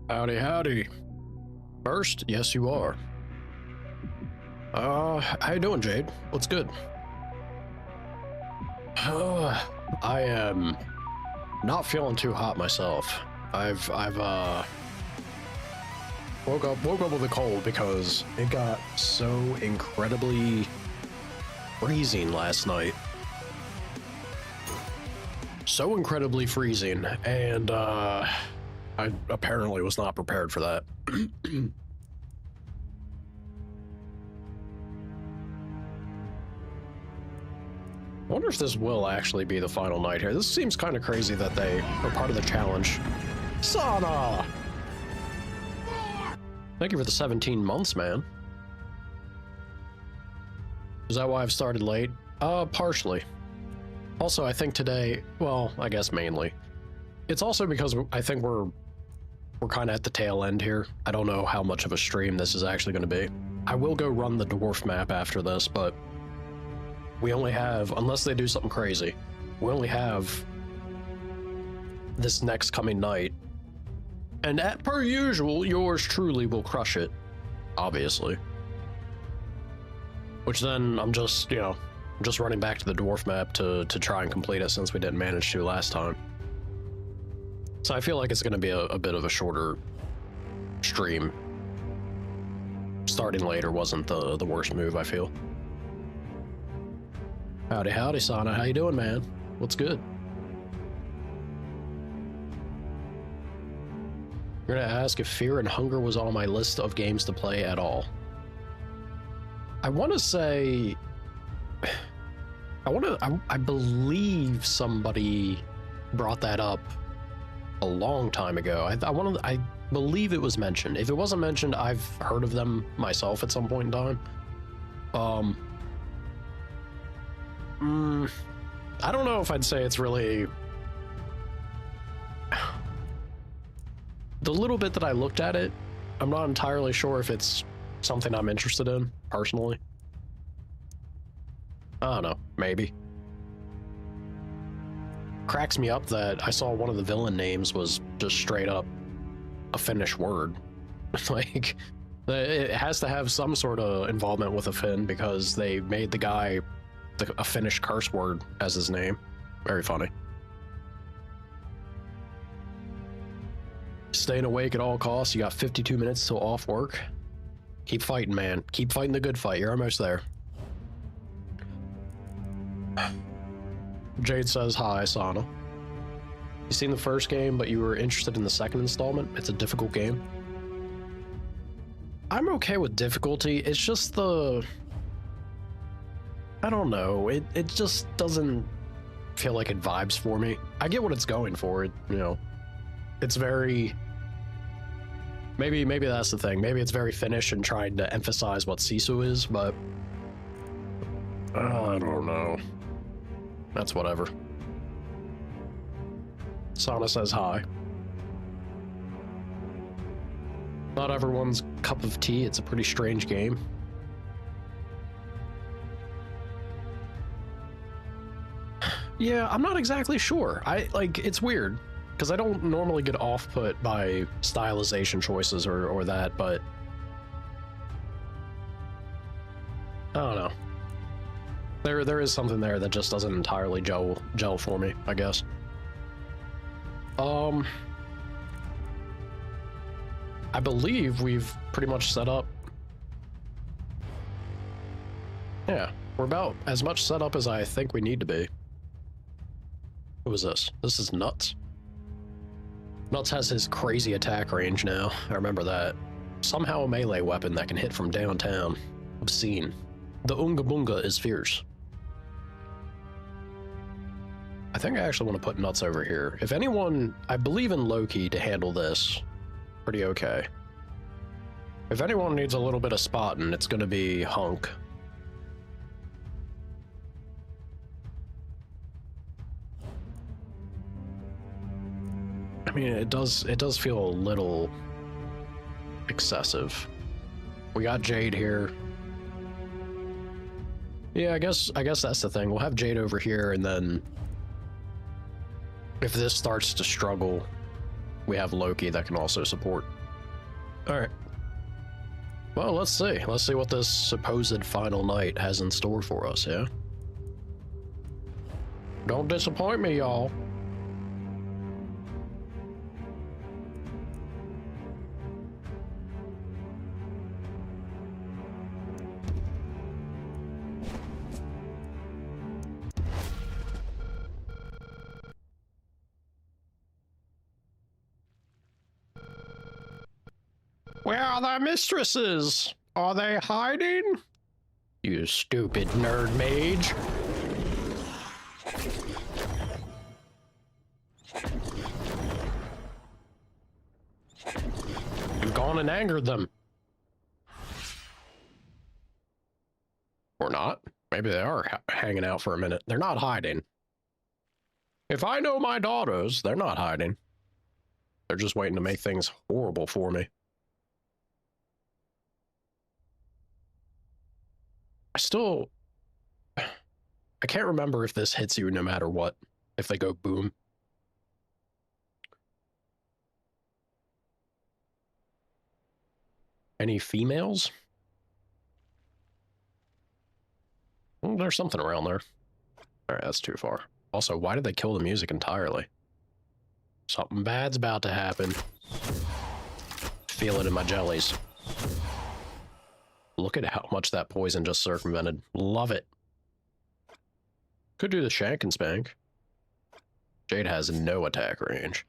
Howdy, howdy. First, yes, you are. How you doing, Jade? What's good? I am not feeling too hot myself. I've woke up with a cold because it got so incredibly freezing last night. So incredibly freezing, and I apparently was not prepared for that. I wonder if this will actually be the final night here. This seems kind of crazy that they are part of the challenge. Sana! Thank you for the 17 months, man. Is that why I've started late? Partially. Also, I think today, well, I guess mainly. It's also because I think we're kind of at the tail end here. I don't know how much of a stream this is actually going to be. I will go run the dwarf map after this, but we only have, unless they do something crazy, we only have this next coming night. And per usual, yours truly will crush it, obviously. Which then I'm just, just running back to the dwarf map to try and complete it since we didn't manage to last time. So I feel like it's going to be a bit of a shorter stream. Starting later wasn't the worst move, I feel. Howdy, howdy, Sana. How you doing, man? What's good? You're gonna ask if Fear and Hunger was on my list of games to play at all. I want to say... I believe somebody brought that up a long time ago. I believe it was mentioned. If it wasn't mentioned, I've heard of them myself at some point in time. I don't know if I'd say it's really... The little bit that I looked at it, I'm not entirely sure if it's something I'm interested in, personally. I don't know, maybe. Cracks me up that I saw one of the villain names was just straight up a Finnish word. Like, it has to have some sort of involvement with a Finn because they made the guy a Finnish curse word as his name. Very funny. Staying awake at all costs. You got 52 minutes till off work. Keep fighting, man. Keep fighting the good fight. You're almost there. Jade says, hi, Sana. You seen the first game, but you were interested in the second installment? It's a difficult game. I'm okay with difficulty. It's just the... I don't know. It just doesn't feel like it vibes for me. I get what it's going for. It's very... Maybe that's the thing. Maybe it's very Finnish and trying to emphasize what Sisu is, but... I don't know. That's whatever. Sana says hi. Not everyone's cup of tea. It's a pretty strange game. Yeah, I'm not exactly sure. It's weird, because I don't normally get off-put by stylization choices or that, but... I don't know. There is something there that just doesn't entirely gel for me, I guess. I believe we've pretty much set up. Yeah, we're about as much set up as I think we need to be. What was this? This is Nuts. Nuts has his crazy attack range now. I remember that. Somehow a melee weapon that can hit from downtown. Obscene. The Unga Bunga is fierce. I think I actually want to put Nuts over here. If anyone... I believe in Loki to handle this pretty okay. If anyone needs a little bit of spotting, it's going to be Hunk. I mean, it does feel a little excessive. We got Jade here. Yeah, I guess that's the thing. We'll have Jade over here, and then if this starts to struggle, we have Loki that can also support. All right. Well, let's see. Let's see what this supposed final night has in store for us, yeah? Don't disappoint me, y'all. Where are their mistresses? Are they hiding? You stupid nerd mage. You've gone and angered them. Or not. Maybe they are hanging out for a minute. They're not hiding. If I know my daughters, they're not hiding. They're just waiting to make things horrible for me. I can't remember if this hits you no matter what, if they go boom. Any females? Well, there's something around there. All right, that's too far. Also, why did they kill the music entirely? Something bad's about to happen. Feel it in my jellies. Look at how much that poison just circumvented. Love it. Could do the shank and spank. Jade has no attack range.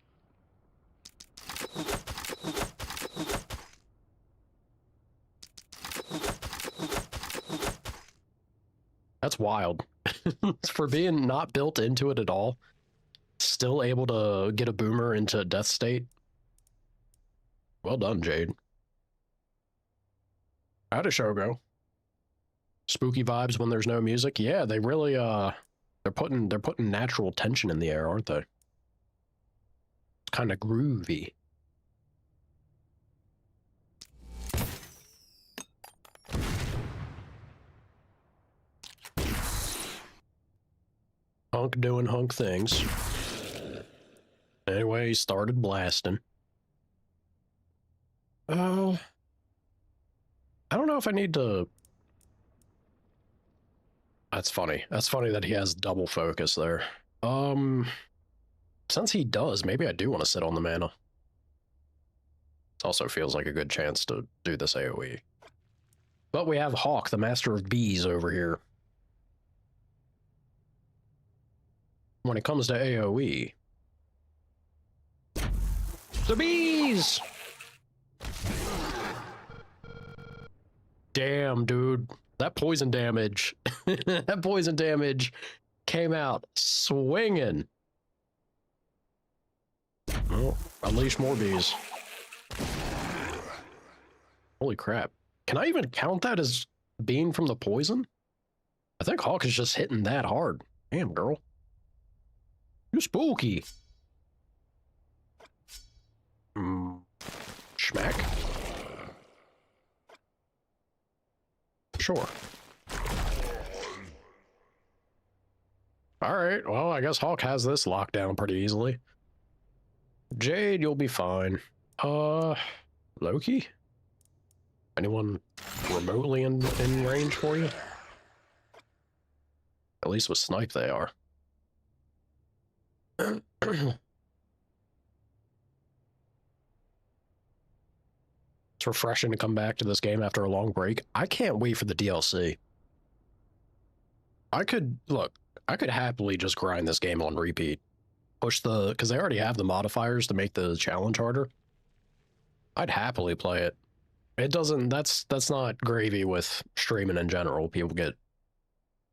That's wild. For being not built into it at all, still able to get a boomer into death state. Well done, Jade. How'd a show go? Spooky vibes when there's no music? Yeah, they really they're putting natural tension in the air, aren't they? It's kind of groovy. Hunk doing hunk things. Anyway, he started blasting. I don't know if I need to... That's funny. That's funny that he has double focus there. Since he does, maybe I do want to sit on the mana. It also feels like a good chance to do this AoE. But we have Hawk, the master of bees, over here. When it comes to AoE... The bees! Damn, dude. That poison damage. That poison damage came out swinging. Oh, unleash more bees. Holy crap. Can I even count that as being from the poison? I think Hawk is just hitting that hard. Damn, girl. You're spooky. Schmack. Sure. Alright, well, I guess Hawk has this locked down pretty easily. Jade, you'll be fine. Loki? Anyone remotely in range for you? At least with snipe they are. It's refreshing to come back to this game after a long break. I can't wait for the DLC. I could happily just grind this game on repeat. Push because they already have the modifiers to make the challenge harder. I'd happily play it. It doesn't, that's not gravy with streaming in general. People get,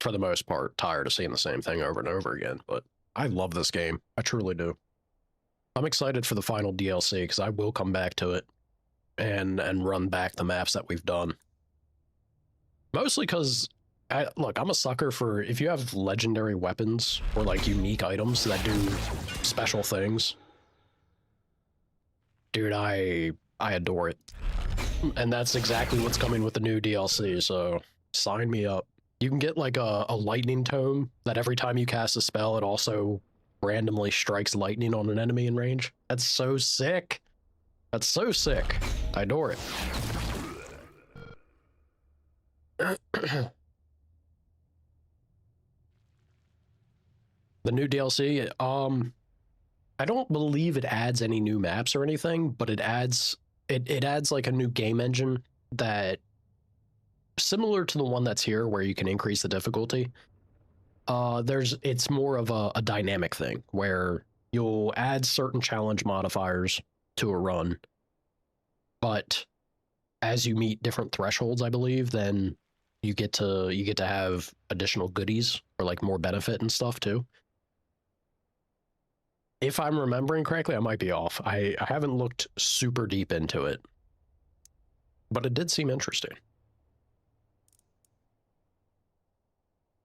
for the most part, tired of seeing the same thing over and over again, but I love this game. I truly do. I'm excited for the final DLC because I will come back to it and run back the maps that we've done. Mostly because, look, I'm a sucker for, if you have legendary weapons or like unique items that do special things, dude, I adore it. And that's exactly what's coming with the new DLC, so sign me up. You can get like a lightning tome that every time you cast a spell, it also randomly strikes lightning on an enemy in range. That's so sick. That's so sick. I adore it. The new DLC, I don't believe it adds any new maps or anything, but it adds like a new game engine that similar to the one that's here where you can increase the difficulty. It's more of a dynamic thing where you'll add certain challenge modifiers to a run, but as you meet different thresholds, I believe, then you get to have additional goodies or like more benefit and stuff too. If I'm remembering correctly, I might be off. I haven't looked super deep into it, but it did seem interesting.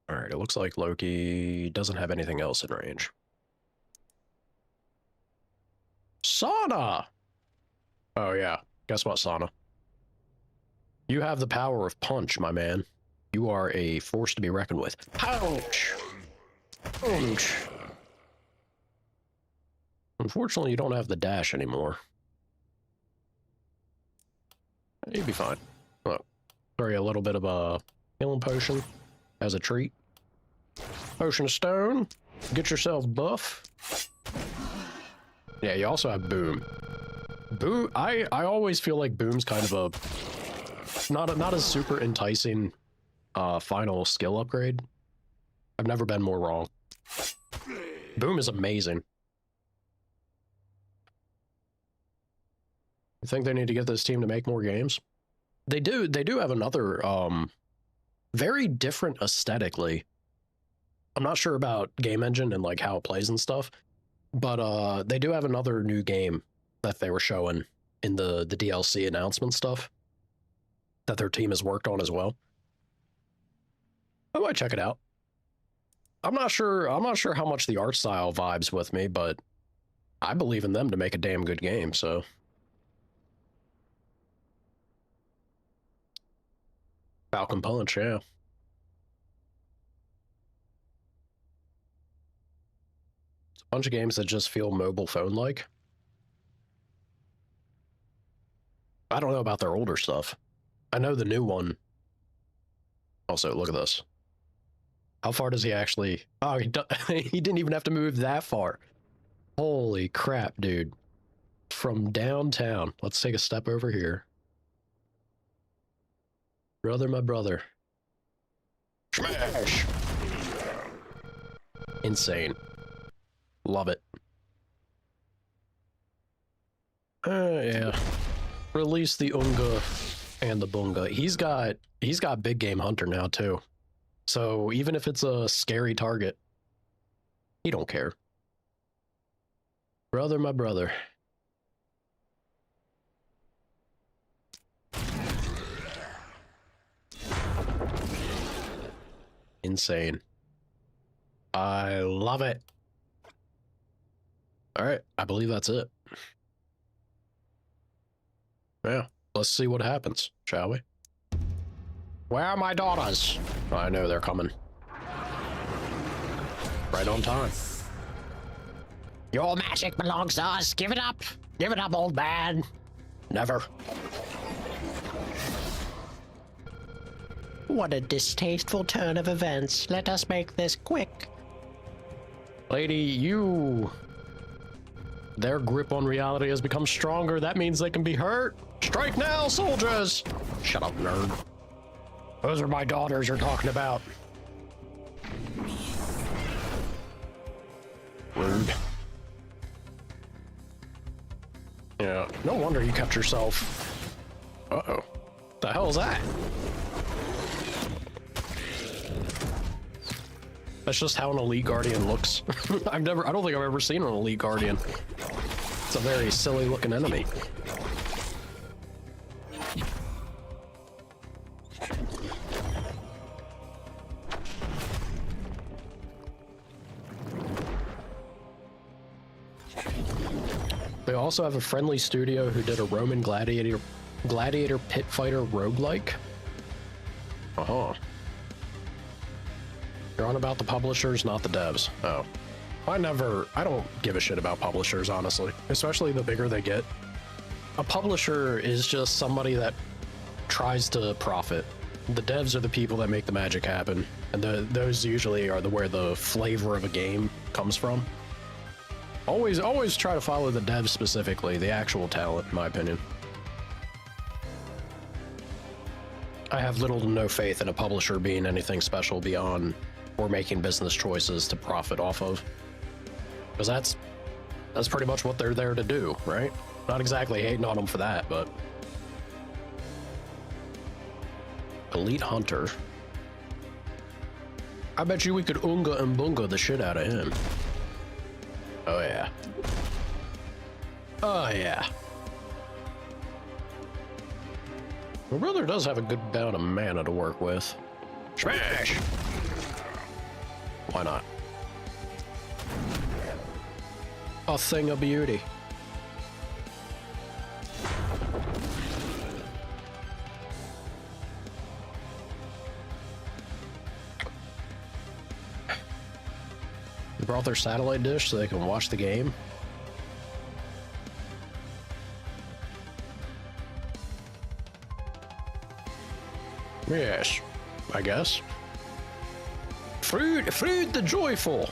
All right, it looks like Loki doesn't have anything else in range. Sauna! Oh yeah, guess what, Sauna? You have the power of punch, my man. You are a force to be reckoned with. Ouch! Ouch! Unfortunately, you don't have the dash anymore. You'd be fine. Well, throw you a little bit of a healing potion as a treat. Potion of stone. Get yourself buff. Yeah, you also have boom. Boom. I always feel like boom's kind of a not a super enticing final skill upgrade. I've never been more wrong. Boom is amazing. You think they need to get this team to make more games? They do have another very different aesthetically. I'm not sure about game engine and like how it plays and stuff, but they do have another new game that they were showing in the DLC announcement stuff that their team has worked on as well. I might check it out. I'm not sure how much the art style vibes with me, but I believe in them to make a damn good game, so. Falcon Punch, yeah. It's a bunch of games that just feel mobile phone-like. I don't know about their older stuff. I know the new one. Also, look at this. How far does he actually... Oh, he didn't even have to move that far. Holy crap, dude. From downtown. Let's take a step over here. Brother, my brother. Smash! Insane. Love it. Yeah. Release the Unga and the Bunga. He's got big game hunter now too. So even if it's a scary target, he don't care. Brother, my brother. Insane. I love it. All right, I believe that's it. Yeah, let's see what happens, shall we? Where are my daughters? Oh, I know they're coming. Right on time. Your magic belongs to us. Give it up. Give it up, old man. Never. What a distasteful turn of events. Let us make this quick. Lady, their grip on reality has become stronger. That means they can be hurt. Strike now, soldiers! Shut up, nerd. Those are my daughters you're talking about. Rude. Yeah, no wonder you kept yourself... Uh-oh. The hell is that? That's just how an Elite Guardian looks. I don't think I've ever seen an Elite Guardian. It's a very silly looking enemy. They also have a friendly studio who did a Roman gladiator pit fighter roguelike. Uh-huh. You're on about the publishers, not the devs. Oh. I don't give a shit about publishers, honestly. Especially the bigger they get. A publisher is just somebody that tries to profit. The devs are the people that make the magic happen, and those usually are where the flavor of a game comes from. Always try to follow the devs specifically, the actual talent, in my opinion. I have little to no faith in a publisher being anything special beyond we're making business choices to profit off of. Because that's pretty much what they're there to do, right? Not exactly hating on them for that, but... Elite Hunter. I bet you we could Unga and Bunga the shit out of him. Oh yeah. Oh yeah. My brother does have a good amount of mana to work with. Smash! Why not? A thing of beauty. They brought their satellite dish so they can watch the game. Yes, I guess. Fruit the joyful.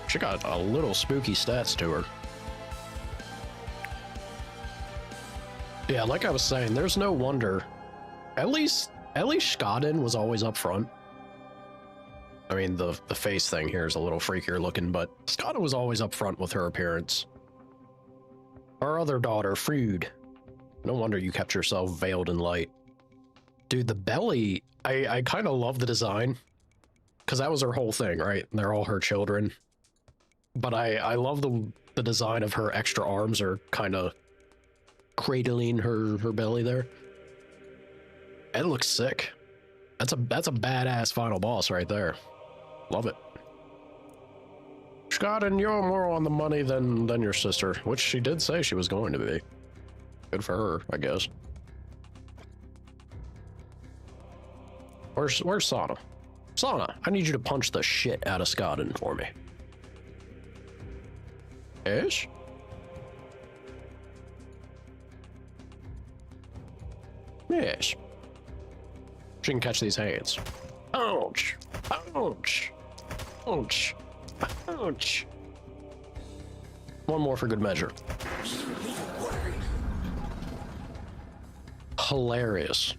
She got a little spooky stats to her. Yeah, like I was saying, there's no wonder. At least Skaden was always up front. I mean, the face thing here is a little freakier looking, but Skaden was always up front with her appearance. Our other daughter, Frood. No wonder you kept yourself veiled in light. Dude, the belly, I kind of love the design. Because that was her whole thing, right? And they're all her children. But I love the design of her extra arms are kind of cradling her belly there. It looks sick. That's a badass final boss right there. Love it. Skaden, you're more on the money than your sister, which she did say she was going to be. Good for her, I guess. Where's Sana? Sana, I need you to punch the shit out of Skaden for me. Ish? Yes. She can catch these hands. Ouch! Ouch! Ouch! Ouch! One more for good measure. Hilarious.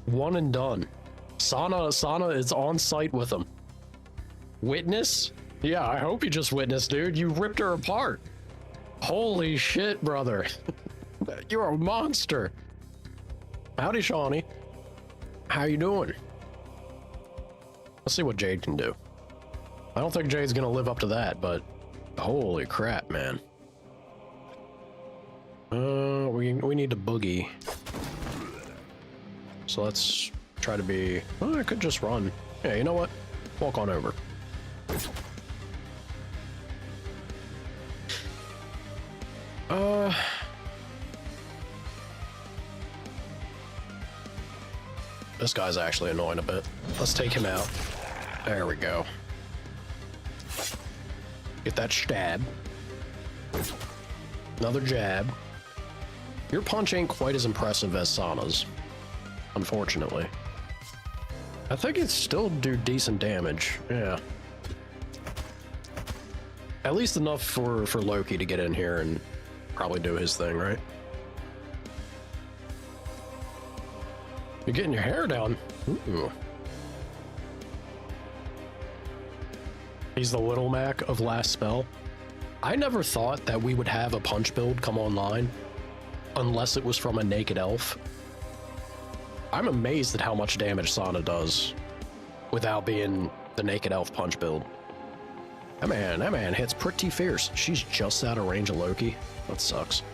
One and done. Sana is on site with him. Witness? Yeah, I hope you just witnessed, dude. You ripped her apart. Holy shit, brother. You're a monster. Howdy, Shawnee. How you doing? Let's see what Jade can do. I don't think Jade's gonna live up to that, but holy crap, man. We need to boogie. So let's try to be... Oh, I could just run. Yeah, you know what? Walk on over. This guy's actually annoying a bit. Let's take him out. There we go. Get that stab. Another jab. Your punch ain't quite as impressive as Sana's, unfortunately. I think it still do decent damage. Yeah. At least enough for Loki to get in here and probably do his thing, right? You're getting your hair down. Ooh. He's the Little Mac of Last Spell. I never thought that we would have a punch build come online unless it was from a naked elf. I'm amazed at how much damage Sana does without being the naked elf punch build. That man hits pretty fierce. She's just out of range of Loki. That sucks.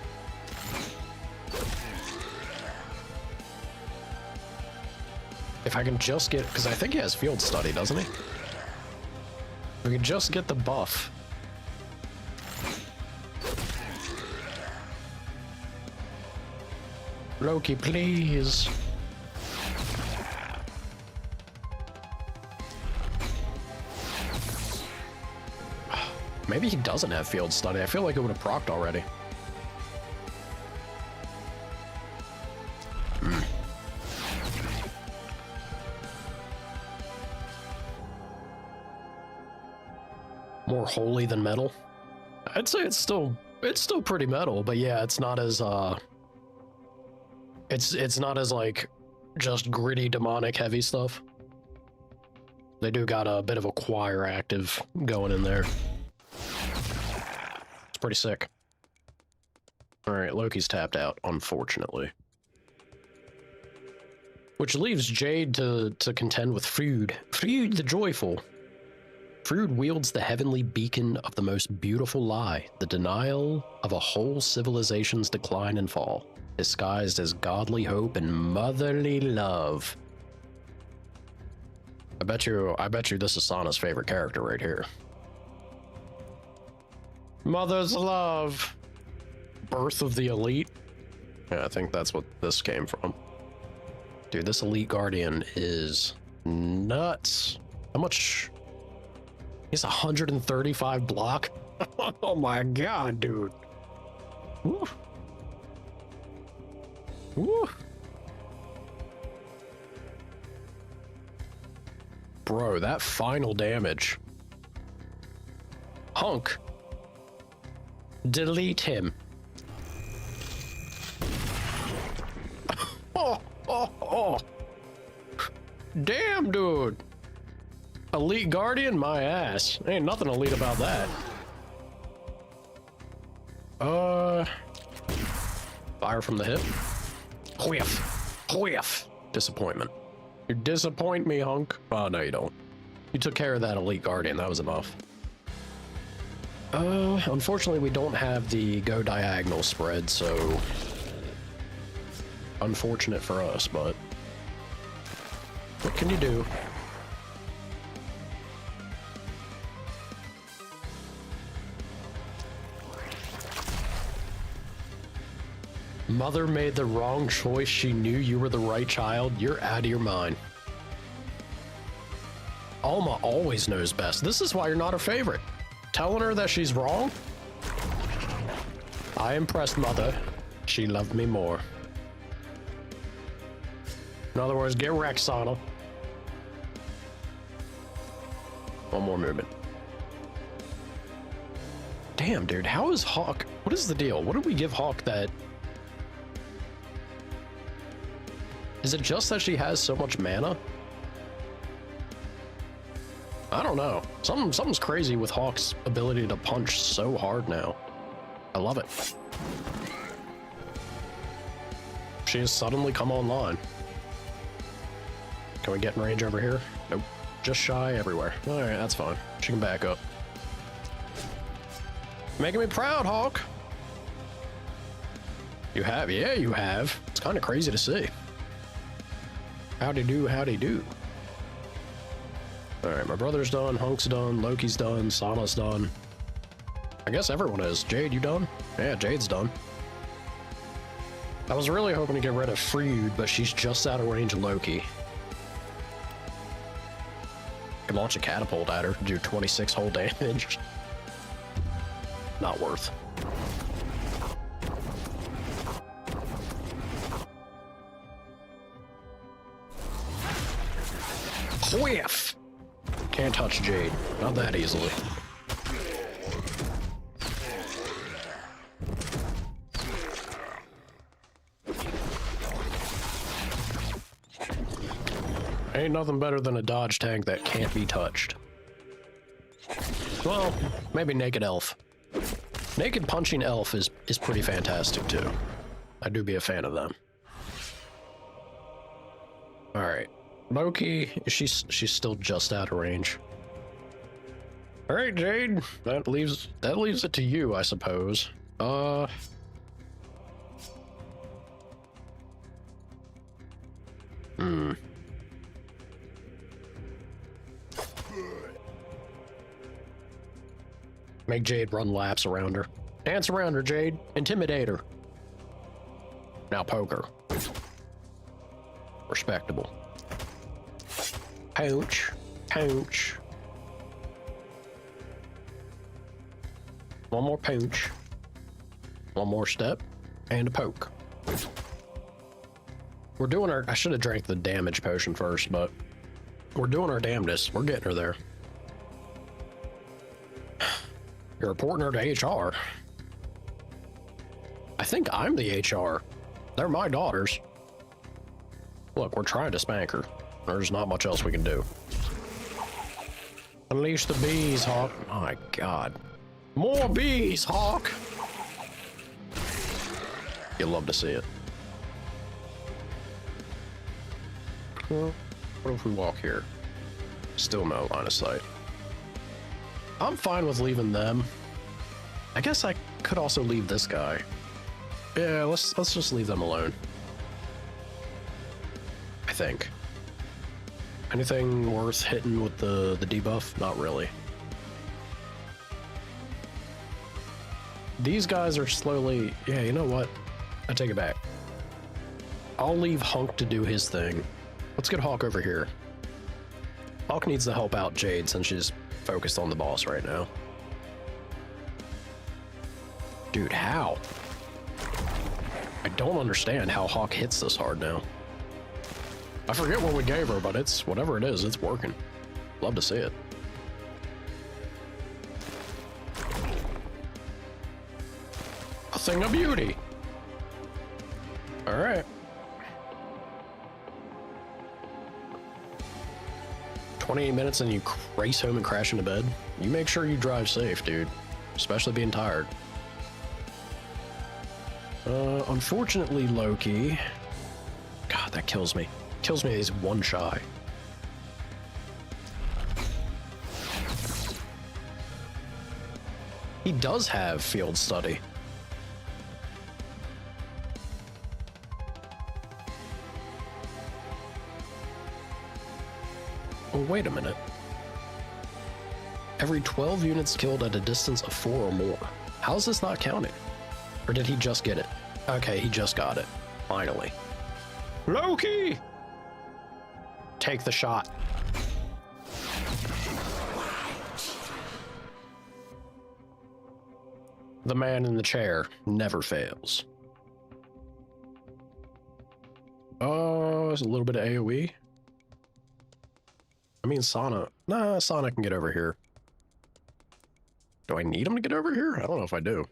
If I can just get, because I think he has field study, doesn't he? If we can just get the buff. Loki, please. Maybe he doesn't have field study. I feel like it would have procced already. more holy than metal. I'd say it's still pretty metal, but yeah, it's not as it's not as like just gritty demonic heavy stuff. They do got a bit of a choir active going in there. It's pretty sick. All right, Loki's tapped out, unfortunately. Which leaves Jade to contend with Frood. Frood the Joyful. Frood wields the heavenly beacon of the most beautiful lie, the denial of a whole civilization's decline and fall, disguised as godly hope and motherly love. I bet you this is Sana's favorite character right here. Mother's love. Birth of the Elite. Yeah, I think that's what this came from. Dude, this Elite Guardian is nuts. How much? He's 135 block. Oh my god, dude. Woo. Woo. Bro, that final damage. Hunk. Delete him. Oh. Damn, dude. Elite Guardian? My ass. Ain't nothing elite about that. Fire from the hip. Whiff. Disappointment. You disappoint me, Hunk. Oh, no, you don't. You took care of that Elite Guardian. That was enough. Unfortunately, we don't have the go diagonal spread, so... Unfortunate for us, but... What can you do? Mother made the wrong choice. She knew you were the right child. You're out of your mind. Alma always knows best. This is why you're not her favorite. Telling her that she's wrong? I impressed Mother. She loved me more. In other words, get wrecked, Sana. One more movement. Damn, dude, how is Hawk... What is the deal? What did we give Hawk that... Is it just that she has so much mana? I don't know. Something's crazy with Hawk's ability to punch so hard now. I love it. She has suddenly come online. Can we get in range over here? Nope. Just shy everywhere. All right, that's fine. She can back up. Making me proud, Hawk. You have? Yeah, you have. It's kind of crazy to see. Howdy do, howdy do. All right, my brother's done, Hunk's done, Loki's done, Sana's done. I guess everyone is. Jade, you done? Yeah, Jade's done. I was really hoping to get rid of Frood, but she's just out of range of Loki. Can launch a catapult at her, do 26 whole damage. Not worth. Whiff! Can't touch Jade. Not that easily. Ain't nothing better than a dodge tank that can't be touched. Well, maybe Naked Elf. Naked punching elf is pretty fantastic too. I do be a fan of them. All right, Loki, she's still just out of range. All right, Jade, that leaves it to you, I suppose. Make Jade run laps around her. Dance around her, Jade. Intimidate her. Now poke her. Respectable. Pouch. Pouch. One more pouch. One more step. And a poke. We're doing our... I should have drank the damage potion first, but... We're doing our damnedest. We're getting her there. You're reporting her to HR. I think I'm the HR. They're my daughters. Look, we're trying to spank her. There's not much else we can do. Unleash the bees, Hawk. My God. More bees, Hawk. You'll love to see it. Well, what if we walk here? Still no line of sight. I'm fine with leaving them. I guess I could also leave this guy. Yeah, let's just leave them alone. I think. Anything worth hitting with the debuff? Not really. These guys are slowly... Yeah, you know what? I take it back. I'll leave Hunk to do his thing. Let's get Hawk over here. Hawk needs to help out Jade since she's focused on the boss right now. Dude, how? I don't understand how Hawk hits this hard now. I forget what we gave her, but it's whatever it is, it's working. Love to see it. A thing of beauty. All right. 28 minutes and you race home and crash into bed. You make sure you drive safe, dude. Especially being tired. Unfortunately, Loki. God, that kills me. Kills me, he's one shy. He does have field study. Oh, wait a minute. Every 12 units killed at a distance of 4 or more. How's this not counting? Or did he just get it? Okay, he just got it. Finally. Loki! Take the shot. The man in the chair never fails. Oh, it's a little bit of AoE. I mean, Sana. Nah, Sana can get over here. Do I need him to get over here? I don't know if I do.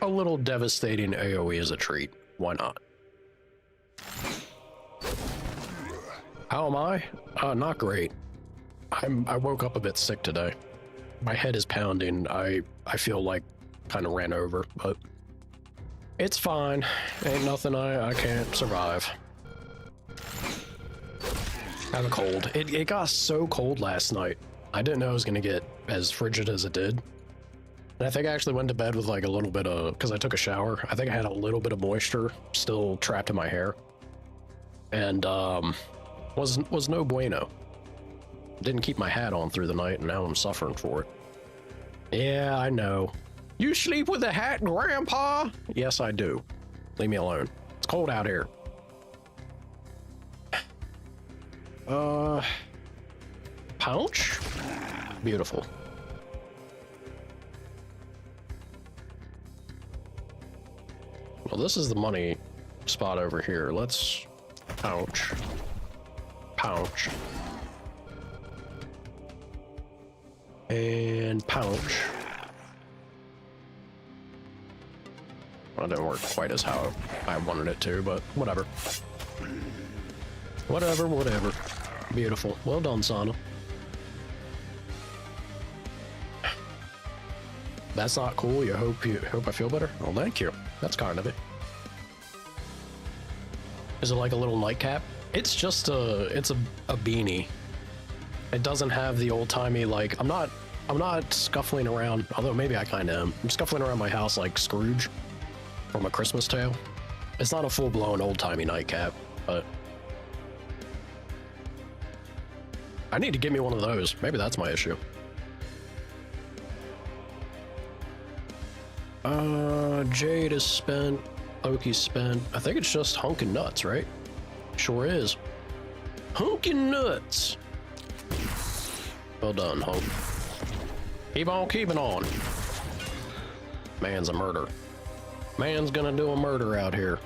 A little devastating AoE is a treat. Why not? How am I? Not great. I woke up a bit sick today. My head is pounding. I feel like kind of ran over, but it's fine. Ain't nothing I can't survive. I have a cold. It got so cold last night. I didn't know it was gonna get as frigid as it did. And I think I actually went to bed with like a little bit of, because I took a shower, I think I had a little bit of moisture still trapped in my hair. And was no bueno. Didn't keep my hat on through the night and now I'm suffering for it. Yeah, I know. You sleep with a hat, Grandpa? Yes, I do. Leave me alone. It's cold out here. Pouch? Beautiful. Well, this is the money spot over here. Let's pouch. Pouch. And pouch. Well, it didn't work quite as how I wanted it to, but whatever. Whatever. Beautiful. Well done, Sana. That's not cool. You hope I feel better? Well, thank you. That's kind of it. Is it like a little nightcap? It's just it's a beanie. It doesn't have the old-timey, like, I'm not scuffling around, although maybe I kind of am. I'm scuffling around my house like Scrooge from A Christmas Tale. It's not a full-blown old-timey nightcap, but I need to get me one of those. Maybe that's my issue. Jade is spent. Loki's spent. I think it's just Hunk and Nuts, right? Sure is. Hunk and Nuts. Well done, Hunk. Keep on keeping on. Man's a murder. Man's gonna do a murder out here.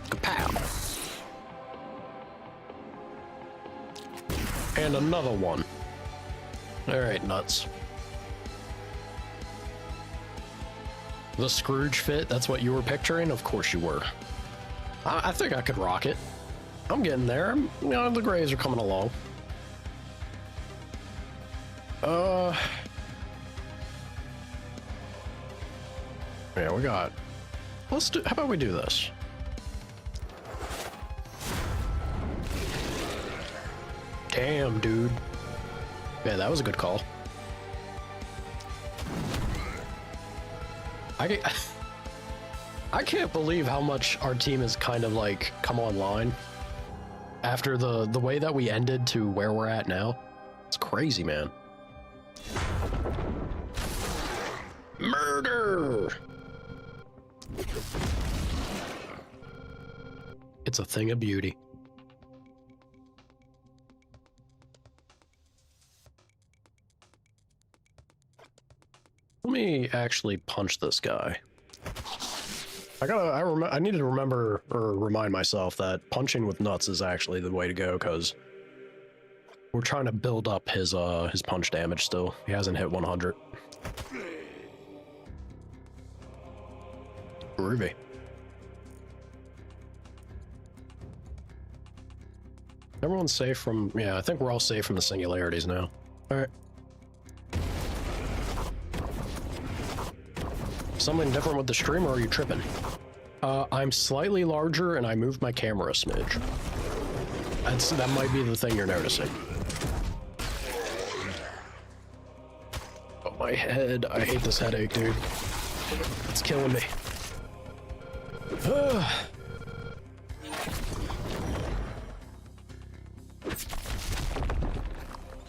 Kapow. And another one. All right, nuts. The Scrooge fit, that's what you were picturing? Of course you were. I think I could rock it. I'm getting there. You know, the grays are coming along. Yeah, we got... Let's do... How about we do this? Damn, dude. Yeah, that was a good call. I can't believe how much our team has kind of like come online after the way that we ended to where we're at now. It's crazy, man. Murder! It's a thing of beauty. Let me actually punch this guy. I need to remember or remind myself that punching with nuts is actually the way to go, because we're trying to build up his punch damage still. He hasn't hit 100. Ruby. Everyone's safe from... Yeah, I think we're all safe from the singularities now. Alright. Something different with the stream, or are you tripping? I'm slightly larger and I moved my camera a smidge. That might be the thing you're noticing. Oh, my head. I hate this headache, dude. It's killing me.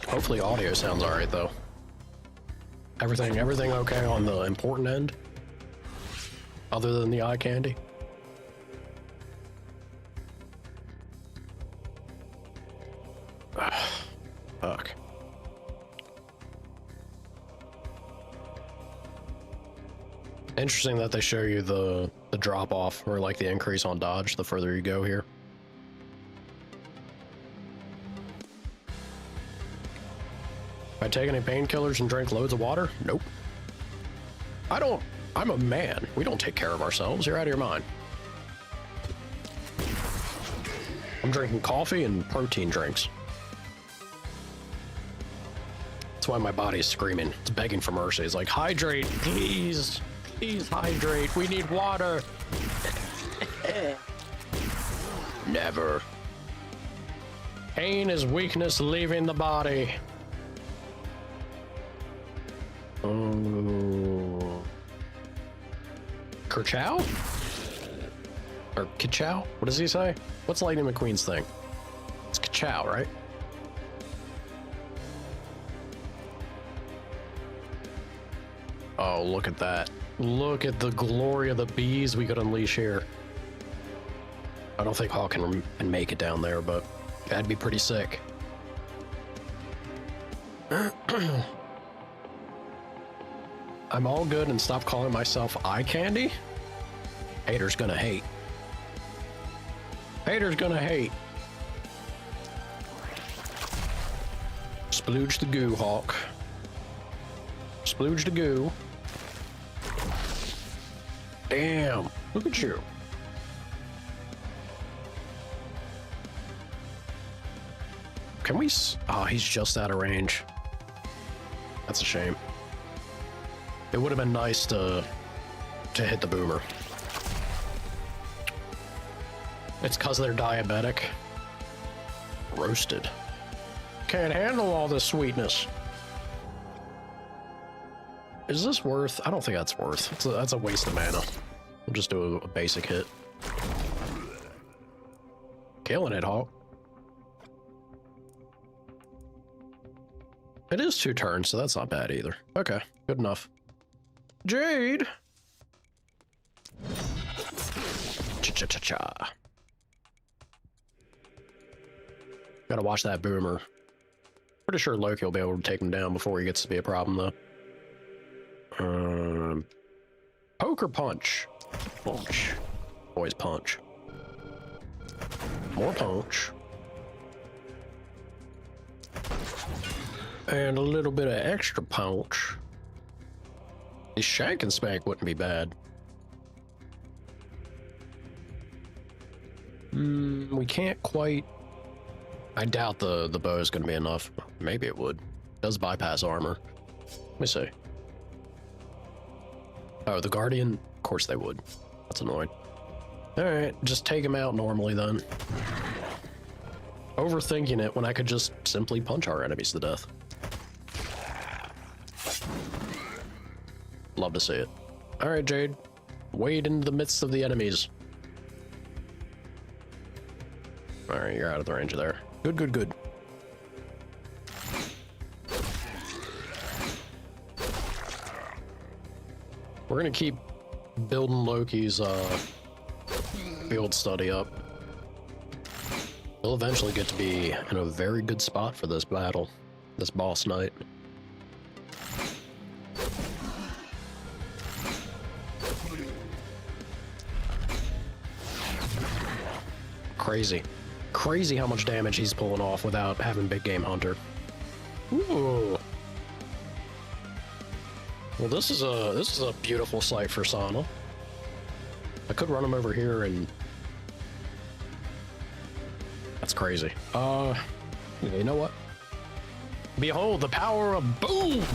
Hopefully audio sounds alright, though. Everything okay on the important end? Other than the eye candy? Fuck. Interesting that they show you the drop off, or like the increase on dodge the further you go here. If I take any painkillers and drink loads of water? Nope. I'm a man. We don't take care of ourselves. You're out of your mind. I'm drinking coffee and protein drinks. That's why my body's screaming. It's begging for mercy. It's like, hydrate, please. Please hydrate. We need water. Never. Pain is weakness leaving the body. Kerchow? Or Kachow? What does he say? What's Lightning McQueen's thing? It's Kachow, right? Oh, look at that. Look at the glory of the bees we could unleash here. I don't think Hawk can make it down there, but that'd be pretty sick. I'm all good and stop calling myself eye candy? Haters gonna hate. Haters gonna hate. Splooge the goo, Hawk. Splooge the goo. Damn, look at you. Can we... Oh, he's just out of range. That's a shame. It would have been nice to hit the boomer. It's because they're diabetic. Roasted. Can't handle all this sweetness. Is this worth? I don't think that's worth. That's a waste of mana. We'll just do a basic hit. Killing it, Hawk. It is 2 turns, so that's not bad either. Okay, good enough. Jade! Cha-cha-cha-cha. Gotta watch that boomer. Pretty sure Loki will be able to take him down before he gets to be a problem, though. Poke or punch? Punch. Always punch. More punch. And a little bit of extra punch. The shank and spank wouldn't be bad. We can't quite... I doubt the bow is going to be enough. Maybe it would. It does bypass armor. Let me see. Oh, the Guardian? Of course they would. That's annoying. Alright, just take him out normally then. Overthinking it when I could just simply punch our enemies to death. Love to see it. Alright, Jade. Wade into the midst of the enemies. Alright, you're out of the range there. Good, good, good. We're gonna keep building Loki's field study up. We'll eventually get to be in a very good spot for this battle, this boss night. Crazy. Crazy how much damage he's pulling off without having Big Game Hunter. Ooh. Well, this is a beautiful sight for Sana. I could run him over here and... That's crazy. You know what? Behold the power of boom!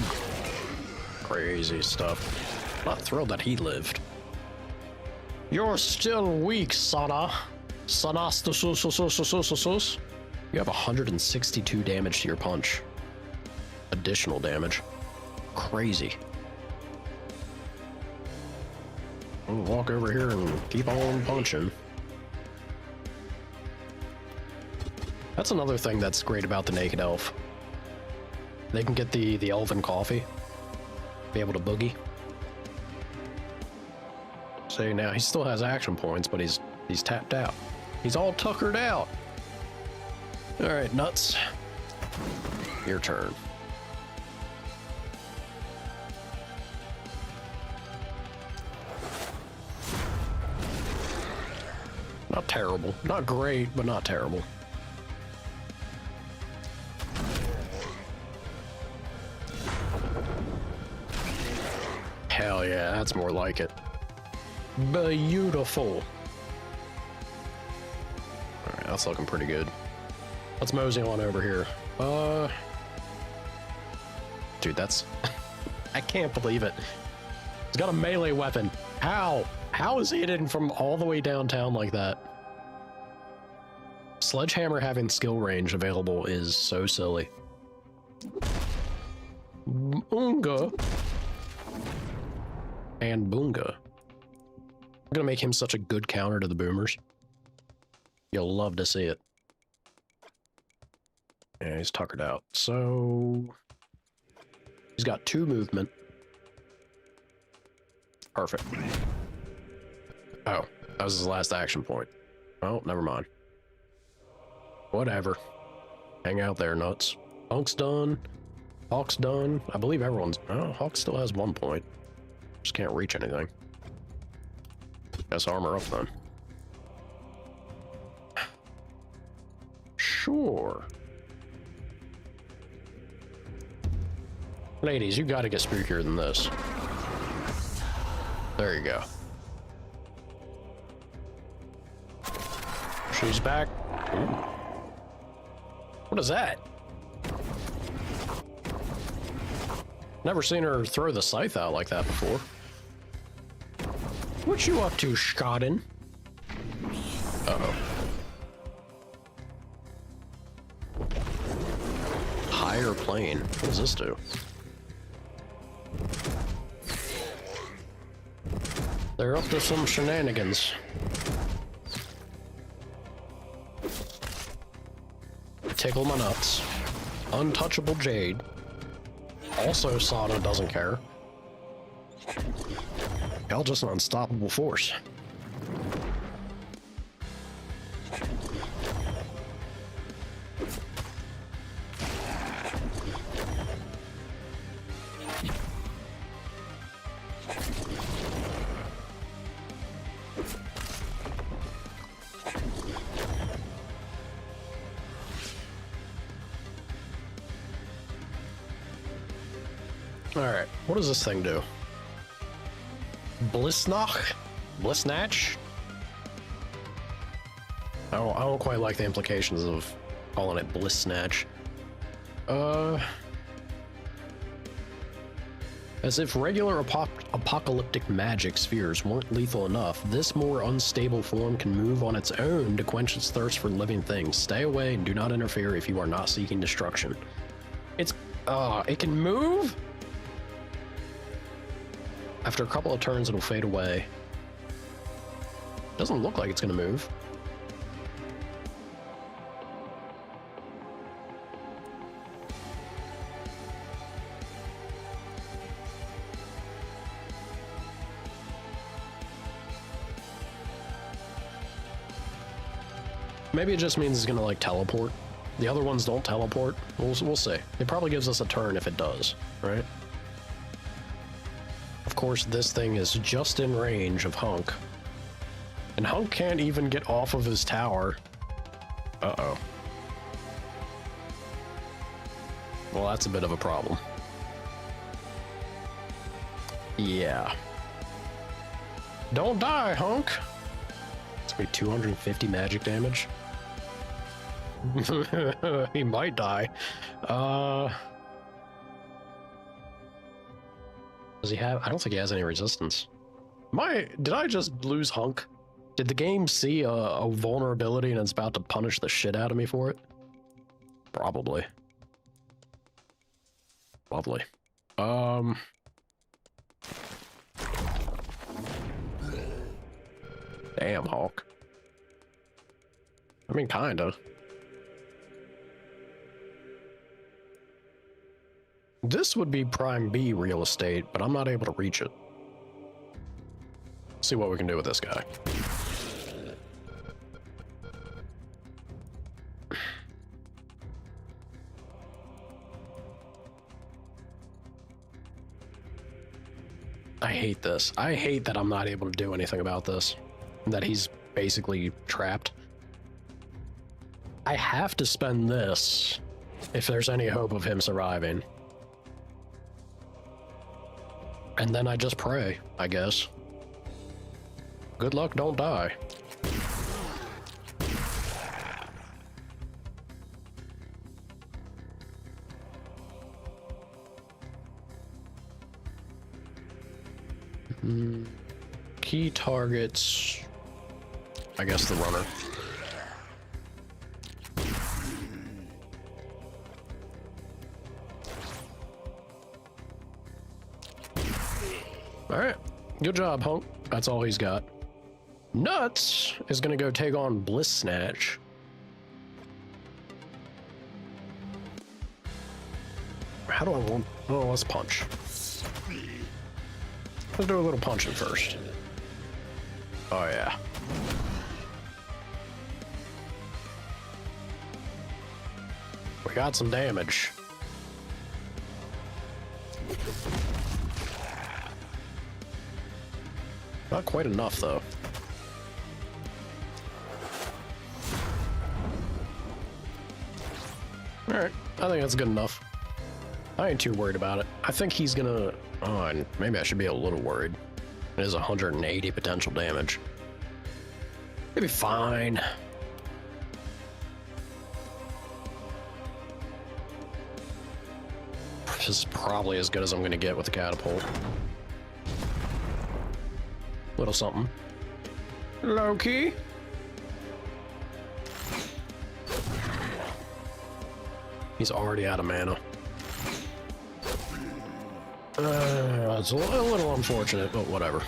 Crazy stuff. Not thrilled that he lived. You're still weak, Sana. You have 162 damage to your punch. Additional damage. Crazy. I'm gonna walk over here and keep on punching. That's another thing that's great about the Naked Elf. They can get the elven coffee. Be able to boogie. See, now he still has action points, but he's tapped out. He's all tuckered out. All right, Nuts. Your turn. Not terrible. Not great, but not terrible. Hell yeah, that's more like it. Beautiful. Alright, that's looking pretty good. Let's mosey on over here. Dude, that's... I can't believe it. He's got a melee weapon. How? How is he hitting from all the way downtown like that? Sledgehammer having skill range available is so silly. Boonga. And Boonga. I'm gonna make him such a good counter to the boomers. You'll love to see it. Yeah, he's tuckered out. So... he's got 2 movement. Perfect. Oh, that was his last action point. Oh, never mind. Whatever. Hang out there, Nuts. Punk's done. Hawk's done. I believe everyone's... oh, Hawk still has 1 point. Just can't reach anything. Guess armor up then. Sure. Ladies, you gotta get spookier than this. There you go. She's back. Ooh. What is that? Never seen her throw the scythe out like that before. What you up to, Skoden? Uh-oh. Higher plane. What does this do? They're up to some shenanigans. Tickle my nuts. Untouchable Jade. Also, Sana doesn't care. Y'all just an unstoppable force. Alright, what does this thing do? Blissnach? Blissnatch? I don't quite like the implications of calling it Blissnatch. As if regular apocalyptic magic spheres weren't lethal enough, this more unstable form can move on its own to quench its thirst for living things. Stay away and do not interfere if you are not seeking destruction. It can move? After a couple of turns, it'll fade away. Doesn't look like it's gonna move. Maybe it just means it's gonna like teleport. The other ones don't teleport. We'll see. It probably gives us a turn if it does, right? Of course, this thing is just in range of Hunk. And Hunk can't even get off of his tower. Uh-oh. Well, that's a bit of a problem. Yeah. Don't die, Hunk! It's gonna be 250 magic damage. He might die. Does he have? I don't think he has any resistance. Did I just lose Hunk? Did the game see a vulnerability and it's about to punish the shit out of me for it? Probably. Lovely. Damn, Hulk. I mean, kinda. This would be Prime B real estate, but I'm not able to reach it. See what we can do with this guy. I hate this. I hate that I'm not able to do anything about this. That he's basically trapped. I have to spend this if there's any hope of him surviving. And then I just pray, I guess. Good luck, don't die. Key targets. I guess the runner. Alright, good job, Hunk. That's all he's got. Nuts is gonna go take on Bliss Snatch. How do I want? Oh, let's punch. Let's do a little punching first. Oh, yeah. We got some damage. Not quite enough, though. Alright, I think that's good enough. I ain't too worried about it. I think he's gonna... Oh, and maybe I should be a little worried. It is 180 potential damage. It'll be fine. This is probably as good as I'm gonna get with the catapult. Little something. Low-key. He's already out of mana. It's a little unfortunate, but whatever.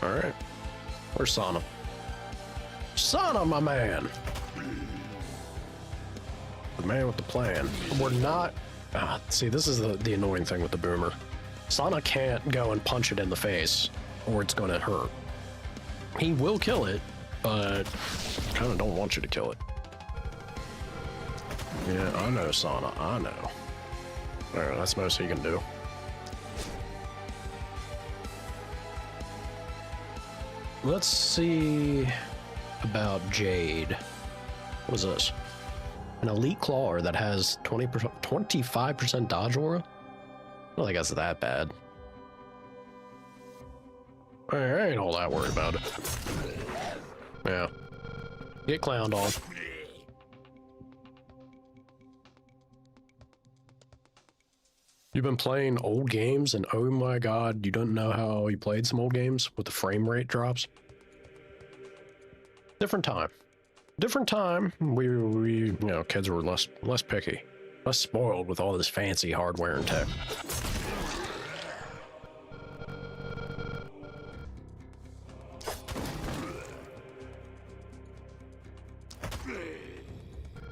Alright. Where's Sana? Sana, my man! The man with the plan. We're not... see, this is the annoying thing with the boomer. Sana can't go and punch it in the face, or it's gonna hurt. He will kill it, but I kinda don't want you to kill it. Yeah, I know, Sana, I know. Alright, that's most he can do. Let's see about Jade. What is this? An elite clawer that has 25% dodge aura? I don't think that's that bad. I ain't all that worried about it. Yeah. Get clowned on. You've been playing old games and oh my god, you don't know how you played some old games with the frame rate drops? Different time. Different time. We you know, kids were less picky. Less spoiled with all this fancy hardware and tech.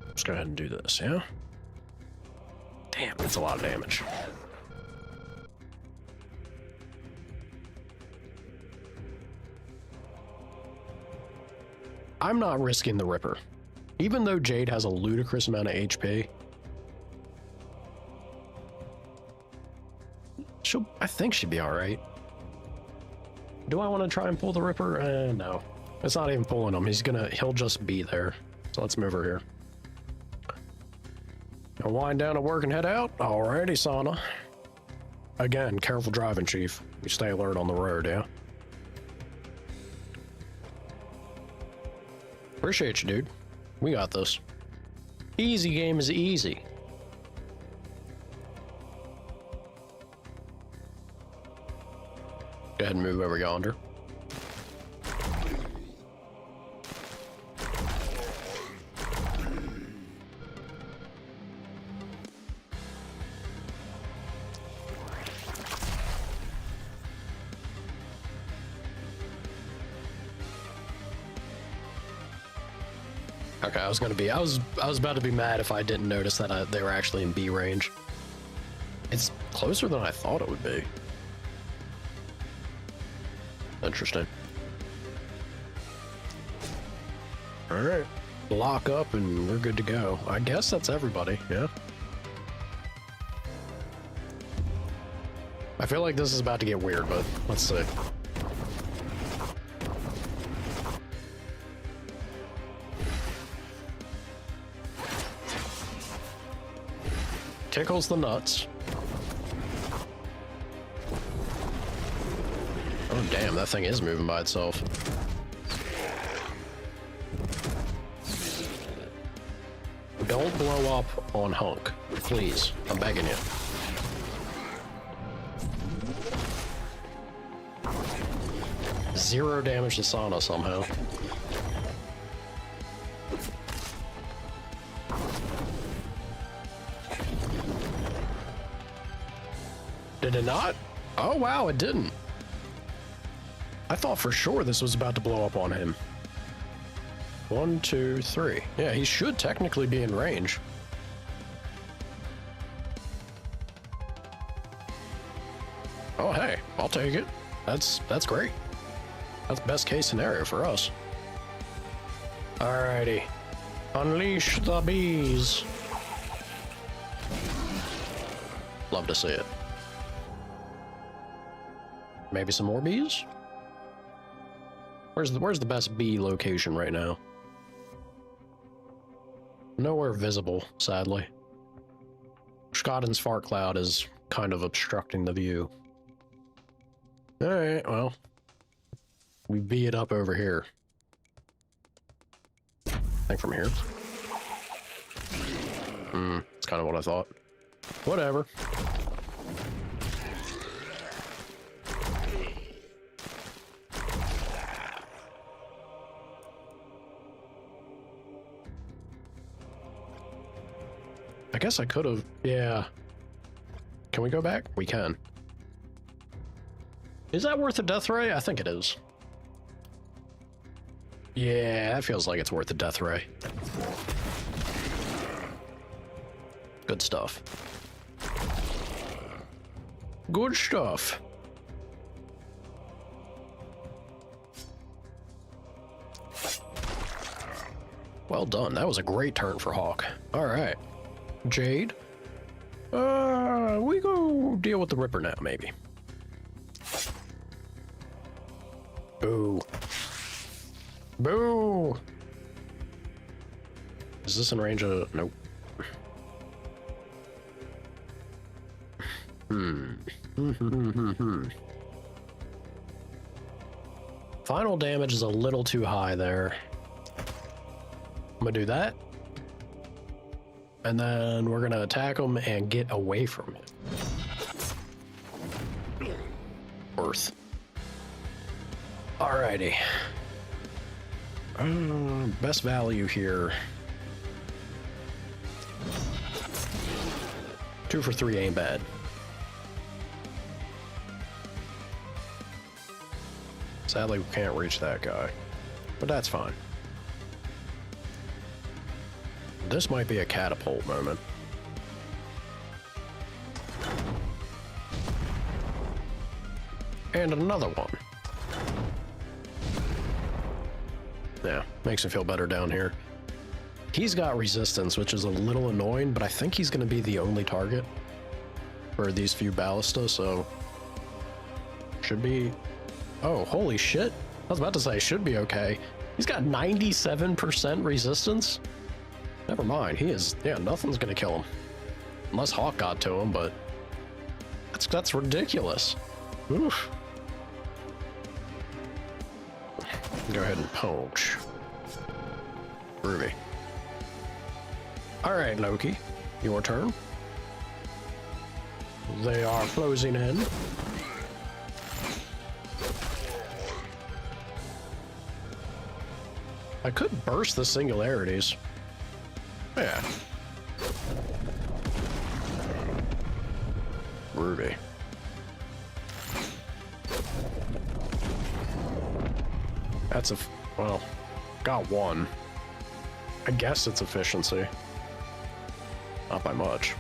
Let's go ahead and do this, yeah? Damn, that's a lot of damage. I'm not risking the Ripper. Even though Jade has a ludicrous amount of HP, I think she'd be alright. Do I want to try and pull the Ripper? No. It's not even pulling him. He'll just be there. So let's move her here. Gonna wind down to work and head out? Alrighty, Sana. Again, careful driving, Chief. You stay alert on the road, yeah? Appreciate you, dude. We got this. Easy game is easy. Go ahead and move over yonder. Okay, I was about to be mad if I didn't notice that they were actually in B range. It's closer than I thought it would be. Interesting. All right, lock up and we're good to go. I guess that's everybody, yeah? I feel like this is about to get weird, but let's see. Tickles the nuts. Oh damn, that thing is moving by itself. Don't blow up on Hunk, please. I'm begging you. Zero damage to Sana somehow. Did it not? Oh wow, it didn't. I thought for sure this was about to blow up on him. 1, 2, 3. Yeah, he should technically be in range. Oh hey, I'll take it. That's great. That's best case scenario for us. Alrighty. Unleash the bees. Love to see it. Maybe some more bees? Where's the best bee location right now? Nowhere visible, sadly. Scotland's fart cloud is kind of obstructing the view. Alright, well. We bee it up over here. I think from here. That's kind of what I thought. Whatever. I guess I could have, yeah. Can we go back? We can. Is that worth a death ray? I think it is. Yeah, that feels like it's worth a death ray. Good stuff. Good stuff. Well done. That was a great turn for Hawk. All right. Jade. We go deal with the Ripper now, maybe. Boo. Boo. Is this in range of... Nope. Final damage is a little too high there. I'm gonna do that. And then we're gonna attack him and get away from it. Worth. Alrighty. Best value here. 2 for 3 ain't bad. Sadly, we can't reach that guy, but that's fine. This might be a catapult moment. And another one. Yeah, makes me feel better down here. He's got resistance, which is a little annoying, but I think he's going to be the only target for these few ballistas, so should be... Oh, holy shit. I was about to say should be okay. He's got 97% resistance? Never mind, he is... Yeah, nothing's going to kill him. Unless Hawk got to him, but... That's ridiculous. Oof. Go ahead and poach. Ruby. Alright, Loki. Your turn. They are closing in. I could burst the singularities. Yeah. Ruby. That's a... well, got one. I guess it's efficiency. Not by much.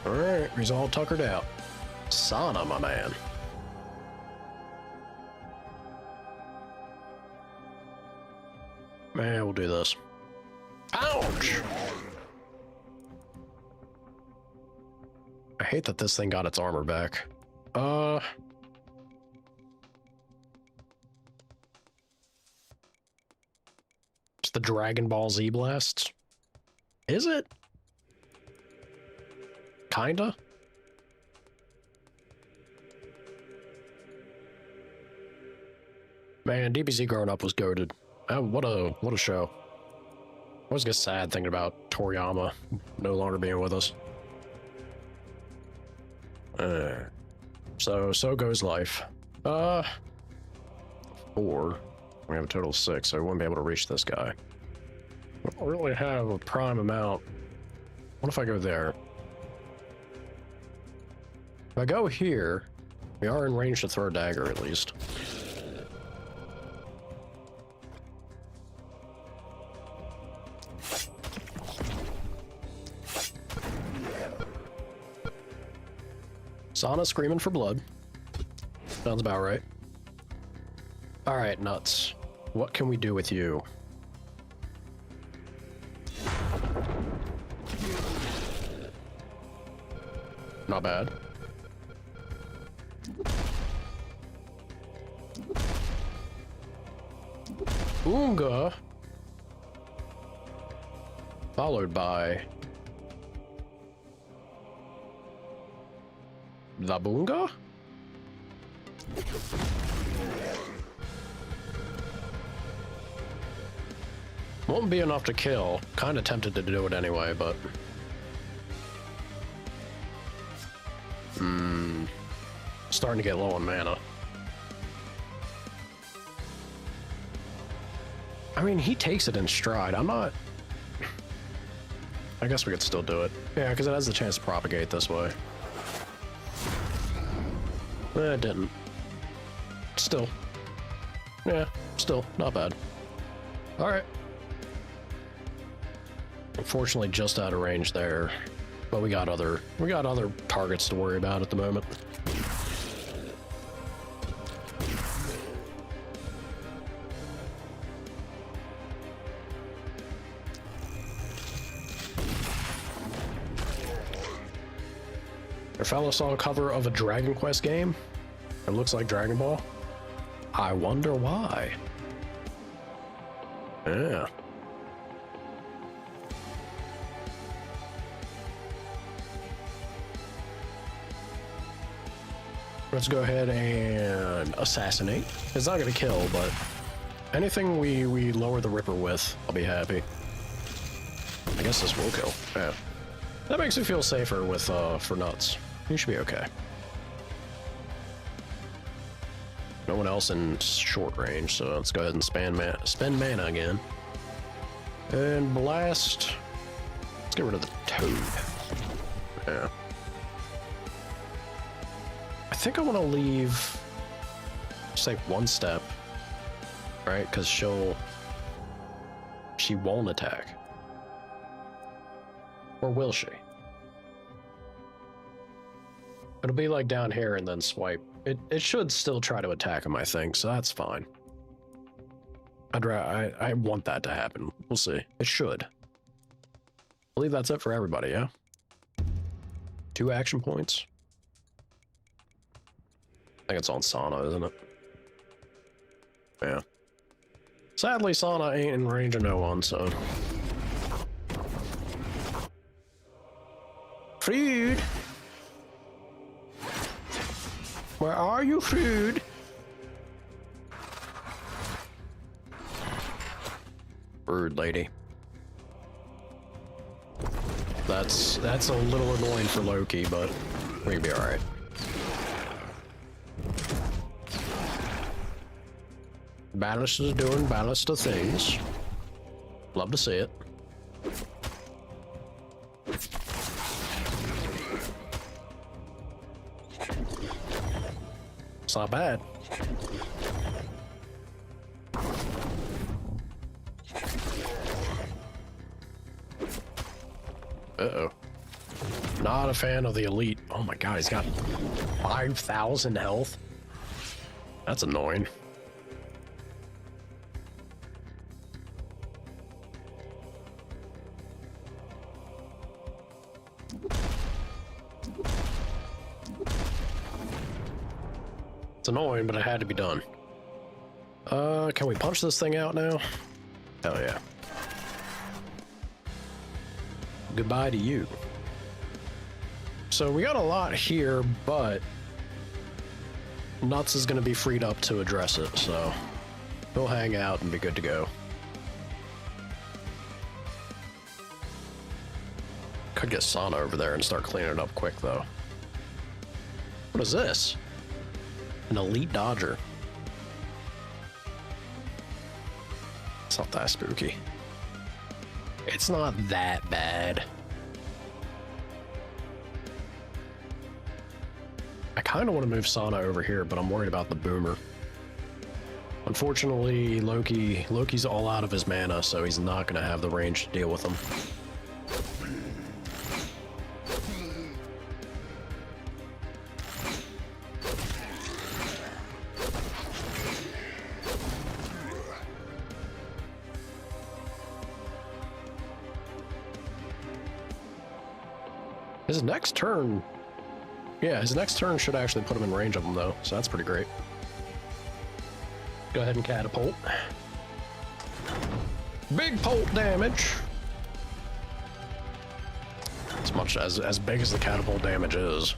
Alright, he's all tuckered out. Sana, my man. Man, we'll do this. Ouch! I hate that this thing got its armor back. It's the Dragon Ball Z blasts. Is it? Kinda? Man, DBZ growing up was goated. What a show. I always get sad thinking about Toriyama no longer being with us. So goes life. 4. We have a total of 6, so we wouldn't be able to reach this guy. I don't really have a prime amount. What if I go there? If I go here, we are in range to throw a dagger at least. Sana screaming for blood. Sounds about right. Alright, Nuts. What can we do with you? Not bad. Oonga. Followed by... the Boonga? Won't be enough to kill. Kinda tempted to do it anyway, but... starting to get low on mana. I mean, he takes it in stride. I'm not... I guess we could still do it. Yeah, because it has the chance to propagate this way. It didn't. Still. Yeah, still, not bad. Alright. Unfortunately, just out of range there. But we got other targets to worry about at the moment. Your fellow saw a cover of a Dragon Quest game. It looks like Dragon Ball. I wonder why. Yeah. Let's go ahead and assassinate. It's not gonna kill, but anything we lower the Ripper with, I'll be happy. I guess this will kill. Yeah. That makes me feel safer with for nuts. You should be okay. No one else in short range, so let's go ahead and spend mana again. And blast. Let's get rid of the toad. Yeah. I think I want to leave, just like one step, right? Because she won't attack. Or will she? It'll be like down here and then swipe. It should still try to attack him, I think, so that's fine. I want that to happen. We'll see. It should. I believe that's it for everybody, yeah? 2 action points. I think it's on Sana, isn't it? Yeah. Sadly, Sana ain't in range of no one, so... Food! Where are you, food? Rude lady. That's a little annoying for Loki, but we can be alright. Ballast is doing ballast of things. Love to see it. It's not bad. Uh-oh. Not a fan of the elite. Oh my god, he's got 5,000 health. That's annoying. It's annoying, but it had to be done. Can we punch this thing out now? Hell yeah. Goodbye to you. So we got a lot here, but Nuts is going to be freed up to address it, so he'll hang out and be good to go. Could get Sana over there and start cleaning it up quick, though. What is this? An elite dodger. It's not that spooky. It's not that bad. I kind of want to move Sana over here, but I'm worried about the boomer. Unfortunately, Loki's all out of his mana, so he's not going to have the range to deal with him. His next turn... Yeah, his next turn should actually put him in range of him, though, so that's pretty great. Go ahead and catapult. Big pult damage! As much as big as the catapult damage is.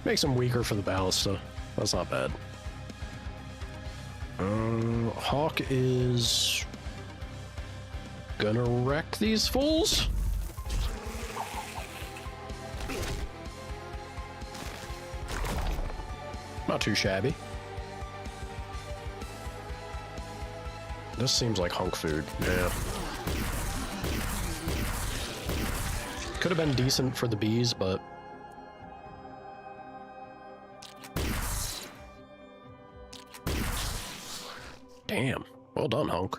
Makes him weaker for the ballista. That's not bad. Hawk is... gonna wreck these fools? Not too shabby. This seems like hunk food. Yeah. Could have been decent for the bees, but... Damn. Well done, Hunk.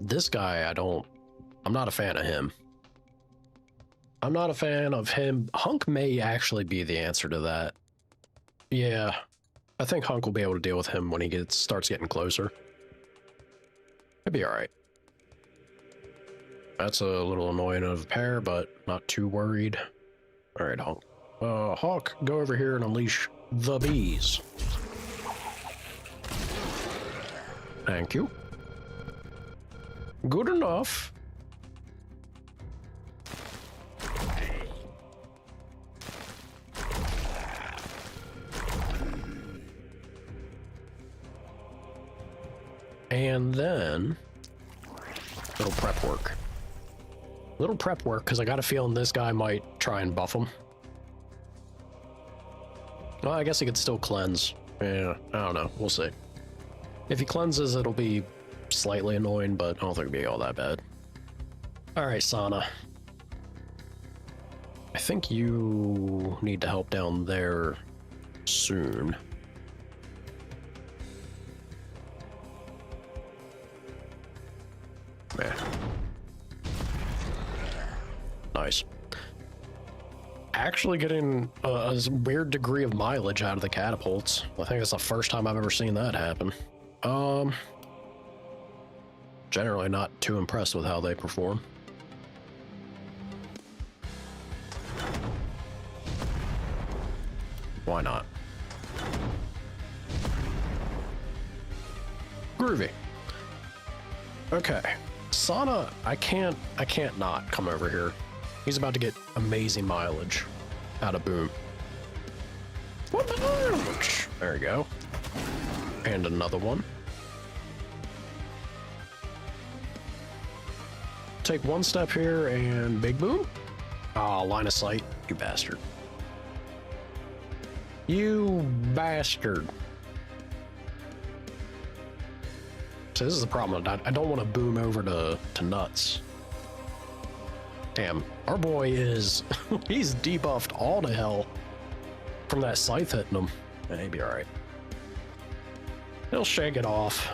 This guy, I'm not a fan of him. I'm not a fan of him. Hunk may actually be the answer to that. Yeah. I think Hunk will be able to deal with him when he starts getting closer. He'll be alright. That's a little annoying of a pair, but not too worried. Alright, Hunk. Hawk, go over here and unleash the bees. Thank you. Good enough. And then little prep work. Little prep work, because I got a feeling this guy might try and buff him. Well, I guess he could still cleanse. Yeah, I don't know. We'll see. If he cleanses, it'll be slightly annoying, but I don't think it'll be all that bad. Alright, Sana. I think you need to help down there soon. Yeah. Nice. Actually getting a weird degree of mileage out of the catapults. I think that's the first time I've ever seen that happen. Generally not too impressed with how they perform. Why not? Groovy. Okay. Sana, I can't not come over here. He's about to get amazing mileage out of Boom. What the mileage? There you go. And another one. Take one step here and big boom. Ah, line of sight, you bastard. You bastard. So this is the problem. I don't want to boom over to nuts. Damn, our boy is, he's debuffed all to hell from that scythe hitting him. Yeah, he'll be alright. He'll shake it off.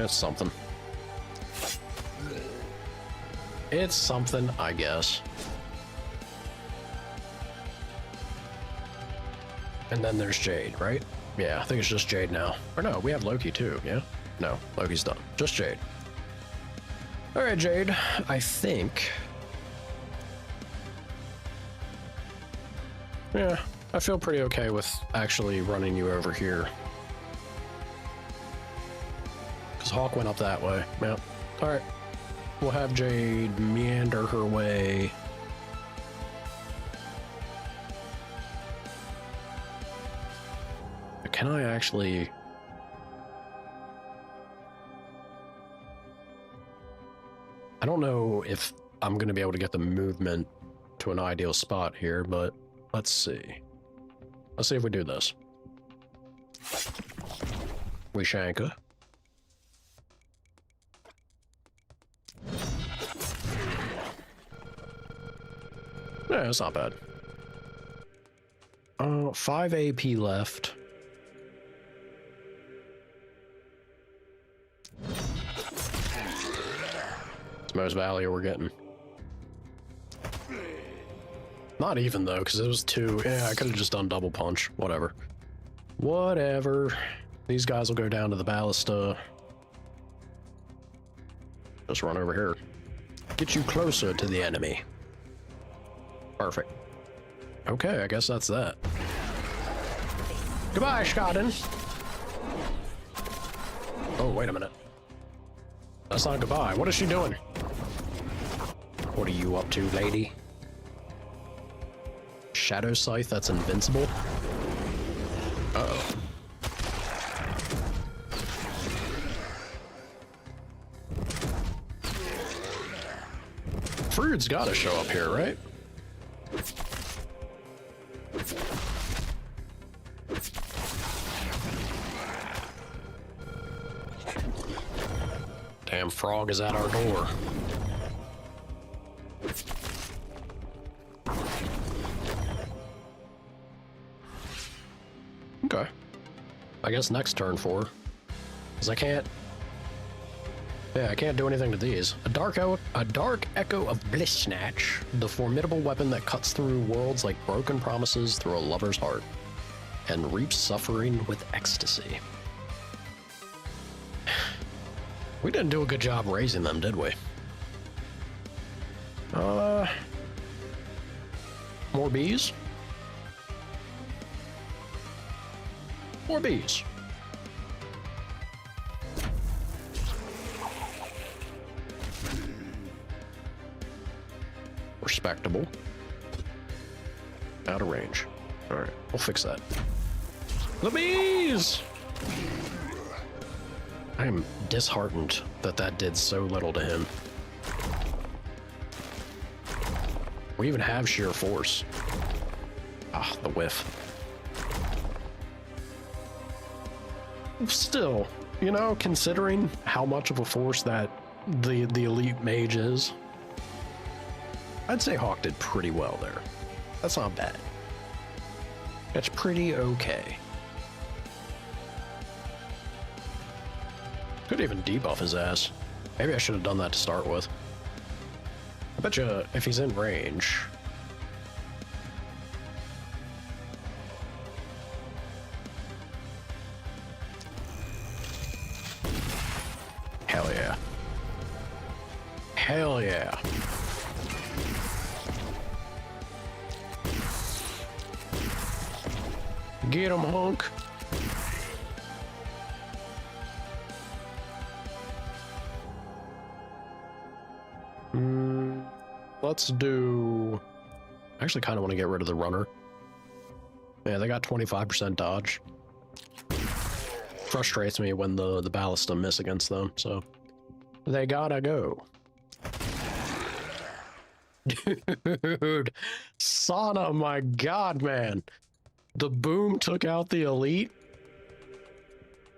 It's something. It's something, I guess. And then there's Jade, right? Yeah, I think it's just Jade now. Or no, we have Loki too, yeah? No, Loki's done. Just Jade. Alright, Jade, I think... Yeah, I feel pretty okay with actually running you over here. Because Hawk went up that way. Yeah. Alright. We'll have Jade meander her way. Can I actually... I don't know if I'm going to be able to get the movement to an ideal spot here, but let's see. Let's see if we do this. We Shanka. Yeah, it's not bad. 5 AP left. It's most value we're getting. Not even though, because it was 2. Yeah, I could have just done double punch. Whatever. Whatever. These guys will go down to the ballista. Just run over here. Get you closer to the enemy. Perfect. Okay, I guess that's that. Goodbye, Skaden. Oh, wait a minute. That's not goodbye. What is she doing? What are you up to, lady? Shadow Scythe, that's invincible? Uh-oh. Fruit's gotta show up here, right? Damn frog is at our door. Okay. I guess next turn 4. Because I can't... Yeah, I can't do anything to these. A dark echo of Bliss Snatch, the formidable weapon that cuts through worlds like broken promises through a lover's heart, and reaps suffering with ecstasy. We didn't do a good job raising them, did we? More bees? More bees. Respectable. Out of range. Alright, we'll fix that. The bees! I am disheartened that that did so little to him. We even have sheer force. Ah, the whiff. Still, you know, considering how much of a force that the elite mage is, I'd say Hawk did pretty well there. That's not bad. That's pretty okay. Could even debuff his ass. Maybe I should have done that to start with. I bet you if he's in range. Hell yeah. Hell yeah. Get him, hunk. Let's do... I actually kind of want to get rid of the runner. Yeah, they got 25% dodge. Frustrates me when the ballista miss against them, so... They gotta go. Dude, Sana, my god, man. The boom took out the elite.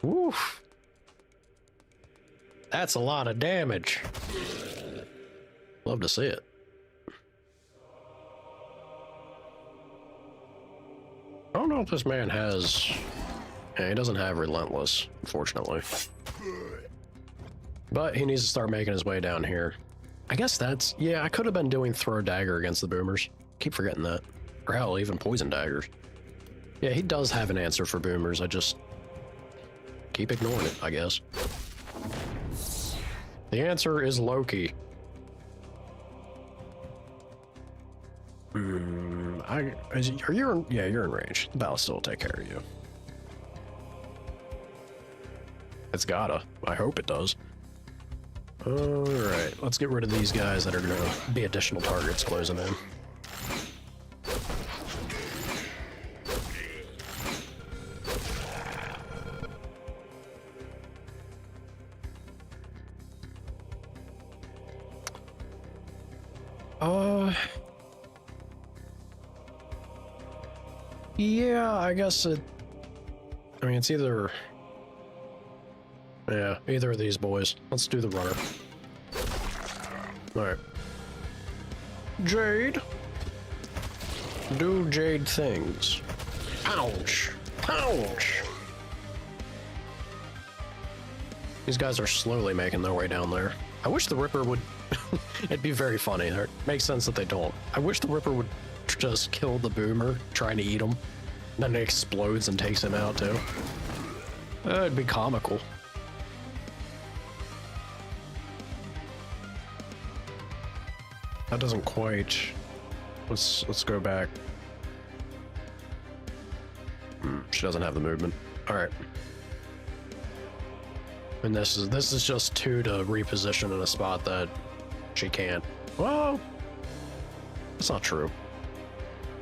Woof. That's a lot of damage. Love to see it. I don't know if this man has... Yeah, he doesn't have Relentless, unfortunately. But he needs to start making his way down here. I guess that's... Yeah, I could have been doing Throw Dagger against the boomers. Keep forgetting that. Or hell, even Poison Daggers. Yeah, he does have an answer for boomers. I just... keep ignoring it, I guess. The answer is Loki. Are you in, yeah, you're in range. The ballista will take care of you. It's gotta. I hope it does. Alright, let's get rid of these guys that are gonna be additional targets closing in. Yeah, I guess it... I mean, it's either... Yeah, either of these boys. Let's do the runner. Alright. Jade. Do Jade things. Ouch. Ouch. These guys are slowly making their way down there. I wish the Ripper would... It'd be very funny. It makes sense that they don't. I wish the Ripper would just kill the boomer trying to eat him. Then it explodes and takes him out too. It'd be comical. That doesn't quite... Let's go back. She doesn't have the movement. Alright. And this is just 2 to reposition in a spot that she can't. Well, that's not true.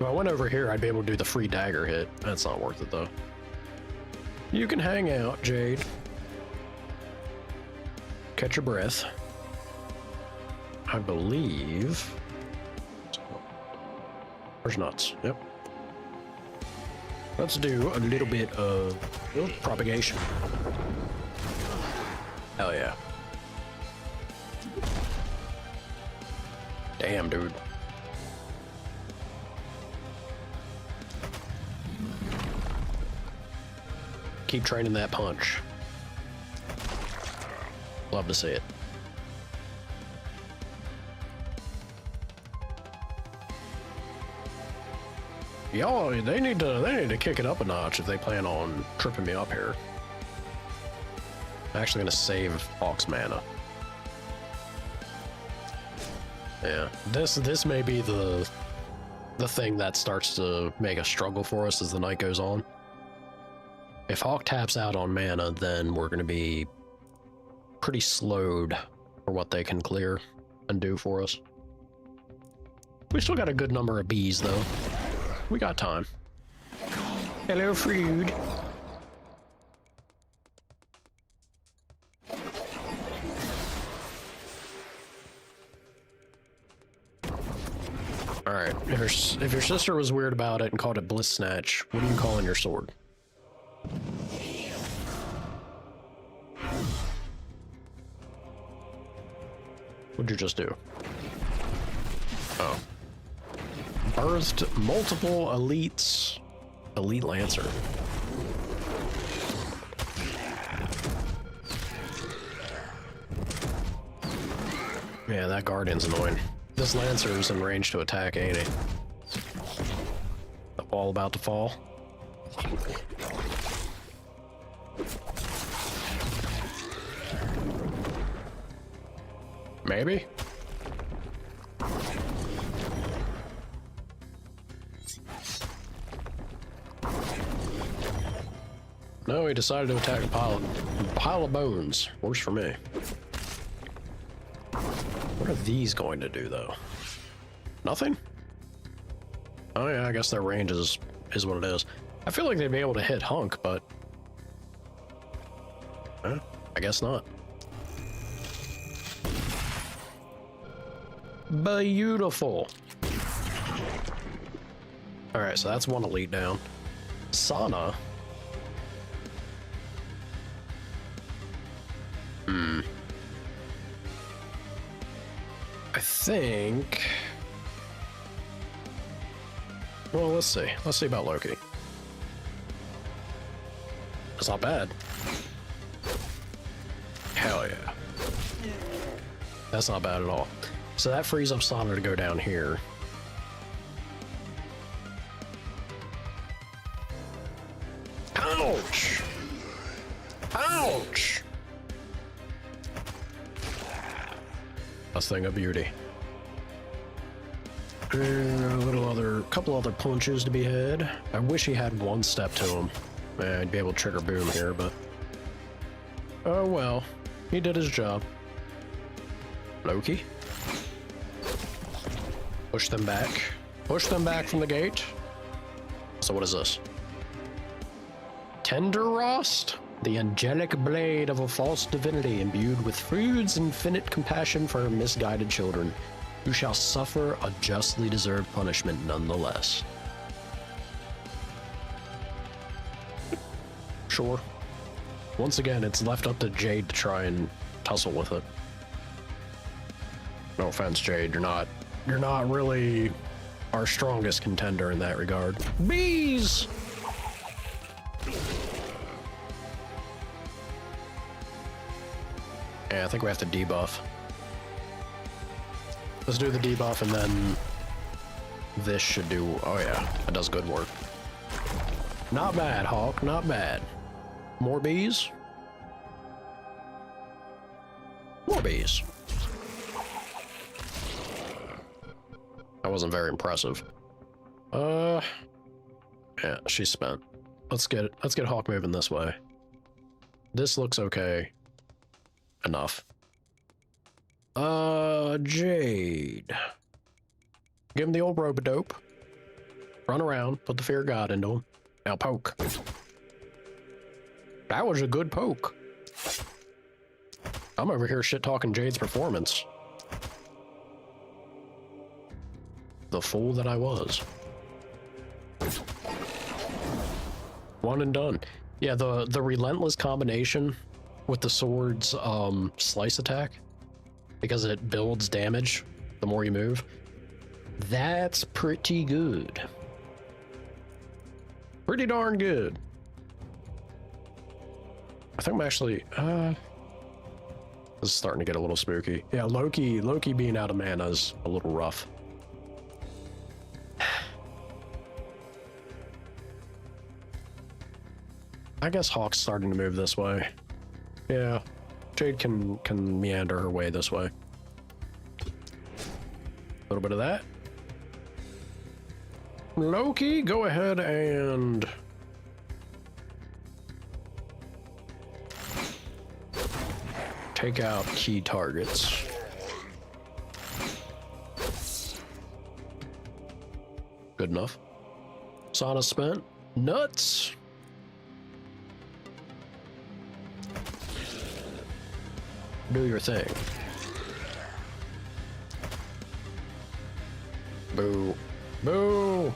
If I went over here, I'd be able to do the free dagger hit. That's not worth it, though. You can hang out, Jade. Catch your breath. I believe... Where's nuts? Yep. Let's do a little bit of propagation. Hell yeah. Damn, dude. Keep training that punch. Love to see it. Y'all, they need to kick it up a notch if they plan on tripping me up here. I'm actually gonna save Hawk's mana. Yeah, this may be the thing that starts to make a struggle for us as the night goes on. If Hawk taps out on mana, then we're gonna be pretty slowed for what they can clear and do for us. We still got a good number of bees, though. We got time. Hello, food. Alright, if your sister was weird about it and called it Bliss Snatch, what are you calling your sword? What'd you just do? Oh. Birthed multiple elites. Elite Lancer. Yeah, that Guardian's annoying. This Lancer's in range to attack, ain't he? The ball about to fall. Maybe? No, he decided to attack a pile of bones. Works for me. What are these going to do, though? Nothing? Oh yeah, I guess their range is what it is. I feel like they'd be able to hit Hunk, but... I guess not. Beautiful. Alright, so that's one elite down. Sana. I think... Well, let's see. Let's see about Loki. It's not bad. Hell yeah. That's not bad at all. So that frees up Sana to go down here. Ouch! Ouch! A thing of beauty. Couple other punches to be had. I wish he had one step to him. I'd be able to trigger boom here, but... Oh well. He did his job. Loki. Push them back. Push them back from the gate. So what is this? Tender Rost? The angelic blade of a false divinity imbued with Freud's infinite compassion for her misguided children, who shall suffer a justly deserved punishment nonetheless. Sure. Once again, it's left up to Jade to try and tussle with it. No offense, Jade, you're not really our strongest contender in that regard. Bees! Yeah, I think we have to debuff. Let's do the debuff and then this should do... Oh yeah, that does good work. Not bad, Hawk, not bad. More bees? More bees. That wasn't very impressive. Yeah, she's spent. Let's get Hawk moving this way. This looks okay. Enough. Jade. Give him the old rope-a-dope. Run around, put the fear of God into him. Now poke. That was a good poke. I'm over here shit-talking Jade's performance. The fool that I was. One and done. Yeah, the relentless combination with the sword's slice attack, because it builds damage the more you move. That's pretty good. Pretty darn good. I think I'm actually this is starting to get a little spooky. Yeah, Loki being out of mana is a little rough. I guess Hawk's starting to move this way. Yeah, Jade can meander her way this way. A little bit of that. Loki, go ahead and take out key targets. Good enough. Sauna spent. Nuts. Do your thing. Boo. Boo!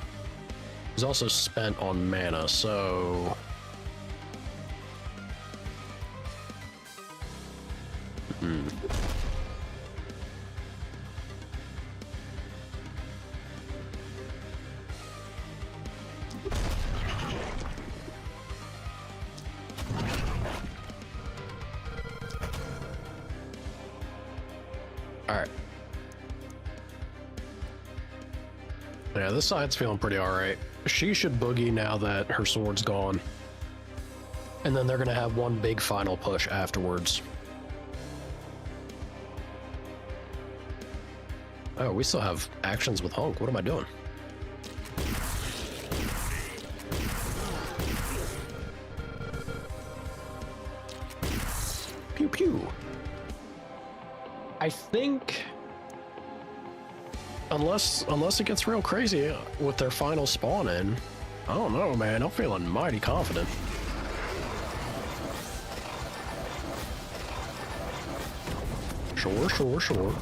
He's also spent on mana, so... Alright. Yeah, this side's feeling pretty alright. She should boogie now that her sword's gone. And then they're gonna have one big final push afterwards. Oh, we still have actions with Hunk. What am I doing? Pew pew. I think... Unless it gets real crazy with their final spawn in. I don't know, man. I'm feeling mighty confident. Sure, sure, sure.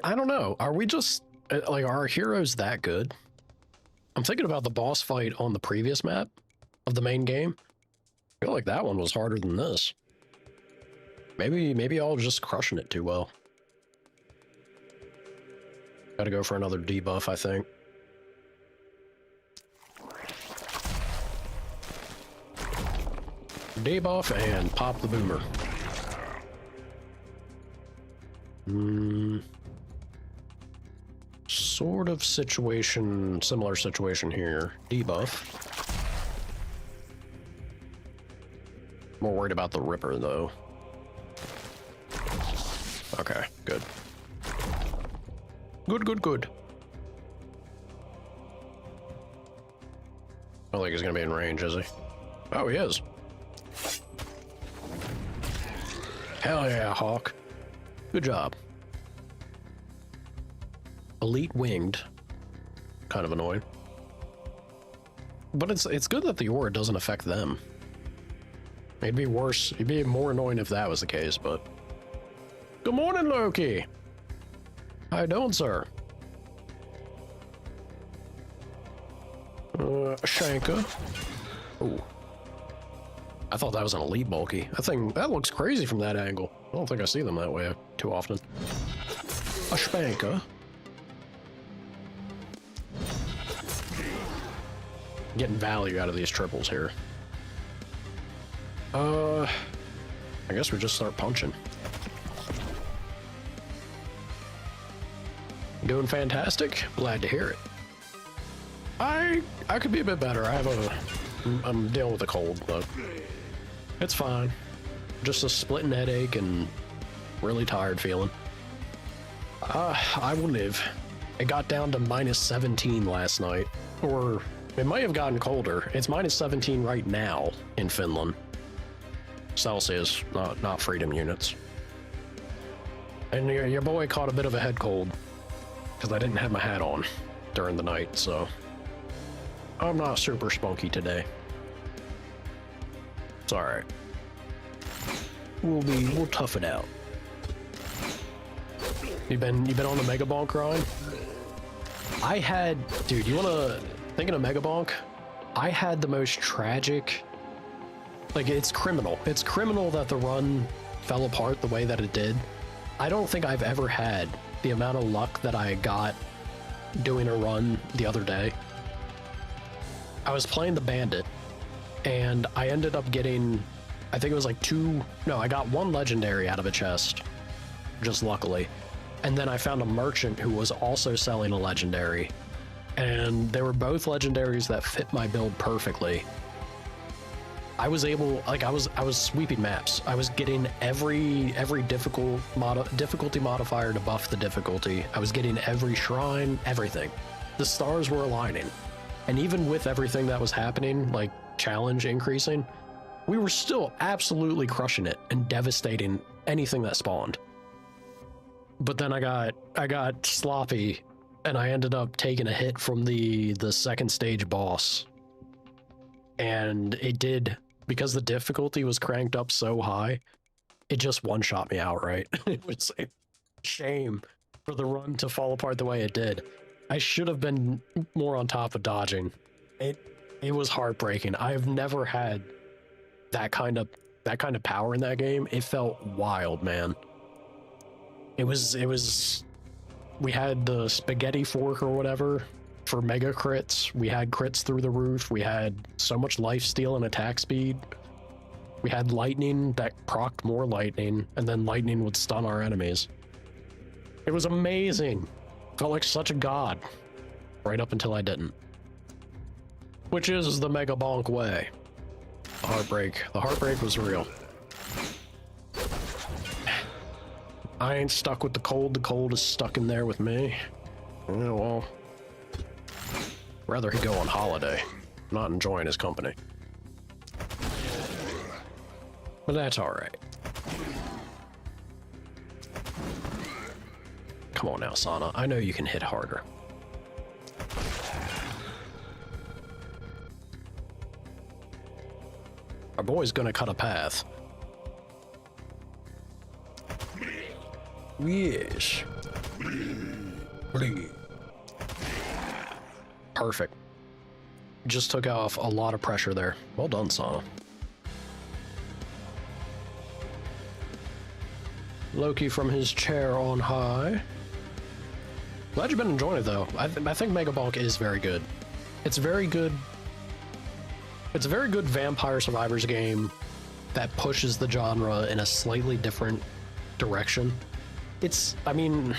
I don't know. Are we just, like, are our heroes that good? I'm thinking about the boss fight on the previous map of the main game. I feel like that one was harder than this. Maybe y'all just crushing it too well. Gotta go for another debuff, I think. Debuff and pop the boomer. Sort of situation, similar situation here. Debuff. More worried about the Ripper, though. Okay, good. Good, good, good. I don't think he's gonna be in range, is he? Oh, he is. Hell yeah, Hawk. Good job. Elite winged. Kind of annoying. But it's good that the aura doesn't affect them. It'd be worse. It'd be more annoying if that was the case, but... Good morning, Loki! How you doing, sir? Shanka. Ooh. I thought that was an elite bulky. That looks crazy from that angle. I don't think I see them that way too often. A spanker. Getting value out of these triples here. I guess we just start punching. Doing fantastic. Glad to hear it. I could be a bit better. I'm dealing with a cold, but it's fine. Just a splitting headache and really tired feeling. I will live. It got down to -17 last night, or it might have gotten colder. It's -17 right now in Finland. Celsius, not freedom units. And your boy caught a bit of a head cold because I didn't have my hat on during the night, so I'm not super spunky today. It's all right. We'll tough it out. You been on the Mega Bonk grind? I had, dude, you wanna, thinking of Mega Bonk, I had the most tragic, like, it's criminal. It's criminal that the run fell apart the way that it did. I don't think I've ever had the amount of luck that I got doing a run the other day. I was playing the Bandit, and I ended up getting, I think it was like I got one legendary out of a chest, just luckily. And then I found a merchant who was also selling a legendary, and they were both legendaries that fit my build perfectly. I was able, like, I was sweeping maps. I was getting every difficulty modifier to buff the difficulty. I was getting every shrine, everything. The stars were aligning. And even with everything that was happening, like challenge increasing, we were still absolutely crushing it and devastating anything that spawned. But then I got sloppy, and I ended up taking a hit from the second stage boss. And it did, because the difficulty was cranked up so high, it just one-shot me outright. It was a shame for the run to fall apart the way it did. I should have been more on top of dodging. It was heartbreaking. I've never had that kind of power in that game. It felt wild, man. It was we had the spaghetti fork or whatever for mega crits. We had crits through the roof. We had so much lifesteal and attack speed. We had lightning that procced more lightning, and then lightning would stun our enemies. It was amazing. Felt like such a god. Right up until I didn't. Which is the Mega Bonk way. The heartbreak. The heartbreak was real. I ain't stuck with the cold is stuck in there with me. Yeah, well, rather he go on holiday, not enjoying his company. But that's alright. Come on now, Sana. I know you can hit harder. Our boy's gonna cut a path. Yes. Perfect. Just took off a lot of pressure there. Well done, Sana. Loki from his chair on high. Glad you've been enjoying it, though. I think Mega Bonk is very good. It's very good. It's a very good Vampire Survivors game that pushes the genre in a slightly different direction. I mean,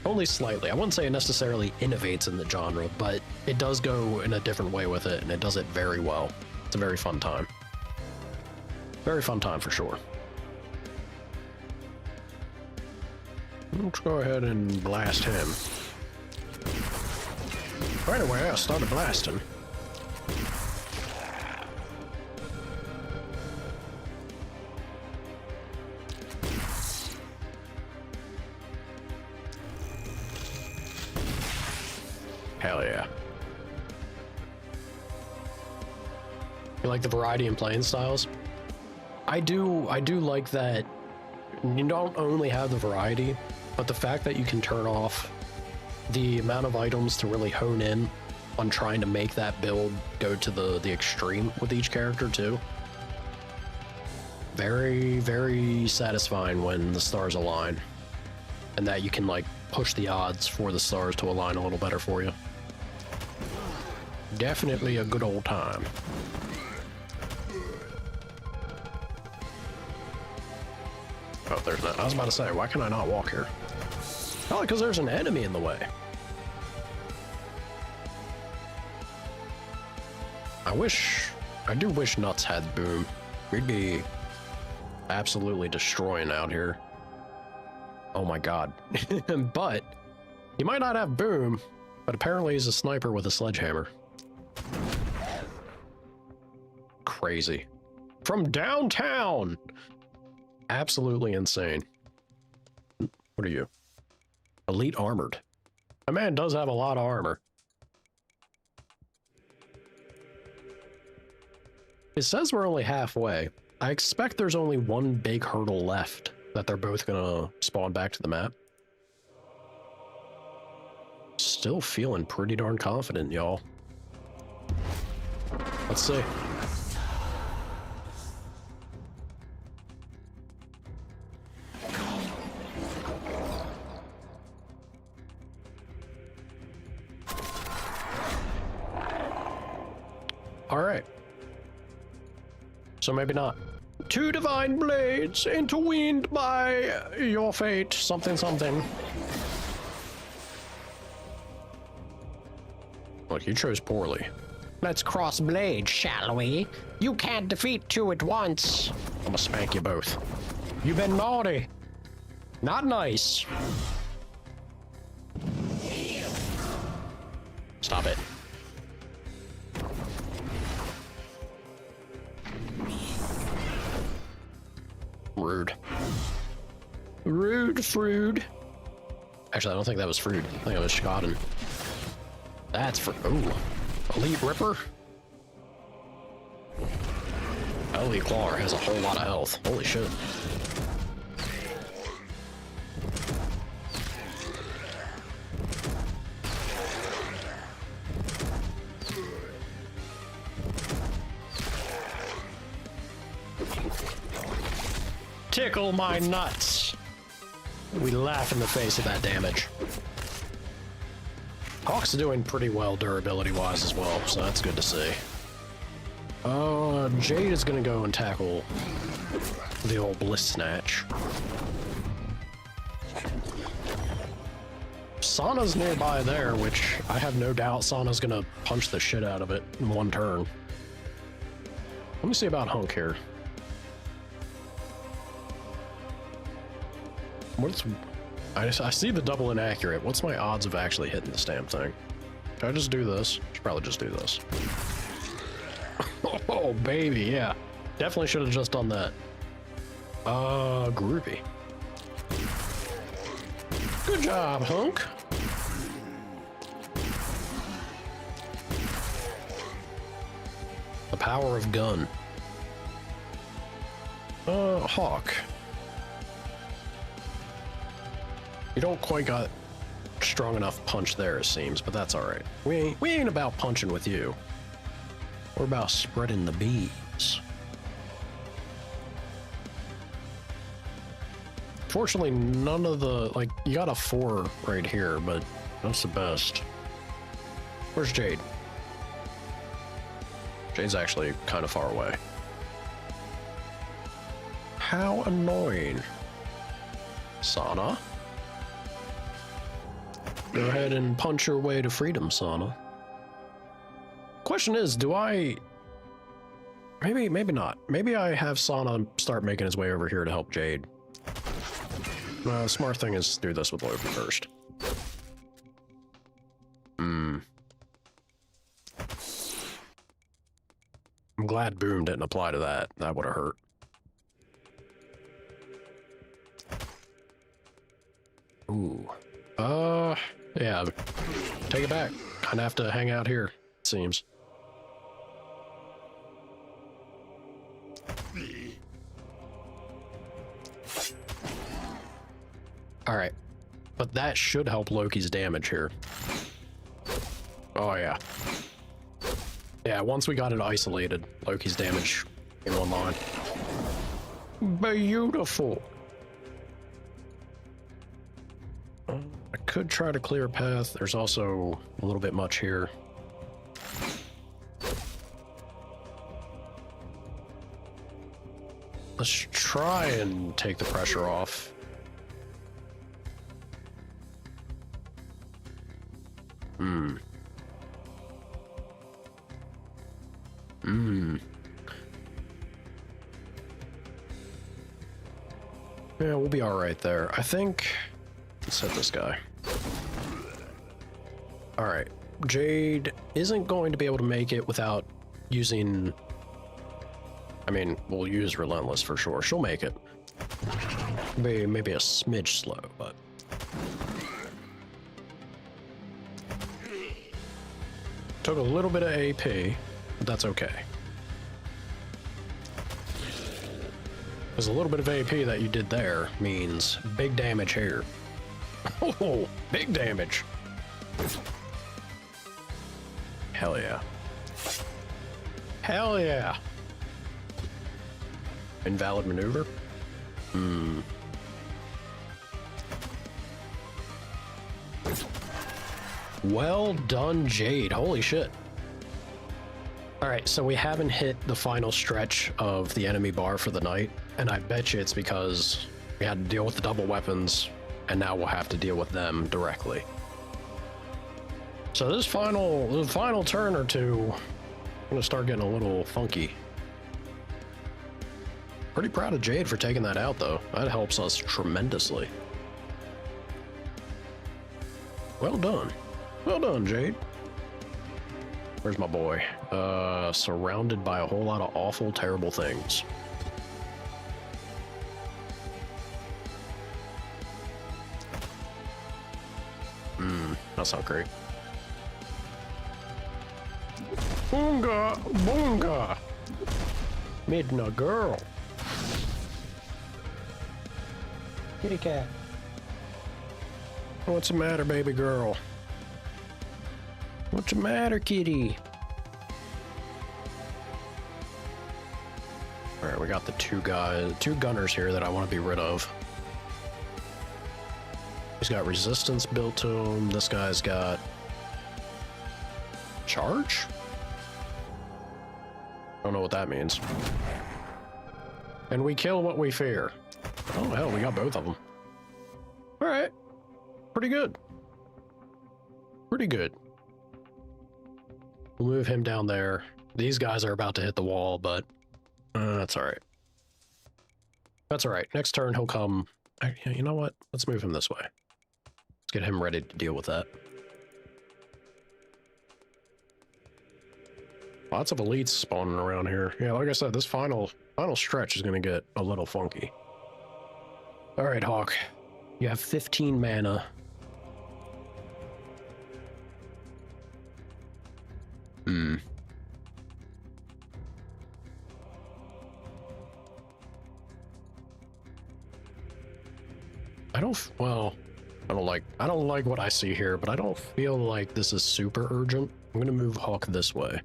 only slightly. I wouldn't say it necessarily innovates in the genre, but it does go in a different way with it, and it does it very well. It's a very fun time. Very fun time for sure. Let's go ahead and blast him. Right away, I started blasting. Hell yeah. You like the variety in playing styles? I do like that you don't only have the variety, but the fact that you can turn off the amount of items to really hone in on trying to make that build go to the extreme with each character too. Very, very satisfying when the stars align, and that you can like push the odds for the stars to align a little better for you. Definitely a good old time. Oh, there's not. I was about to say, why can I not walk here? Probably because there's an enemy in the way. I do wish Nuts had Boom. We'd be absolutely destroying out here. Oh my god. But he might not have Boom, but apparently he's a sniper with a sledgehammer. Crazy. From downtown! Absolutely insane. What are you? Elite armored. A man does have a lot of armor. It says we're only halfway. I expect there's only one big hurdle left that they're both gonna spawn back to the map. Still feeling pretty darn confident, y'all. Let's see. All right. So maybe not. Two divine blades intervened by your fate. Something, something. Look, you chose poorly. Let's cross blades, shall we? You can't defeat two at once. I'm gonna spank you both. You've been naughty. Not nice. Stop it. Rude. Rude, Frood. Actually, I don't think that was Frood. I think it was Skaden. That's for... Ooh. Elite Ripper? Elite Claw has a whole lot of health. Holy shit. Tickle my nuts. We laugh in the face of that damage. Hawk's doing pretty well durability-wise as well, so that's good to see. Jade is gonna go and tackle the old Bliss Snatch. Sana's nearby there, which I have no doubt Sana's gonna punch the shit out of it in one turn. Let me see about Hunk here. I see the double inaccurate. What's my odds of actually hitting this damn thing? Should I just do this? Should probably just do this. Oh, baby, yeah. Definitely should have just done that. Groovy. Good job, Hunk. The power of gun. Hawk. You don't quite got strong enough punch there, it seems, but that's alright. We ain't about punching with you. We're about spreading the bees. Fortunately, none of the, like, you got a 4 right here, but that's the best. Where's Jade? Jade's actually kind of far away. How annoying. Sana? Go ahead and punch your way to freedom, Sana. Question is, do I... Maybe not. Maybe I have Sana start making his way over here to help Jade. Smart thing is do this with Loki first. I'm glad Boom didn't apply to that. That would have hurt. Ooh. Yeah. Take it back. Kinda have to hang out here, it seems. Alright. But that should help Loki's damage here. Oh, yeah. Yeah, once we got it isolated, Loki's damage in one line. Beautiful. I could try to clear a path. There's also a little bit much here. Let's try and take the pressure off. Yeah, we'll be alright there. I think... Let's hit this guy. Alright. Jade isn't going to be able to make it without using... I mean, we'll use Relentless for sure. She'll make it. Maybe a smidge slow, but... Took a little bit of AP, but that's okay. Because a little bit of AP that you did there means big damage here. Oh, big damage. Hell yeah. Hell yeah. Invalid maneuver? Hmm. Well done, Jade. Holy shit. Alright, so we haven't hit the final stretch of the enemy bar for the night, and I bet you it's because we had to deal with the double weapons, and now we'll have to deal with them directly. So this final turn or two, I'm gonna start getting a little funky. Pretty proud of Jade for taking that out, though. That helps us tremendously. Well done. Well done, Jade. Where's my boy? Surrounded by a whole lot of awful, terrible things. That's not great. Boonga! Boonga! Midna girl. Kitty cat. What's the matter, baby girl? What's the matter, kitty? Alright, we got the two gunners here that I want to be rid of. He's got resistance built to him. This guy's got charge? Don't know what that means. And we kill what we fear. Oh hell, we got both of them. Alright. Pretty good. Pretty good. We'll move him down there. These guys are about to hit the wall, but that's alright. That's alright. Next turn he'll come. You know what? Let's move him this way. Let's get him ready to deal with that. Lots of elites spawning around here. Yeah, like I said, this final stretch is going to get a little funky. Alright, Hawk. You have 15 mana. I don't like what I see here, but I don't feel like this is super urgent. I'm gonna move Hawk this way.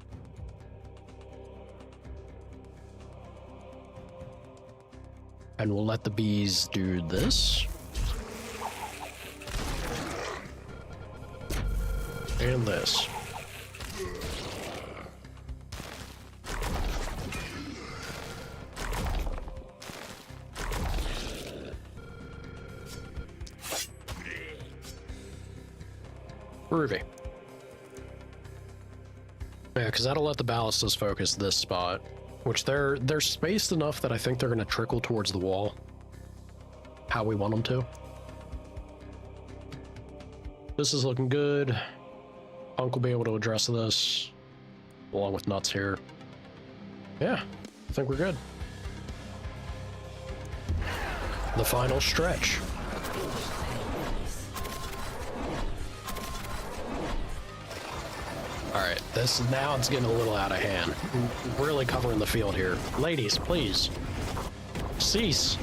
And we'll let the bees do this. And this. Groovy. Yeah, because that'll let the ballistas focus this spot, which they're spaced enough that I think they're going to trickle towards the wall how we want them to. This is looking good. Punk will be able to address this along with Nuts here. Yeah, I think we're good. The final stretch. Alright, now it's getting a little out of hand. Really covering the field here. Ladies, please. Cease.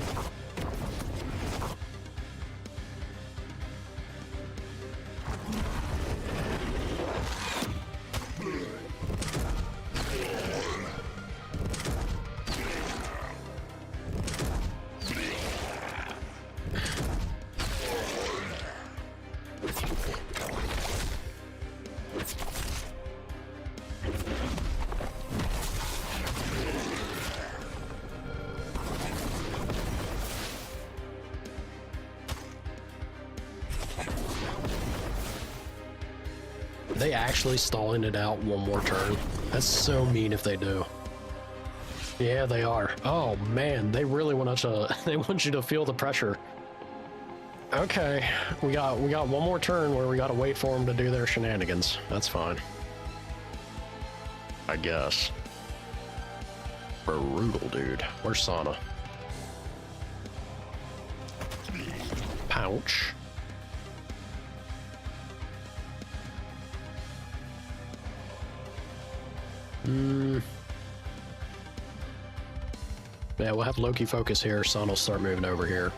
They actually stalling it out one more turn. That's so mean if they do. Yeah, they are. Oh man, they really want to. They want you to feel the pressure. Okay, we got one more turn where we got to wait for them to do their shenanigans. That's fine, I guess. Brutal, dude. Where's Sana? Pouch. Yeah, we'll have Loki focus here. Sun will start moving over here.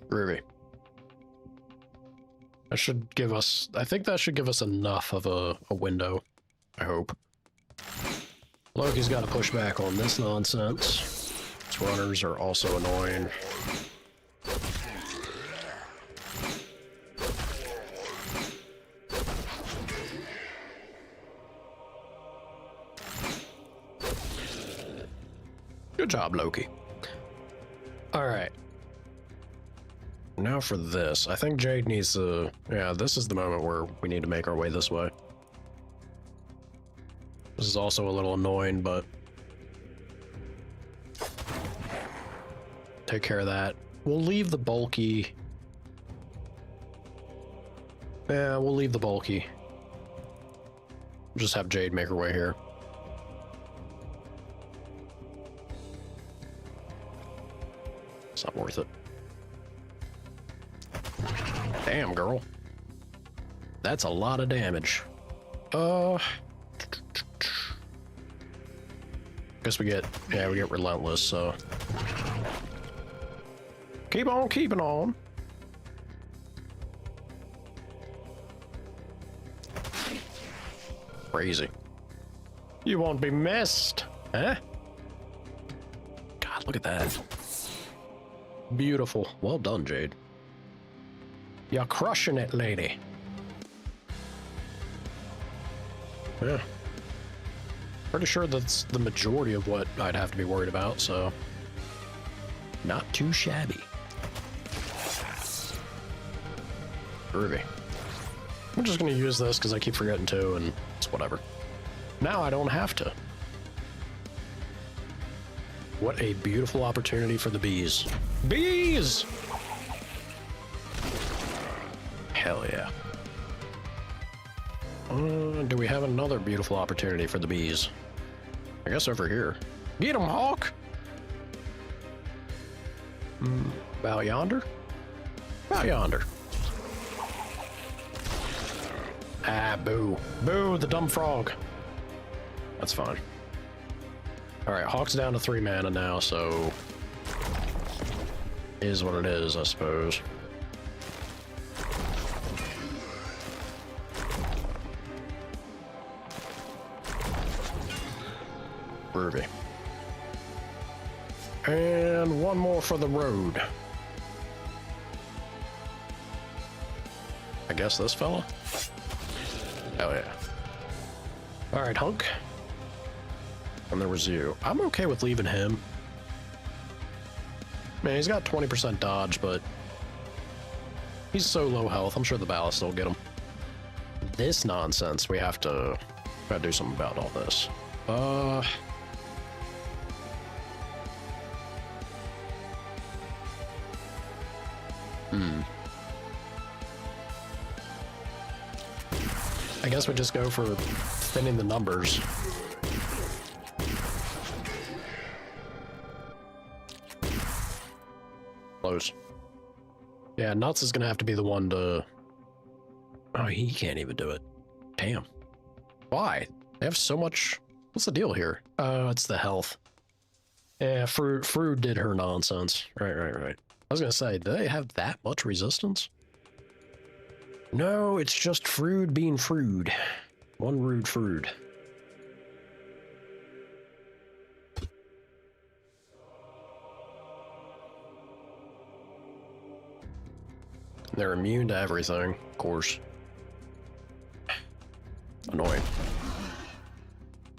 Groovy. That should give us, I think that should give us enough of a window. I hope. Loki's got to push back on this nonsense. Its runners are also annoying. Good job, Loki. All right. Now for this. I think Jade needs to... Yeah, this is the moment where we need to make our way this way. This is also a little annoying, but... Take care of that. We'll leave the bulky... Yeah, we'll leave the bulky. Just have Jade make her way here. It's not worth it. Damn, girl. That's a lot of damage. Guess we get relentless, so. Keep on keeping on. Crazy. You won't be missed, huh? God, look at that. Beautiful. Well done, Jade. You're crushing it, lady. Yeah. Pretty sure that's the majority of what I'd have to be worried about, so... Not too shabby. Groovy. I'm just gonna use this because I keep forgetting to, and it's whatever. Now I don't have to. What a beautiful opportunity for the bees. Bees! Hell yeah. Do we have another beautiful opportunity for the bees? I guess over here. Get 'em, Hawk! About yonder? About yonder. Ah, boo. Boo, the dumb frog. That's fine. Alright, Hawk's down to 3 mana now, so... Is what it is, I suppose. Groovy. And one more for the road. I guess this fella? Oh yeah. Alright, Hunk. And there was you. I'm okay with leaving him. Man, he's got 20% dodge, but he's so low health. I'm sure the ballast will get him. This nonsense, we have to do something about all this. I guess we just go for thinning the numbers. Close. Yeah, Nuts is gonna have to be the one to... Oh, he can't even do it. Damn. Why? They have so much... What's the deal here? It's the health. Yeah, Frood did her nonsense. Right. I was gonna say, do they have that much resistance? No, it's just Frood being Frood. One rude Frood. They're immune to everything, of course. Annoying.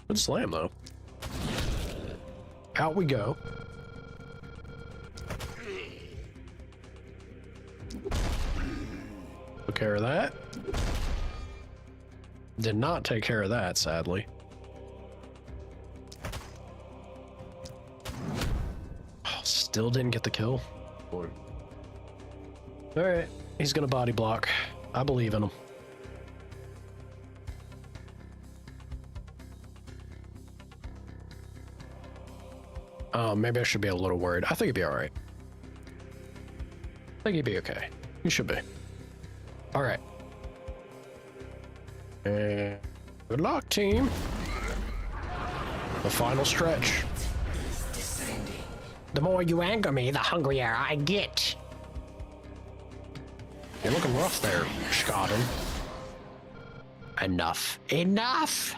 Good slam, though. Out we go. Took care of that. Did not take care of that, sadly. Oh, still didn't get the kill. Boy. Alright, he's gonna body block. I believe in him. Maybe I should be a little worried. I think he'd be alright. I think he'd be okay. He should be. Alright. And good luck, team. The final stretch. The more you anger me, the hungrier I get. You're looking rough there, Scotland. Enough. Enough!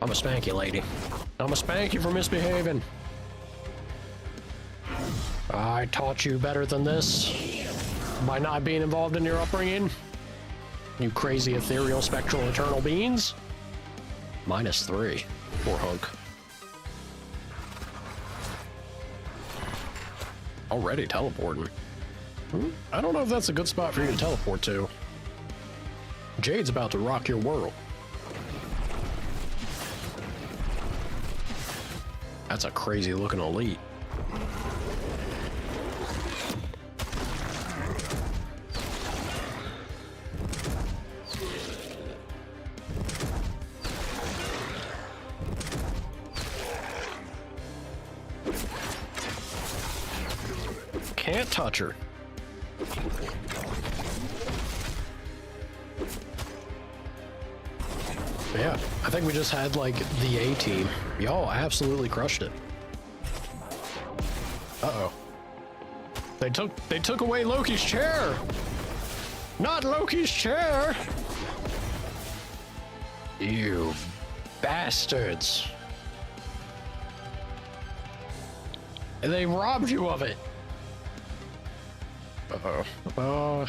I'm a spank you, lady. I'm a spank you for misbehaving. I taught you better than this by not being involved in your upbringing. You crazy ethereal spectral eternal beings. -3. Poor hunk. Already teleporting. I don't know if that's a good spot for you to teleport to. Jade's about to rock your world. That's a crazy looking elite. Can't touch her. Yeah, I think we just had like the A team. Y'all absolutely crushed it. Uh-oh. They took away Loki's chair. Not Loki's chair. You bastards. They robbed you of it. Uh-oh.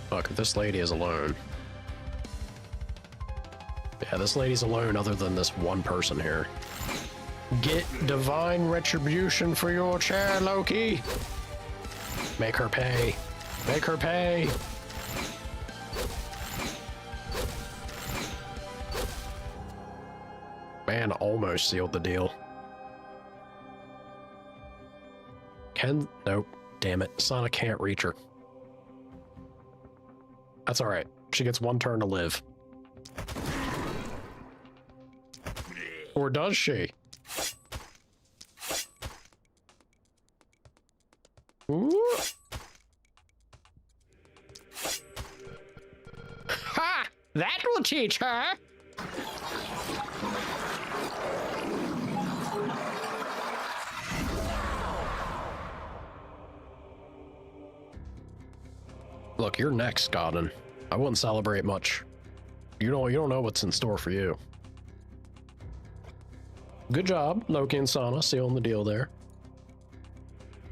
Look, this lady is alone. Yeah, this lady's alone other than this one person here. Get divine retribution for your chair, Loki! Make her pay. Make her pay! Man, almost sealed the deal. Nope. Damn it. Sonic can't reach her. That's alright. She gets one turn to live. Or does she? Ooh. Ha! That will teach her! Look, you're next, Godin. I wouldn't celebrate much. You don't know what's in store for you. Good job, Loki and Sana, sealing the deal there.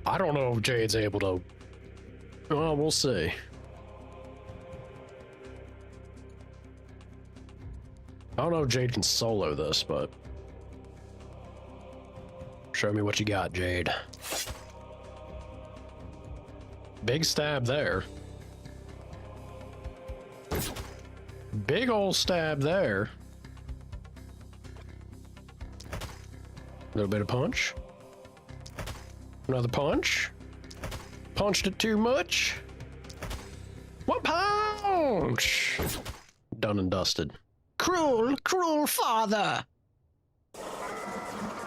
I don't know if Jade's able to... Well, we'll see. I don't know if Jade can solo this, but... Show me what you got, Jade. Big stab there. Big ol' stab there. A little bit of punch. Another punch. Punched it too much. What punch? Done and dusted. Cruel, cruel father.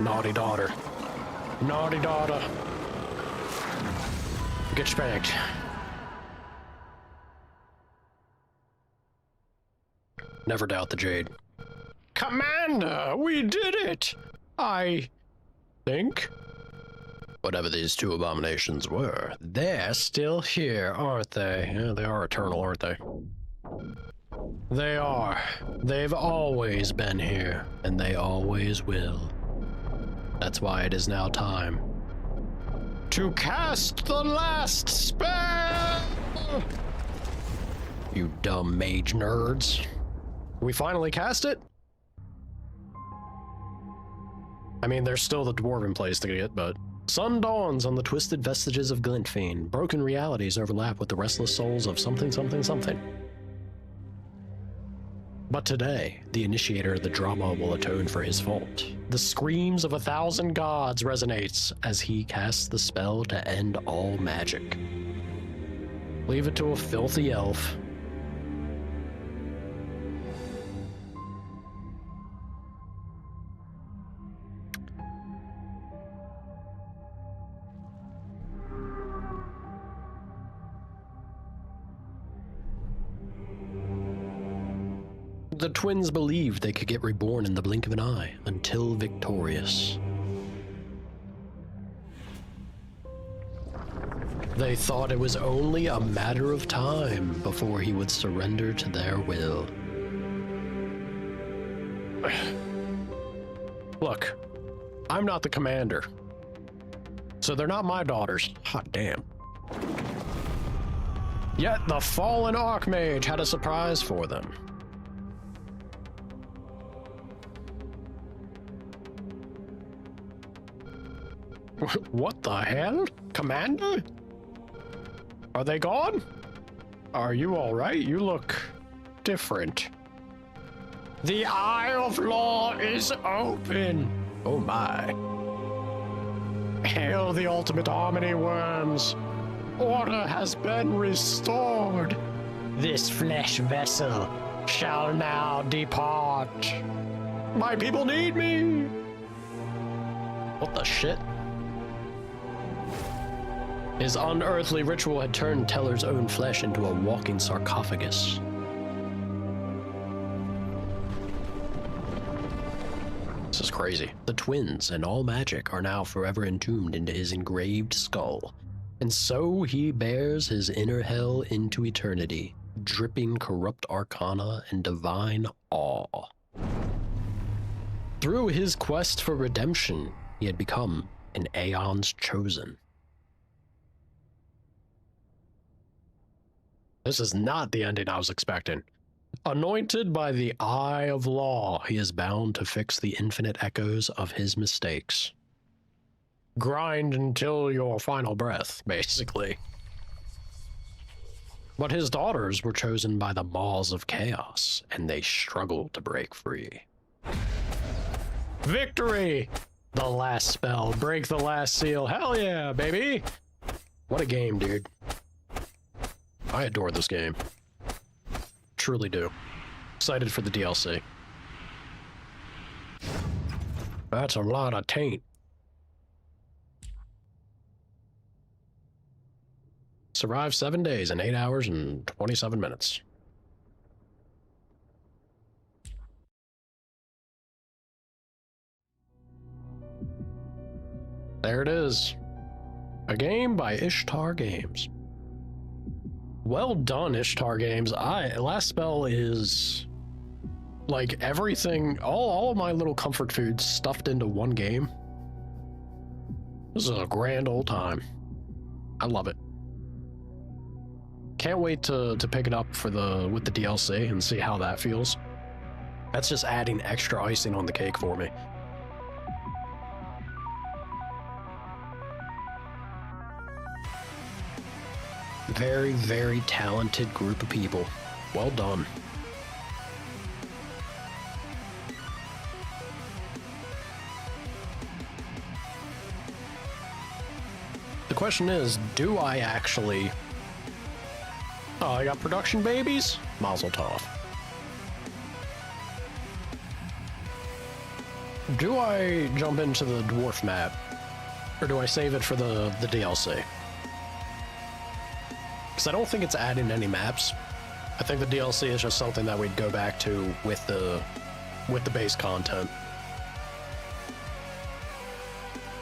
Naughty daughter. Naughty daughter. Get spanked. Never doubt the Jade. Commander, we did it! I think. Whatever these two abominations were, they're still here, aren't they? Yeah, they are eternal, aren't they? They are. They've always been here, and they always will. That's why it is now time to cast the last spell! You dumb mage nerds. We finally cast it? I mean, there's still the dwarven place to get, but... Sun dawns on the twisted vestiges of Glintfiend. Broken realities overlap with the restless souls of something, something, something. But today, the initiator of the drama will atone for his fault. The screams of 1,000 gods resonates as he casts the spell to end all magic. Leave it to a filthy elf. The twins believed they could get reborn in the blink of an eye until victorious. They thought it was only a matter of time before he would surrender to their will. Look, I'm not the commander, so they're not my daughters. Hot damn. Yet the fallen Archmage had a surprise for them. What the hell? Commander? Are they gone? Are you alright? You look different. The Eye of Law is open! Oh my. Hail the ultimate harmony worms! Order has been restored! This flesh vessel shall now depart. My people need me! What the shit? His unearthly ritual had turned Teller's own flesh into a walking sarcophagus. This is crazy. The twins and all magic are now forever entombed into his engraved skull, and so he bears his inner hell into eternity, dripping corrupt arcana and divine awe. Through his quest for redemption, he had become an Aeon's chosen. This is not the ending I was expecting. Anointed by the Eye of Law, he is bound to fix the infinite echoes of his mistakes. Grind until your final breath, basically. But his daughters were chosen by the Maws of Chaos, and they struggled to break free. Victory! The last spell, break the last seal. Hell yeah, baby! What a game, dude. I adore this game. Truly do. Excited for the DLC. That's a lot of taint. Survived 7 days and 8 hours and 27 minutes. There it is. A game by Ishtar Games. Well done, Ishtar Games. Last spell is like everything, all of my little comfort foods stuffed into one game. This is a grand old time. I love it. Can't wait to pick it up with the DLC and see how that feels. That's just adding extra icing on the cake for me. Very, very talented group of people. Well done. The question is, do I actually... Oh, I got production babies? Mazel tov. Do I jump into the dwarf map? Or do I save it for the DLC? Because I don't think it's adding any maps. I think the DLC is just something that we'd go back to with the base content.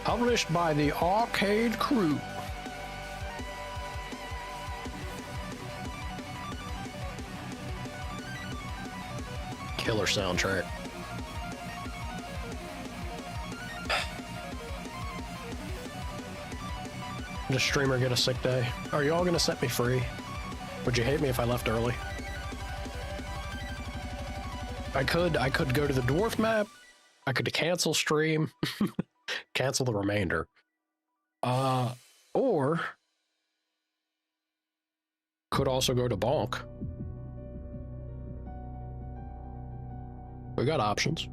Published by the Arcade Crew. Killer soundtrack. Did a streamer get a sick day? Are you all gonna set me free? Would you hate me if I left early? I could go to the dwarf map. I could cancel stream. Cancel the remainder. Or could also go to Bonk. We got options.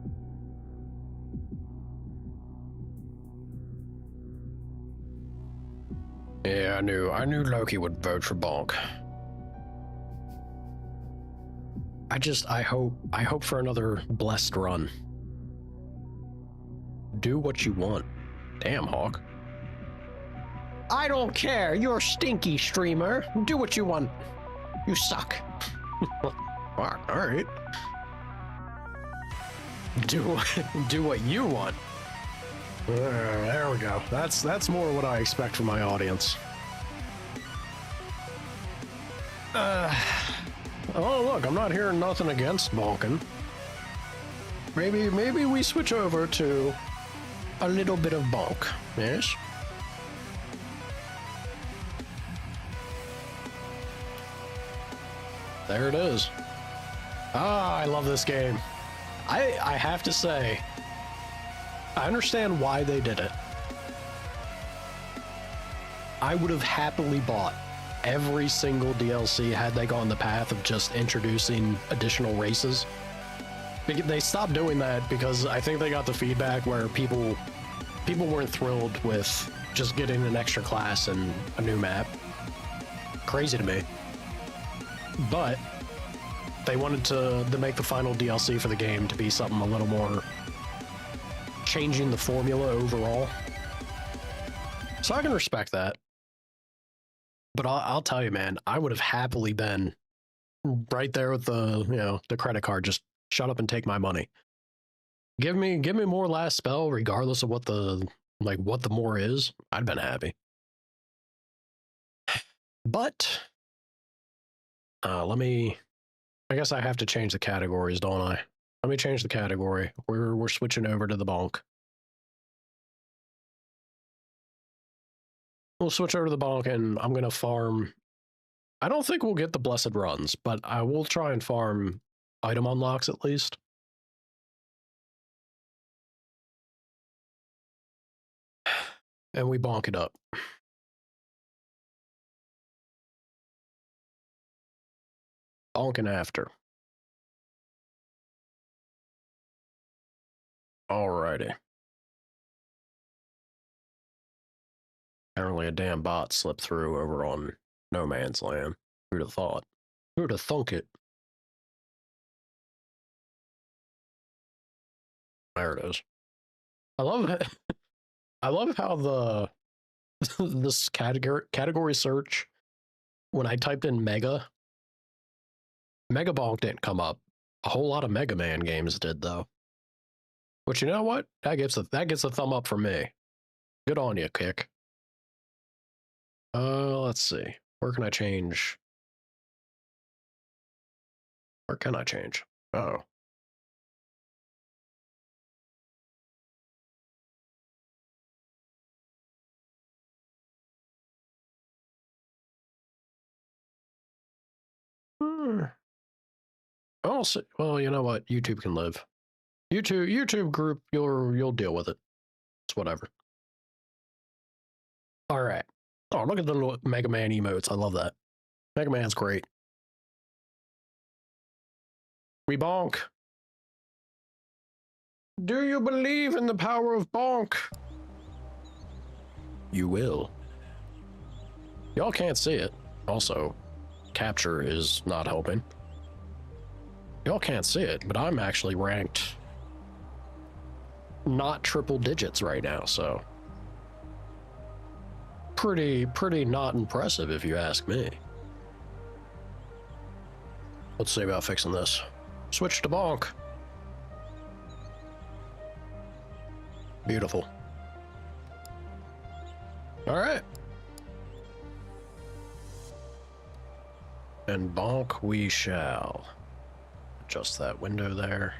Yeah, I knew Loki would vote for Bonk. I hope for another blessed run. Do what you want. Damn, Hawk. I don't care. You're a stinky streamer. Do what you want. You suck. Fuck, all right. Do what you want. There we go. That's more what I expect from my audience. Oh look, I'm not hearing nothing against Balkan. Maybe we switch over to a little bit of bonk. Yes. There it is. Ah, I love this game. I have to say, I understand why they did it. I would have happily bought every single DLC had they gone the path of just introducing additional races. They stopped doing that because I think they got the feedback where people weren't thrilled with just getting an extra class and a new map. Crazy to me. But they wanted to make the final DLC for the game to be something a little more changing the formula overall. So I can respect that. But I'll tell you, man, I would have happily been right there with the credit card. Just shut up and take my money. Give me more last spell, regardless of what the more is. I'd been happy. But I guess I have to change the categories, don't I? Let me change the category. We're switching over to the bonk. We'll switch over to the bonk, and I'm gonna farm. I don't think we'll get the blessed runs, but I will try and farm item unlocks at least. And we bonk it up. Bonking after. Alrighty. Apparently a damn bot slipped through over on No Man's Land. Who'd have thought? Who'd have thunk it? There it is. I love it. I love how this category search, when I typed in Mega Bonk didn't come up. A whole lot of Mega Man games did though. But you know what? That gets a thumb up from me. Good on you, Kick. Let's see. Where can I change? Where can I change? Oh. Oh, well, you know what? YouTube can live. YouTube group, you'll deal with it. It's whatever. All right. Oh, look at the little Mega Man emotes. I love that. Mega Man's great. We bonk. Do you believe in the power of bonk? You will. Y'all can't see it. Also, capture is not helping. Y'all can't see it, but I'm actually ranked not triple digits right now, so pretty not impressive if you ask me. Let's see about fixing this. Switch to bonk. Beautiful. All right. And bonk we shall. Adjust that window there.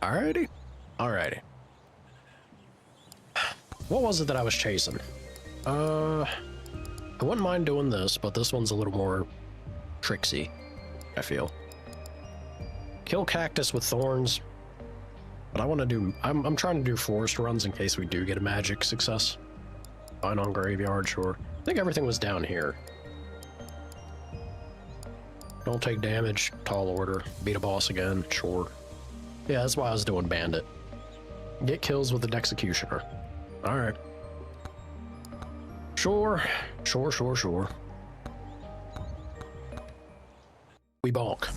Alrighty. Alrighty. What was it that I was chasing? I wouldn't mind doing this, but this one's a little more tricksy, I feel. Kill cactus with thorns. But I want to do... I'm trying to do forest runs in case we do get a magic success. Fine on graveyard, sure. I think everything was down here. Don't take damage. Tall order. Beat a boss again. Sure. Yeah, that's why I was doing bandit. Get kills with the executioner. Alright. Sure. Sure. We bonk.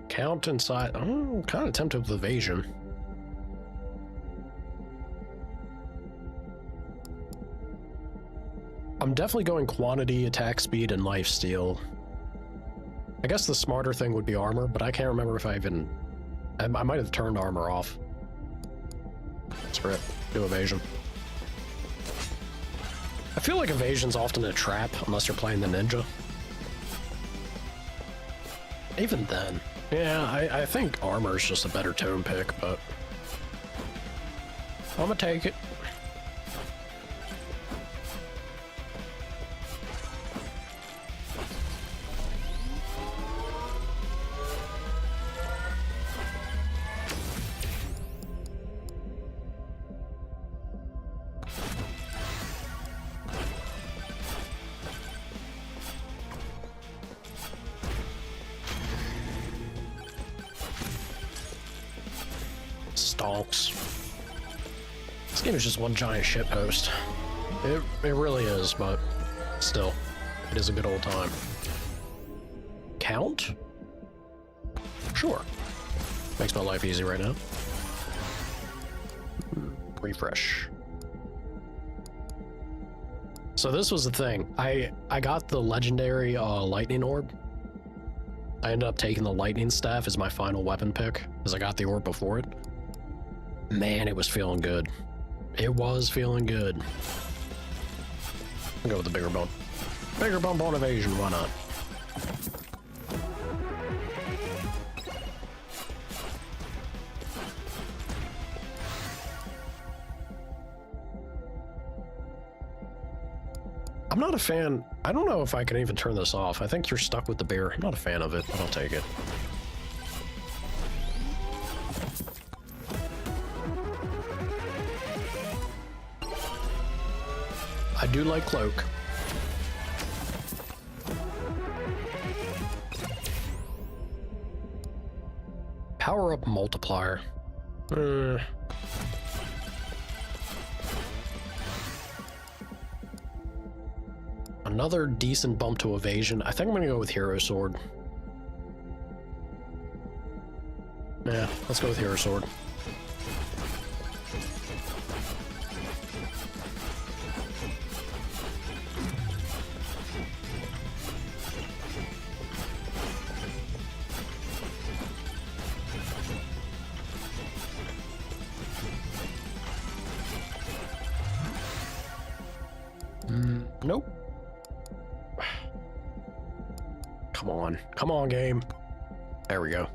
Count inside. I'm kind of tempted with evasion. I'm definitely going quantity, attack speed, and lifesteal. I guess the smarter thing would be armor, but I can't remember if I even... I might have turned armor off. Screw it. Do evasion. I feel like evasion's often a trap, unless you're playing the ninja. Even then. Yeah, I think armor is just a better tone pick, but... I'm gonna take it. Stonks. This game is just one giant shitpost. It really is, but still, it is a good old time. Count? Sure. Makes my life easy right now. Refresh. So this was the thing. I got the legendary lightning orb. I ended up taking the lightning staff as my final weapon pick, because I got the orb before it. Man, it was feeling good. It was feeling good. I'll go with the bigger bump. Bigger bump on evasion, why not? I'm not a fan. I don't know if I can even turn this off. I think you're stuck with the bear. I'm not a fan of it, but I'll take it. I do like cloak. Power up multiplier. Another decent bump to evasion. I think I'm gonna go with hero sword. Yeah, let's go with hero sword. Nope. Come on. Come on, game. There we go.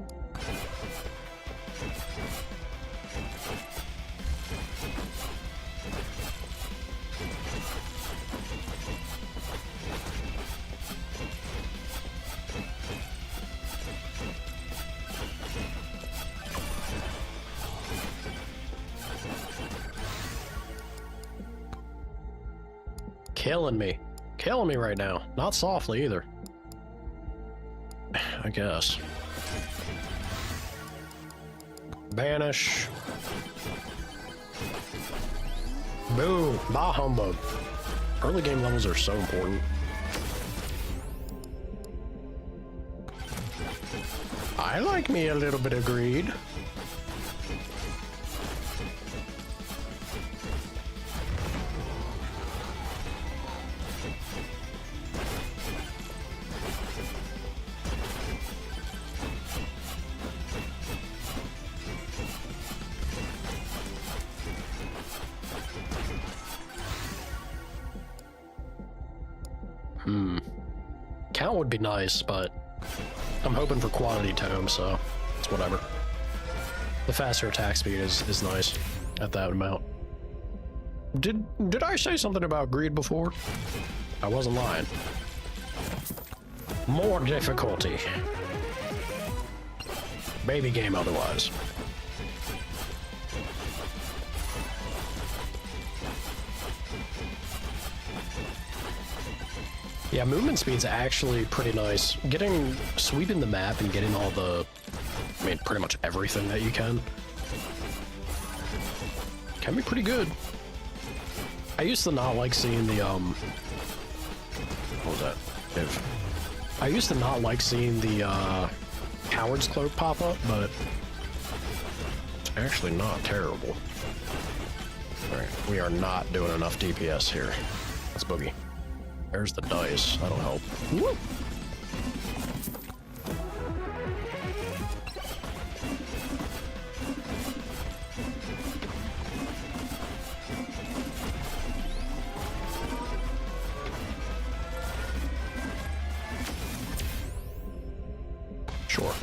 Killing me. Killing me right now. Not softly either. I guess. Banish. Boom. Bah humbug. Early game levels are so important. I like me a little bit of greed. Count would be nice, but I'm hoping for quantity tome, so it's whatever. The faster attack speed is nice at that amount. Did I say something about greed before? I wasn't lying. More difficulty. Baby game otherwise. Yeah, movement speed's actually pretty nice. Sweeping the map and getting all the, I mean, pretty much everything that you can be pretty good. I used to not like seeing the, what was that? I used to not like seeing the, Coward's Cloak pop up, but it's actually not terrible. Alright, we are not doing enough DPS here. Let's boogie. There's the dice. That'll help. Woo! Sure.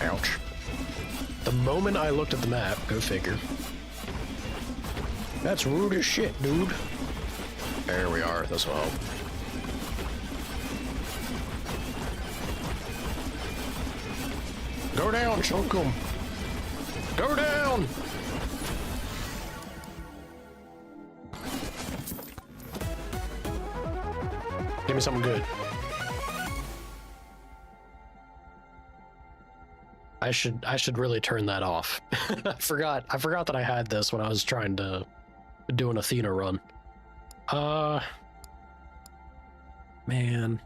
Ouch. The moment I looked at the map, go figure. That's rude as shit, dude. There we are, this will help. Go down, chunk 'em. Go down! Give me something good. I should really turn that off. I forgot that I had this when I was trying to do an Athena run. Man.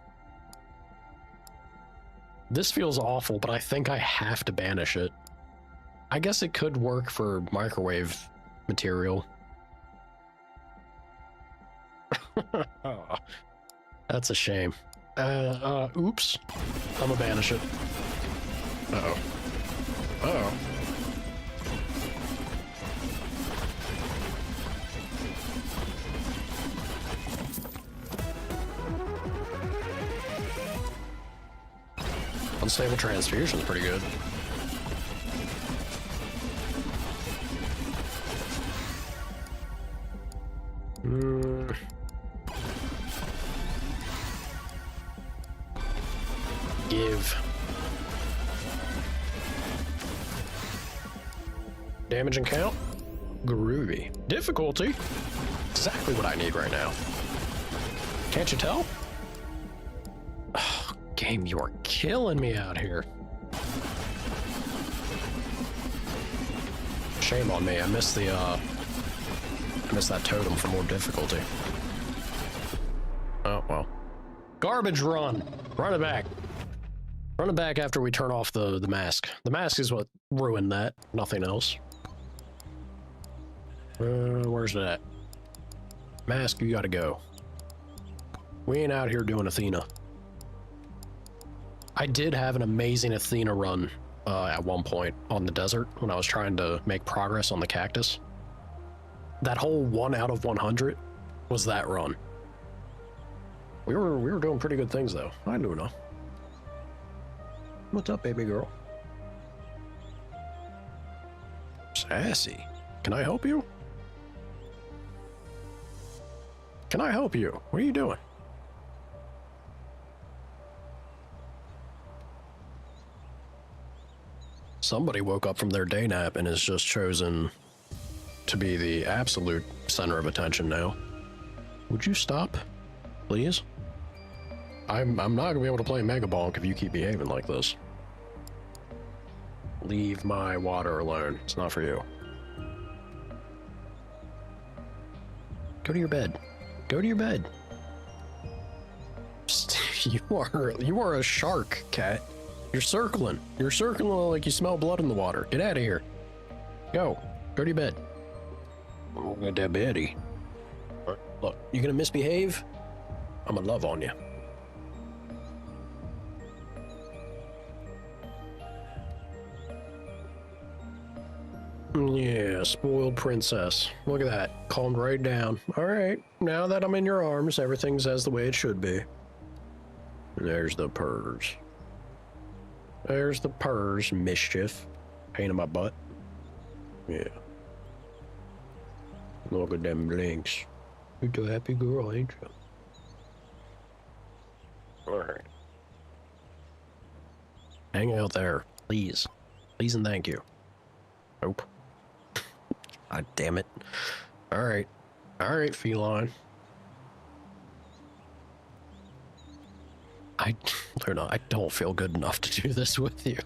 This feels awful, but I think I have to banish it. I guess it could work for microwave material. Oh, that's a shame. Oops. I'm gonna banish it. Uh-oh. Uh-oh. Unstable transfusion's pretty good. Give. Damage and count? Groovy. Difficulty? Exactly what I need right now. Can't you tell? Oh, game, you are killing me out here. Shame on me. I missed that totem for more difficulty. Oh, well. Garbage run. Run it back. Run it back after we turn off the mask. The mask is what ruined that. Nothing else. Where's that? Mask, you gotta go. We ain't out here doing Athena. I did have an amazing Athena run at one point on the desert when I was trying to make progress on the cactus. That whole 1 out of 100 was that run. We were doing pretty good things though. I knew enough. What's up, baby girl? Sassy. Can I help you? Can I help you? What are you doing? Somebody woke up from their day nap and has just chosen to be the absolute center of attention now. Would you stop, please? I'm not gonna be able to play Mega Bonk if you keep behaving like this. Leave my water alone. It's not for you. Go to your bed. Go to your bed. You are a shark, cat. You're circling. You're circling like you smell blood in the water. Get out of here. Go. Go to your bed. Oh, got that Betty. Look, you gonna misbehave? I'm gonna love on you. Yeah, spoiled princess. Look at that. Calmed right down. All right, now that I'm in your arms, everything's as the way it should be. There's the purrs. There's the purrs, mischief. Pain in my butt. Yeah. Look at them blinks. You're a happy girl, ain't you? Alright. Hang out there, please. Please and thank you. Nope. God damn it. Alright. Alright, feline. I don't feel good enough to do this with you.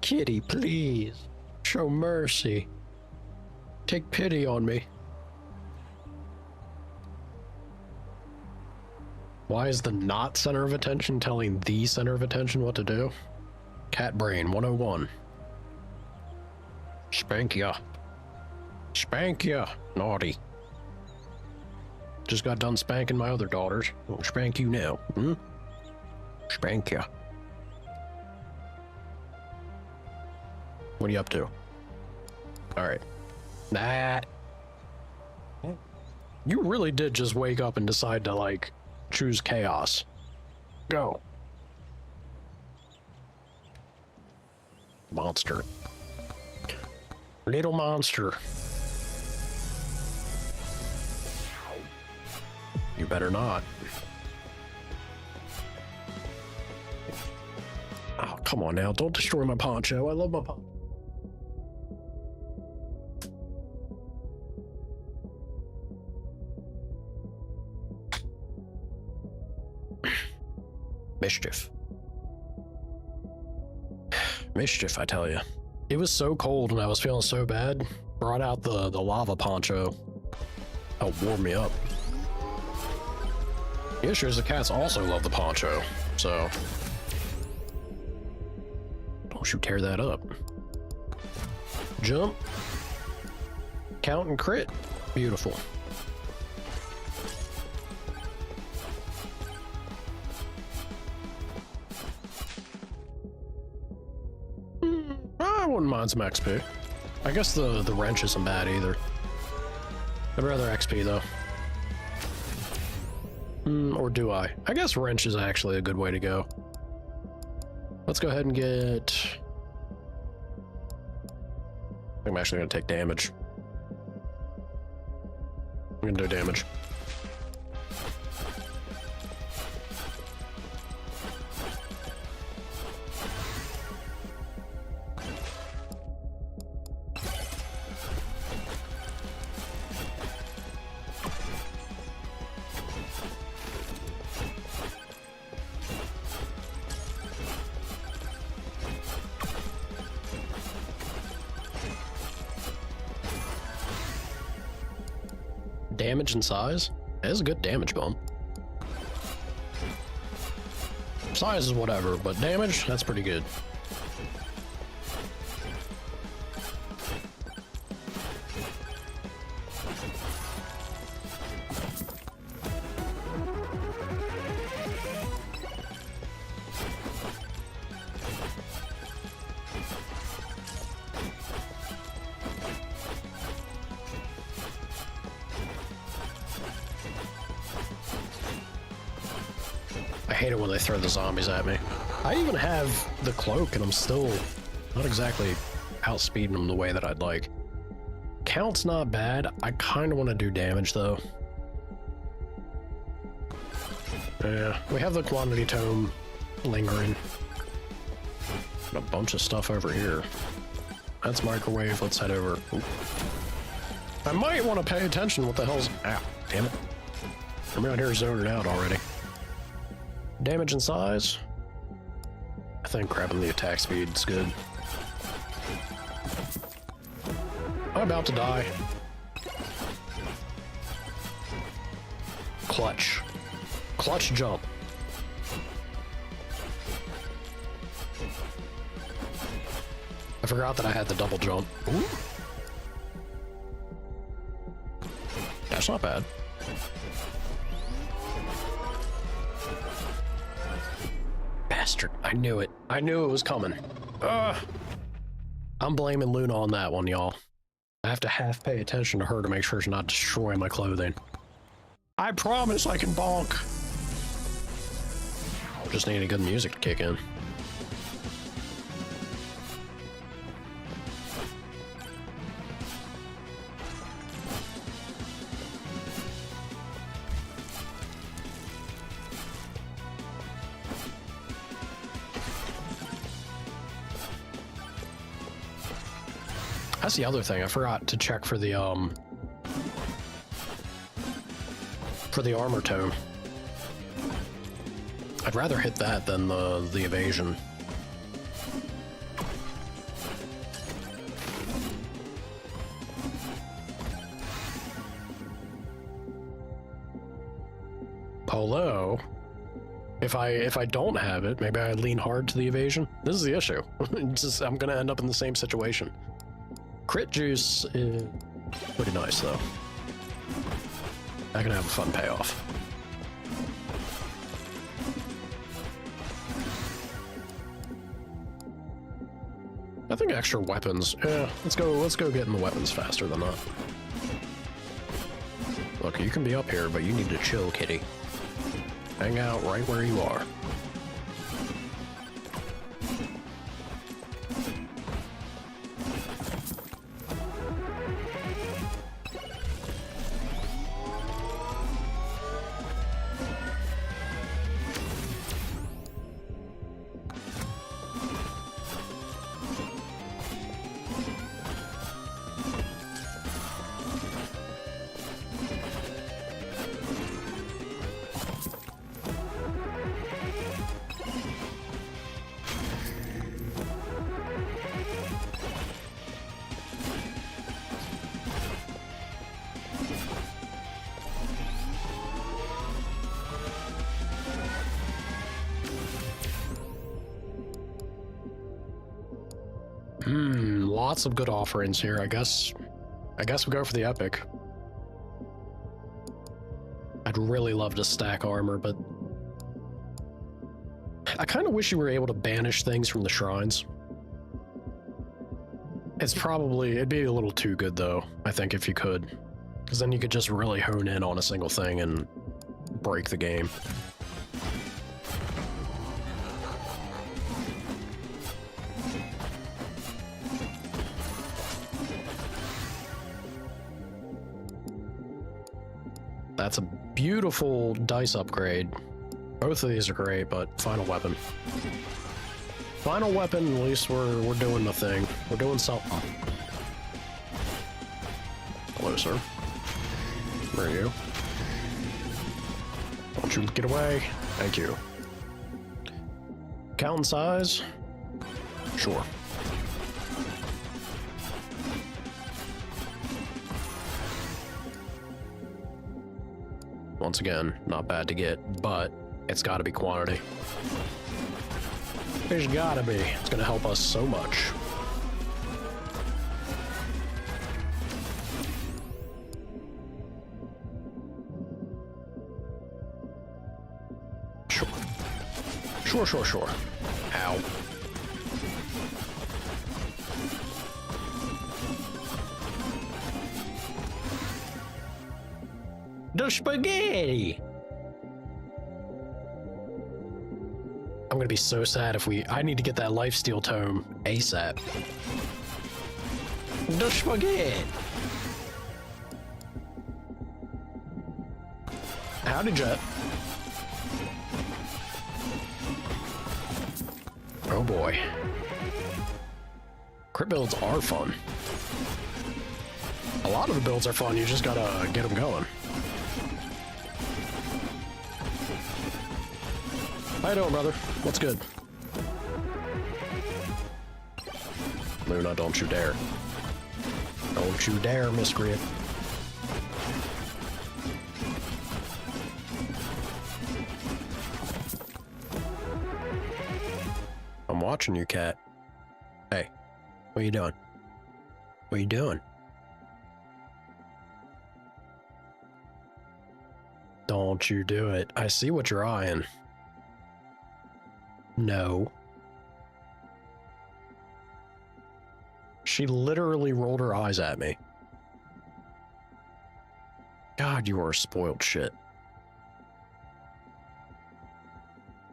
Kitty, please. Show mercy. Take pity on me. Why is the not center of attention telling the center of attention what to do? Cat brain 101. Spank ya. Spank ya, naughty. Just got done spanking my other daughters. I'll spank you now. Spank ya. What are you up to? Alright. Nah. You really did just wake up and decide to, like, choose chaos. Go. Monster. Little monster. You better not. Oh, come on now. Don't destroy my poncho. I love my poncho. Mischief. Mischief, I tell you. It was so cold and I was feeling so bad. Brought out the lava poncho. Helped warm me up. The issue is the cats also love the poncho, so don't you tear that up. Jump. Count and crit. Beautiful. I wouldn't mind some XP. I guess the wrench isn't bad either. I'd rather XP though. Or do I? I guess wrench is actually a good way to go. Let's go ahead and get... I'm actually going to take damage. I'm going to do damage. Damage and size? That is a good damage bump. Size is whatever, but damage, that's pretty good. I hate it when they throw the zombies at me. I even have the cloak and I'm still not exactly outspeeding them the way that I'd like. Count's not bad. I kind of want to do damage though. Yeah, we have the quantity tome lingering. And a bunch of stuff over here. That's microwave. Let's head over. Ooh. I might want to pay attention. What the hell's... Ow, damn it. I'm out here zoning out already. Damage and size. I think grabbing the attack speed is good. I'm about to die. Clutch. Clutch jump. I forgot that I had the double jump. Ooh. That's not bad. Bastard. I knew it. I knew it was coming. I'm blaming Luna on that one, y'all. I have to half pay attention to her to make sure she's not destroying my clothing. I promise I can bonk. Just need a good music to kick in. That's the other thing. I forgot to check for the armor tome. I'd rather hit that than the evasion. Although, if I don't have it, maybe I lean hard to the evasion. This is the issue. I'm gonna end up in the same situation. Crit juice is pretty nice though. I can have a fun payoff. I think extra weapons. Yeah, let's go getting the weapons faster than that. Look, you can be up here, but you need to chill, kitty. Hang out right where you are. Lots of good offerings here. I guess we go for the epic. I'd really love to stack armor, but I kind of wish you were able to banish things from the shrines. It'd be a little too good though, I think, if you could. Because then you could just really hone in on a single thing and break the game. That's a beautiful dice upgrade. Both of these are great, but final weapon. Final weapon, at least we're doing the thing. We're doing something. Hello, sir. Where are you? Don't you get away. Thank you. Count size? Sure. Once again, not bad to get, but it's gotta be quantity. There's gotta be. It's gonna help us so much. Sure. Ow. The spaghetti! I'm gonna be so sad if I need to get that lifesteal tome ASAP. The spaghetti! Howdy, Jet. Oh boy. Crit builds are fun. A lot of the builds are fun, you just gotta get them going. How you doing, brother? What's good? Luna, don't you dare. Don't you dare, miscreant. I'm watching you, cat. Hey, what are you doing? What are you doing? Don't you do it. I see what you're eyeing. No. She literally rolled her eyes at me. God, you are a spoiled shit.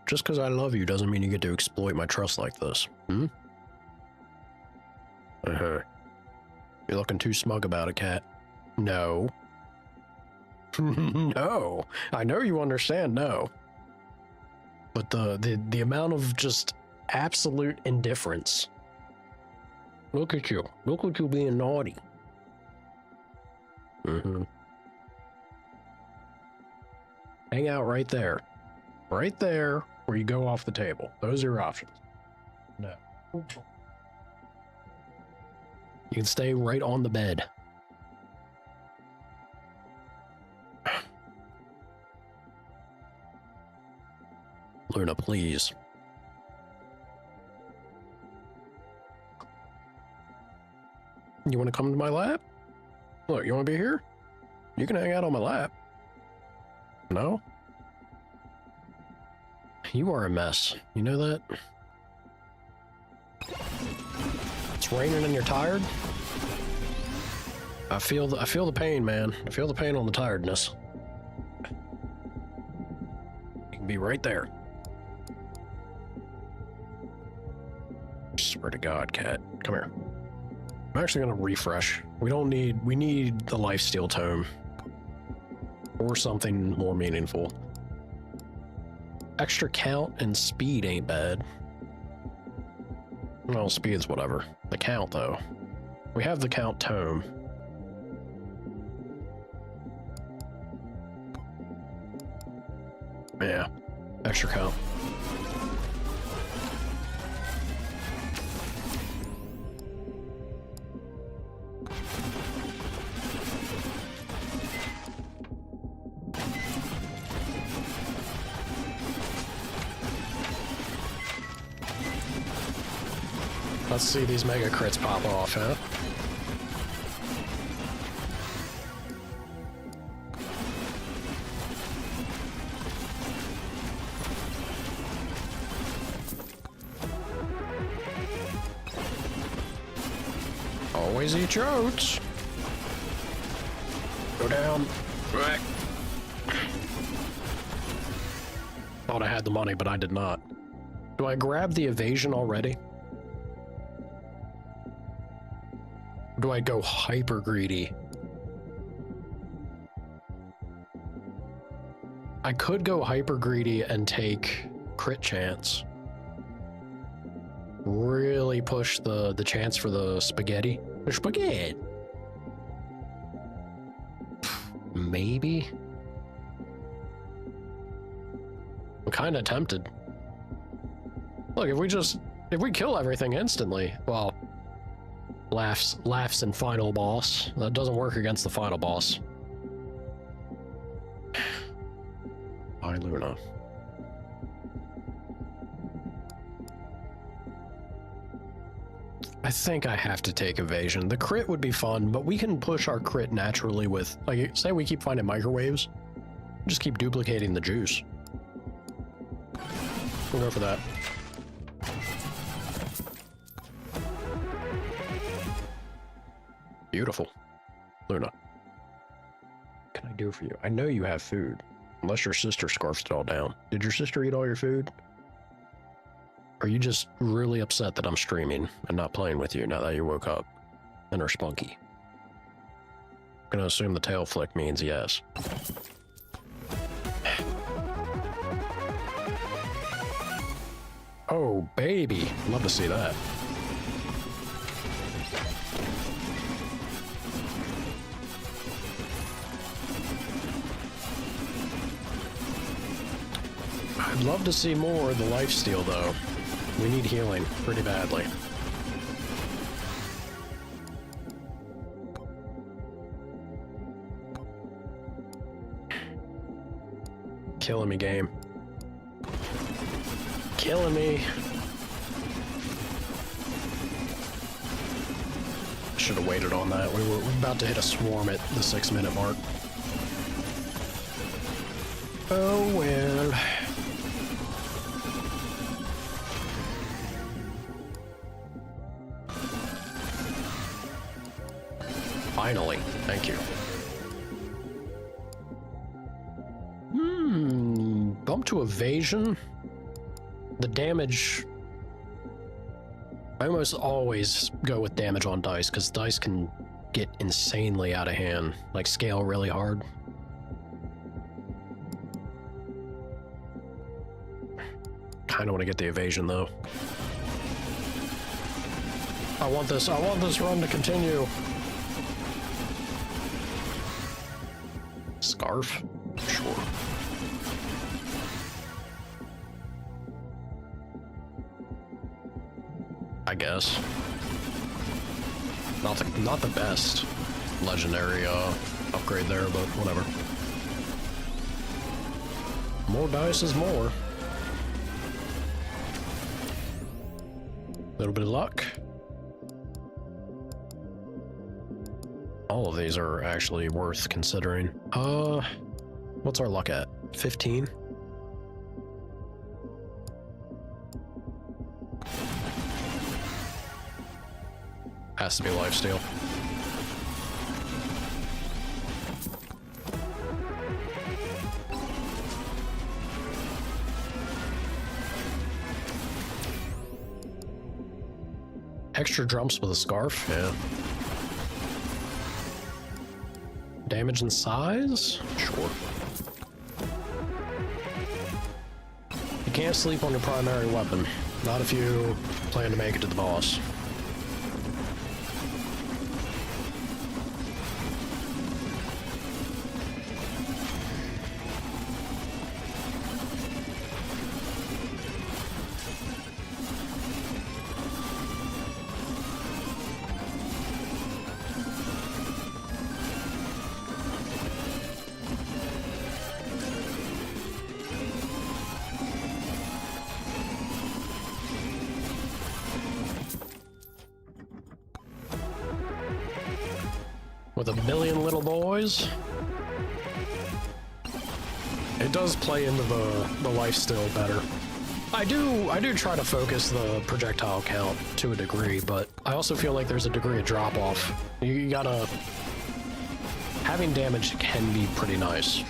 Just because I love you doesn't mean you get to exploit my trust like this. Hmm? Uh-huh. You're looking too smug about it, cat. No. No. I know you understand, no. But the amount of just absolute indifference Look at you. Look at you being naughty. Mm-hmm. Hang out right there. Right there where you go off the table. Those are your options. No. You can stay right on the bed. Luna, please. You want to come to my lap? Look, you want to be here? You can hang out on my lap. No? You are a mess. You know that? It's raining and you're tired? I feel the pain, man. I feel the pain on the tiredness. You can be right there. Swear to God, cat. Come here. I'm actually gonna refresh. We need the lifesteal tome. Or something more meaningful. Extra count and speed ain't bad. Well, speed's whatever. The count, though. We have the count tome. Yeah, extra count. Let's see these mega crits pop off, huh? Always eat your oats. Go down. Back. Thought I had the money, but I did not. Do I grab the evasion already? Or do I go hyper greedy? I could go hyper greedy and take crit chance. Really push the chance for the spaghetti. The spaghetti. Maybe. I'm kind of tempted. Look, if we kill everything instantly, well, laughs and final boss. That doesn't work against the final boss. Bye, Luna. I think I have to take evasion. The crit would be fun, but we can push our crit naturally with, like, say we keep finding microwaves, just keep duplicating the juice. We'll go for that. Beautiful. Luna. What can I do for you? I know you have food. Unless your sister scarfed it all down. Did your sister eat all your food? Are you just really upset that I'm streaming and not playing with you now that you woke up and are spunky? I'm gonna assume the tail flick means yes. Oh, baby. Love to see that. I'd love to see more of the lifesteal, though. We need healing pretty badly. Killing me, game. Killing me. Should have waited on that. We were about to hit a swarm at the 6-minute mark. Oh well. Finally, thank you. Bump to evasion. The damage. I almost always go with damage on dice because dice can get insanely out of hand, like scale really hard. Kind of want to get the evasion though. I want this run to continue. Scarf? Sure. I guess. Not the best legendary upgrade there, but whatever. More dice is more. Little bit of luck. All of these are actually worth considering. What's our luck at? 15? Has to be lifesteal. Extra jumps with a scarf? Yeah. Damage and size? Sure. You can't sleep on your primary weapon. Not if you plan to make it to the boss. With a billion little boys. It does play into the life still better. I do try to focus the projectile count to a degree, but I also feel like there's a degree of drop off. You gotta... Having damage can be pretty nice.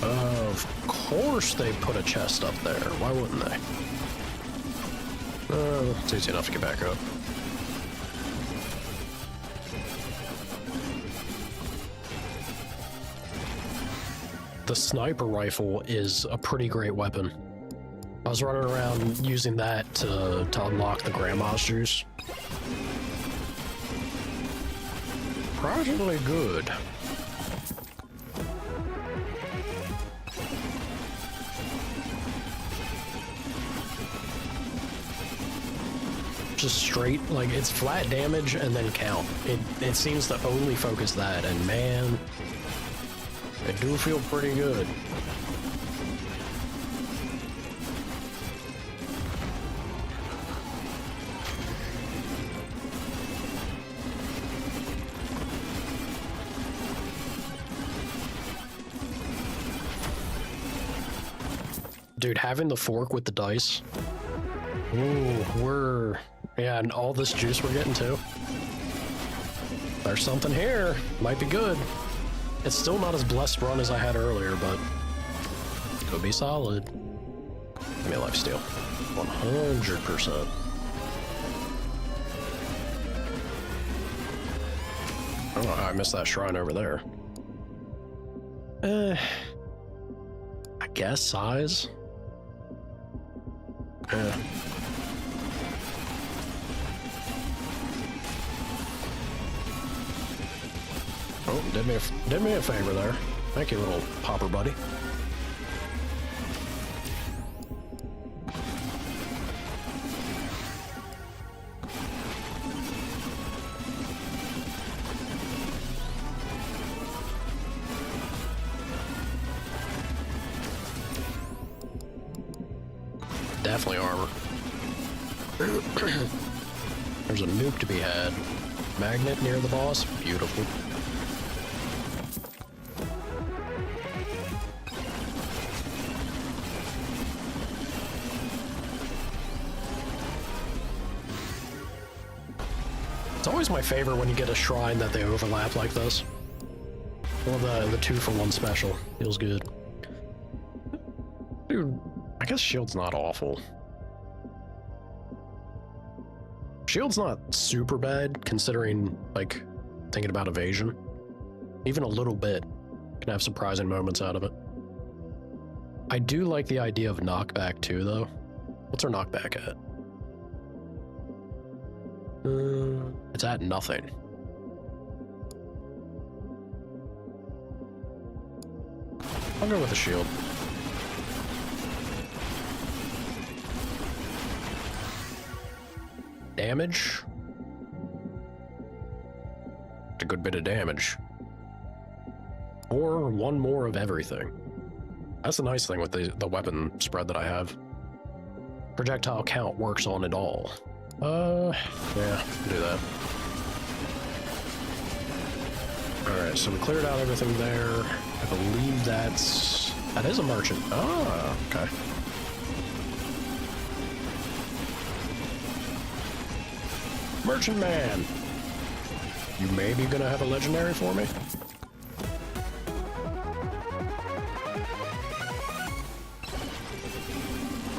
Of course they put a chest up there. Why wouldn't they? It's easy enough to get back up. The sniper rifle is a pretty great weapon. I was running around using that to unlock the grandma's juice. Surprisingly good. Just straight, like, it's flat damage and then count. It seems to only focus that, and man, it do feel pretty good. Dude, having the fork with the dice. Ooh, yeah, and all this juice we're getting too. There's something here. Might be good. It's still not as blessed run as I had earlier, but could be solid. Give me a lifesteal. 100%. I don't know how I missed that shrine over there. I guess size. Yeah. Oh, did me a favor there. Thank you, little popper buddy. Definitely armor. There's a nuke to be had. Magnet near the boss. Beautiful. It's always my favorite when you get a shrine that they overlap like this. Or the 2-for-1 special. Feels good. Dude, I guess shield's not awful. Shield's not super bad, considering, like, thinking about evasion. Even a little bit Can have surprising moments out of it. I do like the idea of knockback too, though. What's our knockback at? It's at nothing. I'll go with the shield. Damage? It's a good bit of damage. Or one more of everything. That's the nice thing with the weapon spread that I have. Projectile count works on it all. Yeah, do that. Alright, so we cleared out everything there. I believe that is a merchant. Ah, okay. Merchant man! You may be gonna have a legendary for me?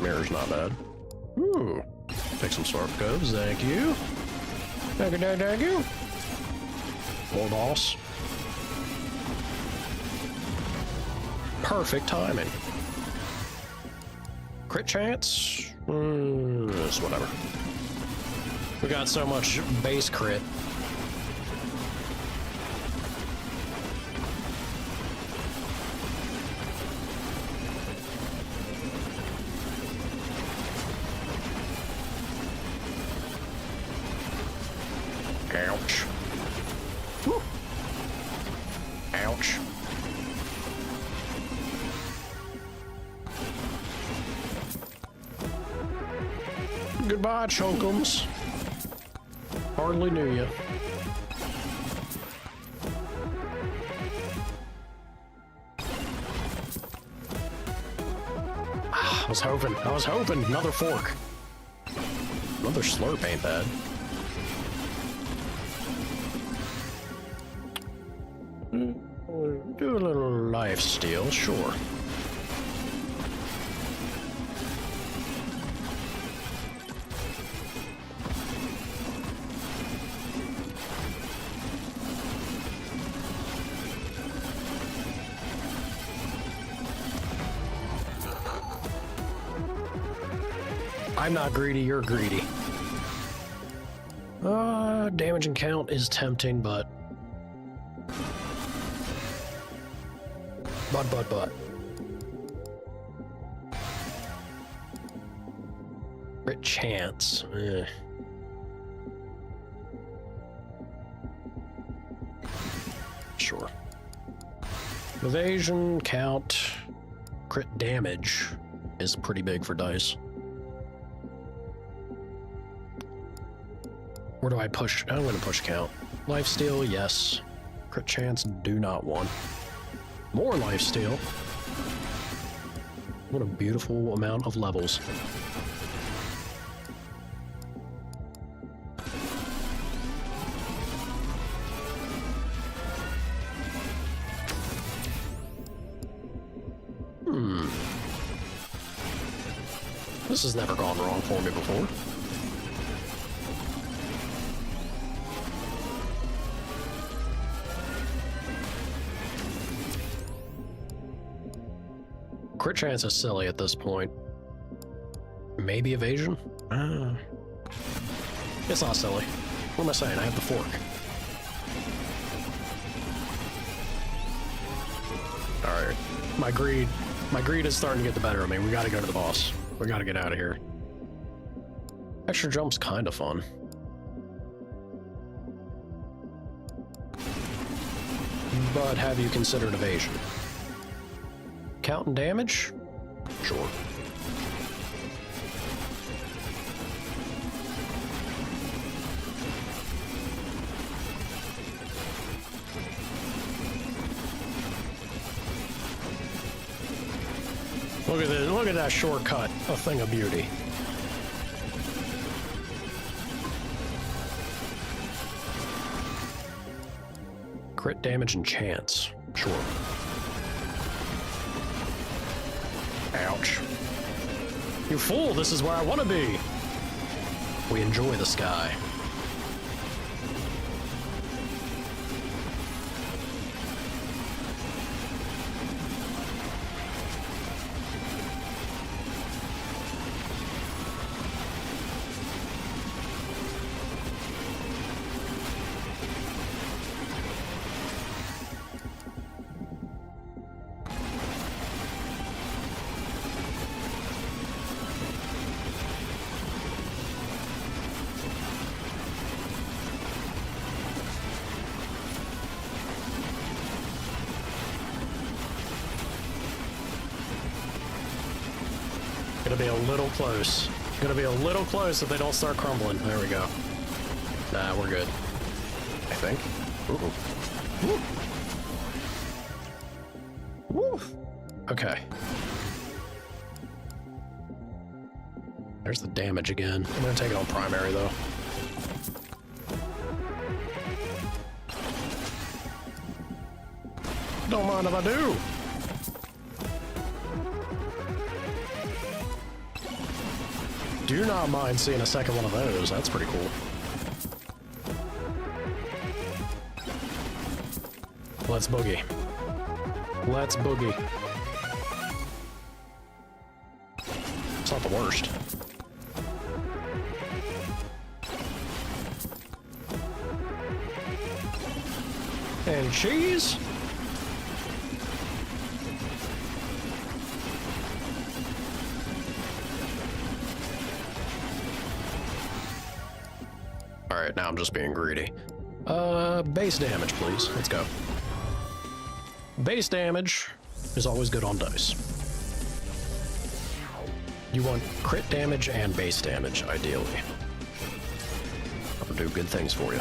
Mirror's not bad. Ooh. Take some sword goes, thank you. Thank you. More boss. Perfect timing. Crit chance? It's whatever. We got so much base crit. Ouch. Woo. Ouch. Goodbye, chunkums. Hardly knew you. I was hoping. Another fork. Another slurp ain't bad. Do a little life steal, sure. I'm not greedy, you're greedy. Damage and count is tempting, but... But. Crit chance. Sure. Evasion, count, crit damage is pretty big for dice. Where do I push? I'm going to push count. Lifesteal, yes. Crit chance, do not want. More lifesteal. What a beautiful amount of levels. This has never gone wrong for me before. Crit chance is silly at this point. Maybe evasion? It's not silly. What am I saying? I have the fork. Alright. My greed is starting to get the better of me. We gotta go to the boss. We gotta get out of here. Extra jump's kinda fun. But have you considered evasion? Count and damage? Sure. Look at this, look at that shortcut, a thing of beauty. Crit damage and chance, sure. Ouch. You fool, this is where I want to be. We enjoy the sky. be a little close. Gonna be a little close if they don't start crumbling. There we go. Nah, we're good. I think. Ooh. Woo. Woo. Okay. There's the damage again. I'm gonna take it on primary though. Don't mind if I do. Do not mind seeing a second one of those. That's pretty cool. Let's boogie. Let's boogie. It's not the worst. And cheese. All right, now I'm just being greedy. Base damage, please. Let's go. Base damage is always good on dice. You want crit damage and base damage, ideally. That'll do good things for you.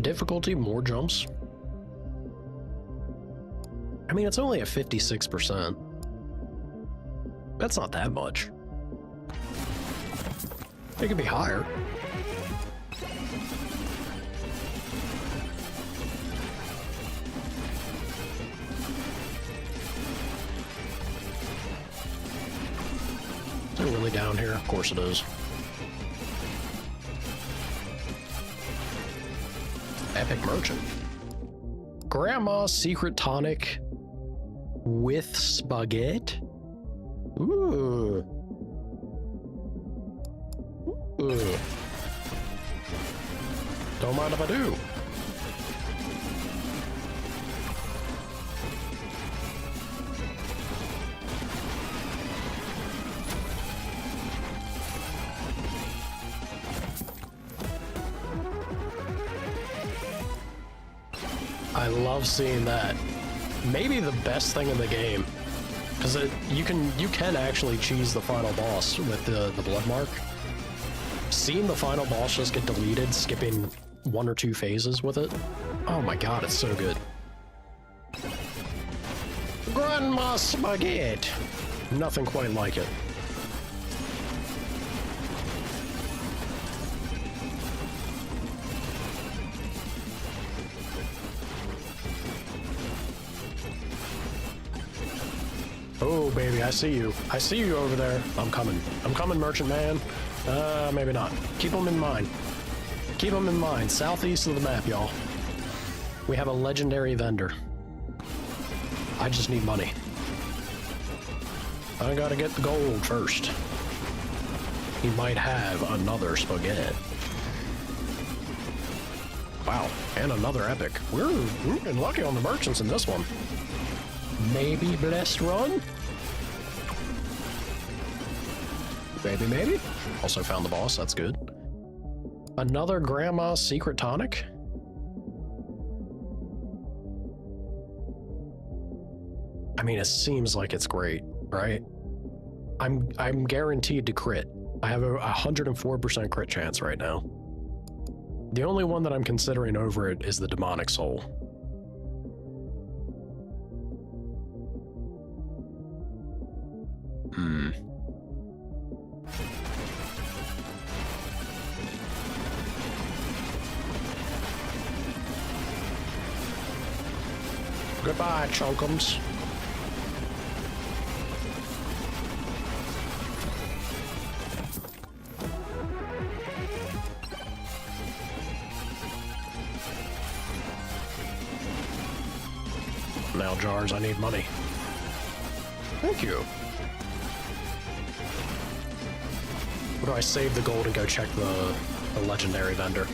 Difficulty, more jumps. I mean, it's only at 56%. That's not that much. It could be higher. Is it really down here? Of course it is. Epic Merchant. Grandma's Secret Tonic with spaghetti. Ooh. Ooh. Don't mind if I do. I love seeing that. Maybe the best thing in the game, because you can actually cheese the final boss with the blood mark. Seeing the final boss just get deleted, skipping one or two phases with it. Oh my god, it's so good. Grandma spaghetti. Nothing quite like it. Oh, baby, I see you. I see you over there. I'm coming. I'm coming, merchant man. Maybe not. Keep them in mind. Keep them in mind. Southeast of the map, y'all. We have a legendary vendor. I just need money. I gotta get the gold first. He might have another spaghetti. Wow, and another epic. We're getting lucky on the merchants in this one. Maybe blessed run? Maybe, maybe. Also found the boss, that's good. Another Grandma's Secret Tonic? I mean, it seems like it's great, right? I'm guaranteed to crit. I have a 104% crit chance right now. The only one that I'm considering over it is the Demonic Soul. Goodbye, chunkums. Now, jars, I need money. Thank you. Or do I save the gold and go check the legendary vendor?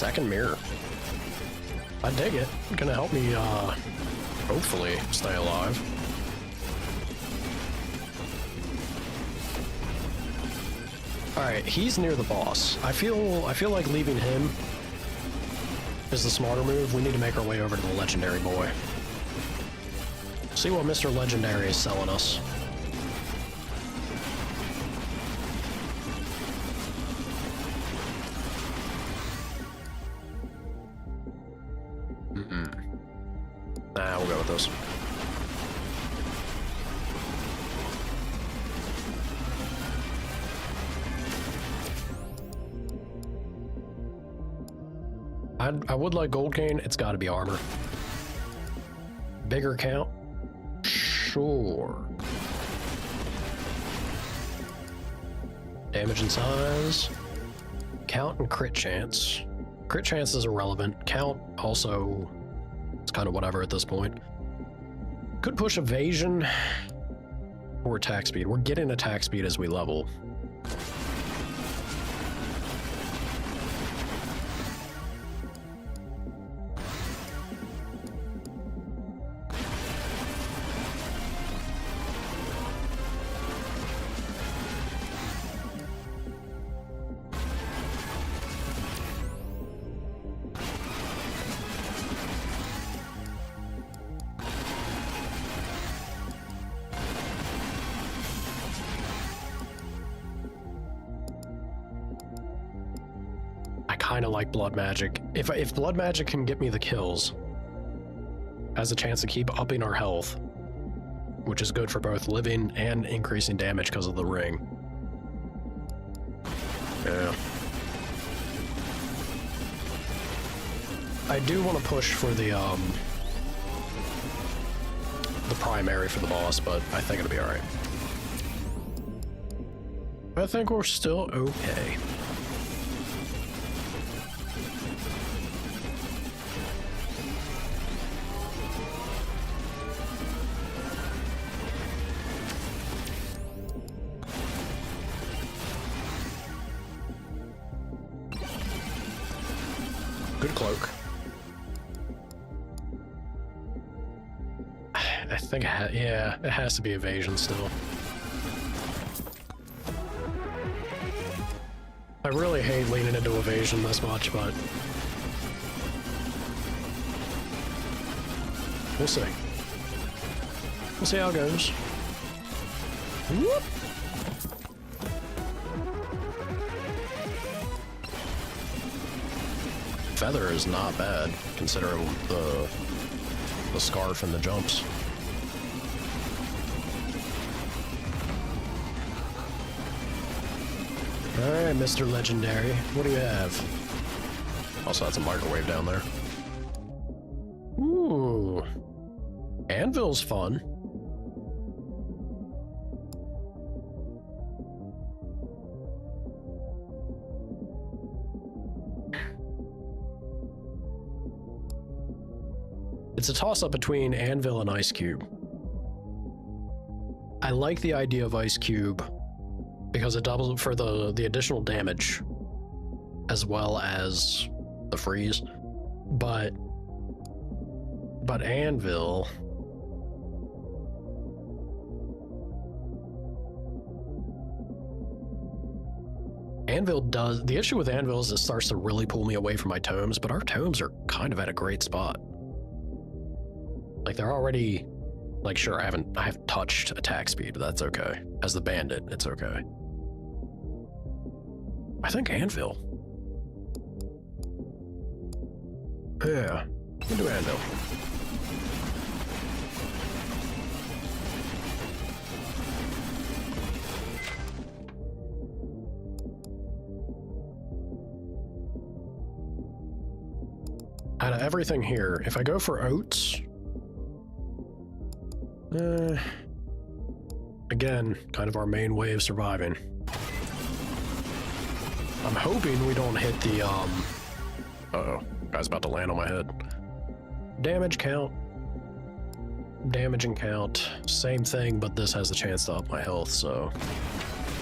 second mirror. I dig it. Gonna help me, hopefully stay alive. Alright, he's near the boss. I feel like leaving him is the smarter move. We need to make our way over to the legendary boy. See what Mr. Legendary is selling us. Nah, we'll go with this. I would like gold cane. It's got to be armor. Bigger count? Sure. Damage and size. Count and crit chance. Crit chance is irrelevant. Count also, it's kind of whatever at this point. Could push evasion or attack speed. We're getting attack speed as we level. Kind of like blood magic. If blood magic can get me the kills, has a chance to keep upping our health, which is good for both living and increasing damage because of the ring. Yeah. I do want to push for the primary for the boss, but I think it'll be all right. I think we're still okay. Good cloak. I think yeah, it has to be evasion still. I really hate leaning into evasion this much, but we'll see. We'll see how it goes. Whoop. Feather is not bad, considering the scarf and the jumps. Alright, Mr. Legendary, what do you have? Also, that's a microwave down there. Ooh. Anvil's fun. It's a toss-up between Anvil and Ice Cube. I like the idea of Ice Cube because it doubles for the additional damage as well as the freeze, but Anvil, does, the issue with Anvil is it starts to really pull me away from my tomes, but our tomes are kind of at a great spot. Like, they're already, like, sure, I haven't touched attack speed, but that's okay. As the bandit, it's okay. I think Anvil. Yeah, we'll do Anvil. Out of everything here, if I go for oats, again, kind of our main way of surviving. I'm hoping we don't hit the, uh-oh, guy's about to land on my head. Damage count. Damage and count. Same thing, but this has a chance to up my health, so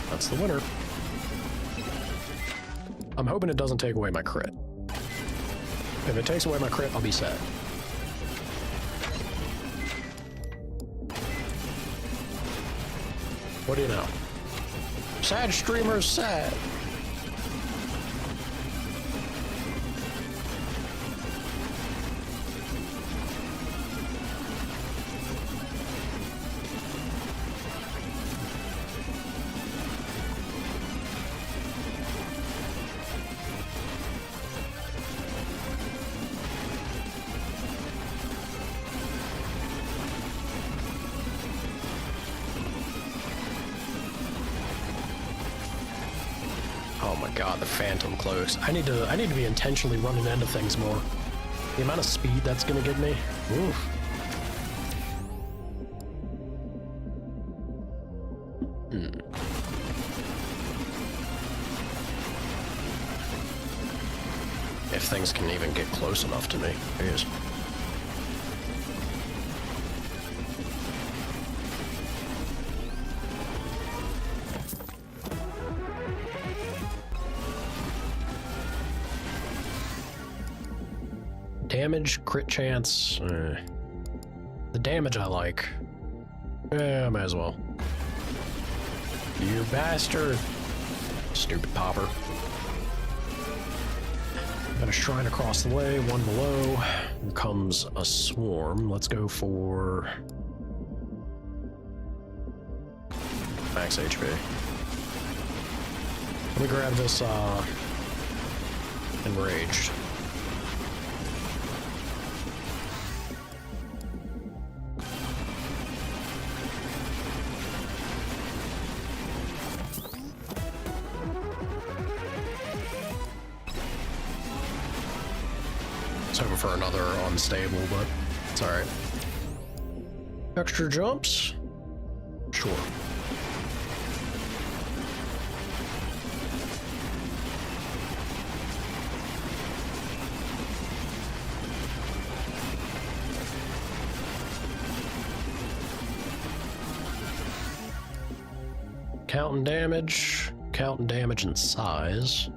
that's the winner. I'm hoping it doesn't take away my crit. If it takes away my crit, I'll be sad. What do you know? Sad streamer's sad. Oh my god, the phantom cloaks. I need to be intentionally running into things more. The amount of speed that's gonna give me. Oof. If things can even get close enough to me. Jeez. Damage, crit chance. The damage I like. Yeah, might as well. You bastard. Stupid popper. Got a shrine across the way, one below. Here comes a swarm. Let's go for max HP. Let me grab this enraged. Hoping for another unstable, but it's alright. Extra jumps? Sure. Counting damage and size.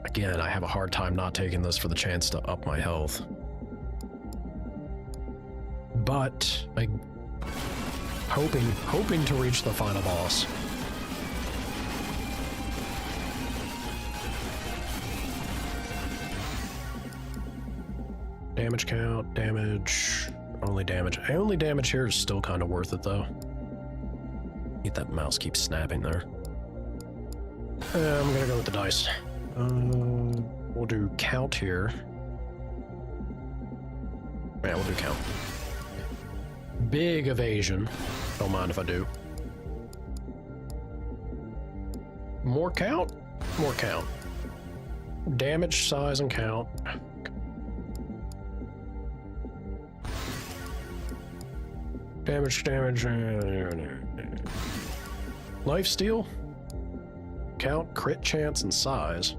Again, I have a hard time not taking this for the chance to up my health. But hoping to reach the final boss. Damage count, damage, only damage. Only damage here is still kind of worth it though. That mouse keeps snapping there. I'm gonna go with the dice. We'll do count here. Yeah, we'll do count. Big evasion. Don't mind if I do. More count? More count. Damage, size, and count. Damage. Lifesteal? Count, crit chance, and size.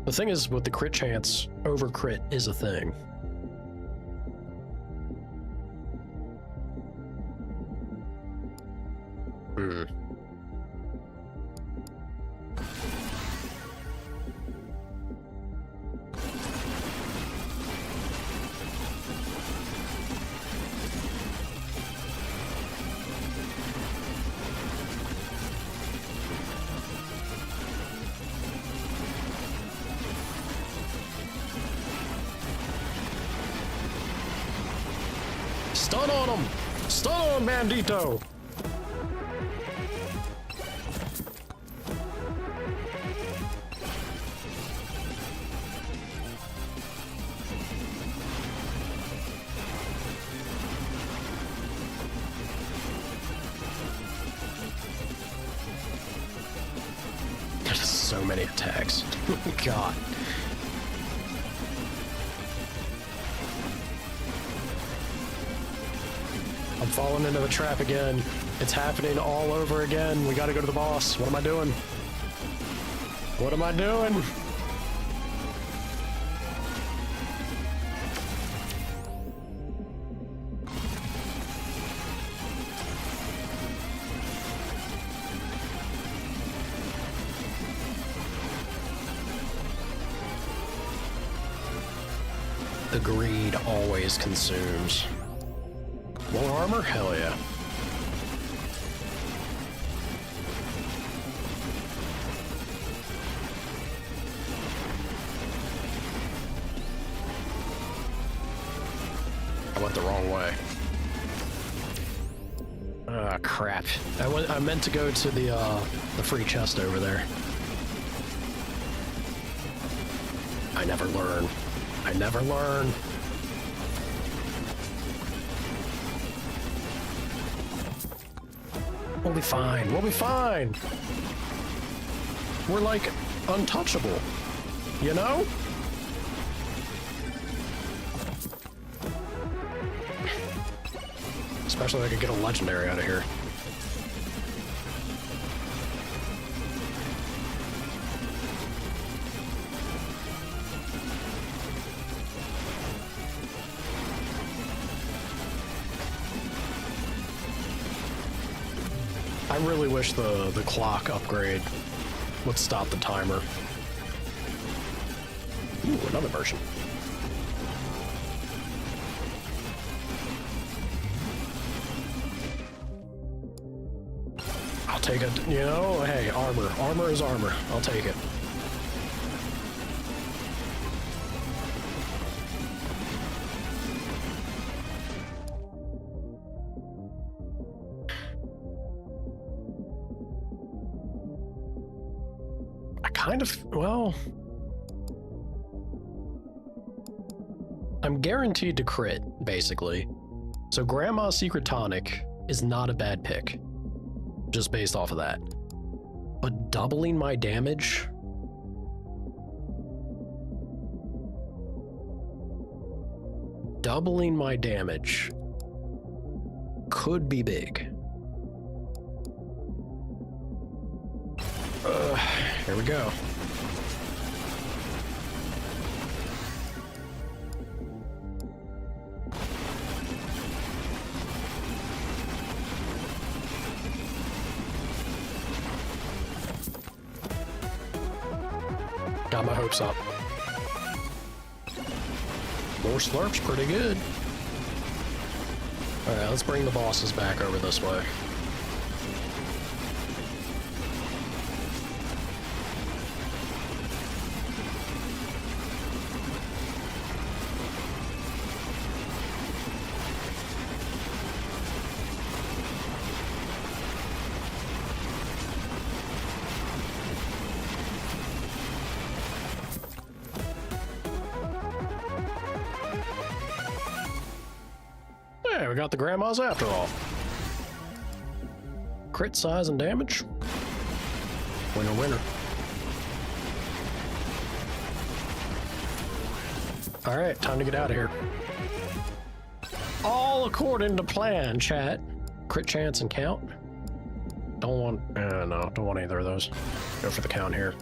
The thing is, with the crit chance, over crit is a thing. Stun on him! Stun on Bandito! There's so many attacks. God. I'm falling into the trap again. It's happening all over again. We gotta go to the boss. What am I doing? What am I doing? the greed always consumes. More armor? Hell yeah. I went the wrong way. Ah, crap. I meant to go to the free chest over there. I never learn. I never learn. We'll be fine. We'll be fine. We're like untouchable. You know? Especially if I could get a legendary out of here. I really wish the clock upgrade would stop the timer. Ooh, another version. I'll take it, you know? Hey, armor. Armor is armor. I'll take it. Kind of, well, I'm guaranteed to crit, basically. So Grandma's Secret Tonic is not a bad pick, just based off of that. But doubling my damage? Doubling my damage could be big. Here we go. Got my hopes up. More slurps, pretty good. Alright, let's bring the bosses back over this way. Yeah, we got the grandmas after all. Crit size and damage. Winner, winner. Alright, time to get out of here. All according to plan, chat. Crit chance and count. Don't want, no, don't want either of those. Go for the count here.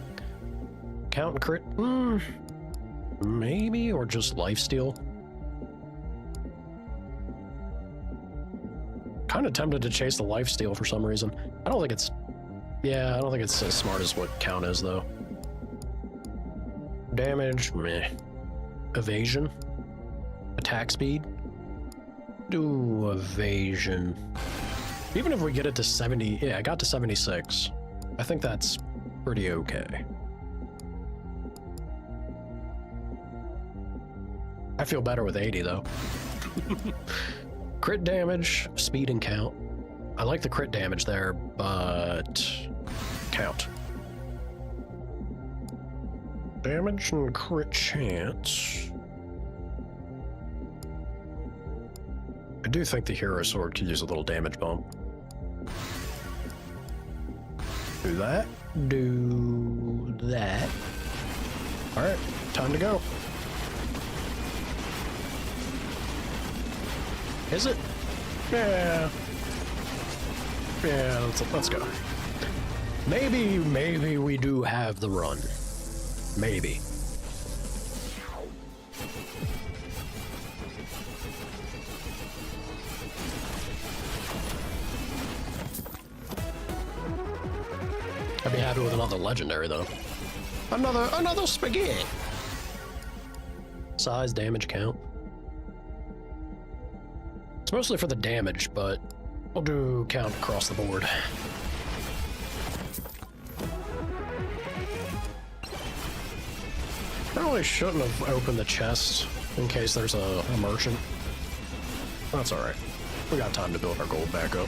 Count and crit, maybe, or just lifesteal. Kind of tempted to chase the lifesteal for some reason. I don't think it's, yeah, I don't think it's as smart as what count is though. Damage, meh. Evasion. Attack speed. Do evasion. Even if we get it to 70, yeah, I got to 76. I think that's pretty okay. I feel better with 80 though. Crit damage, speed and count. I like the crit damage there, but count. Damage and crit chance. I do think the hero sword could use a little damage bump. Do that. Do that. Alright, time to go. Is it? Yeah. Yeah, let's go. Maybe we do have the run. Maybe. I'd be happy with another legendary though. Another spaghetti. Size, damage, count. It's mostly for the damage, but we'll do count across the board. Probably shouldn't have opened the chest in case there's a merchant. That's alright. We got time to build our gold back up.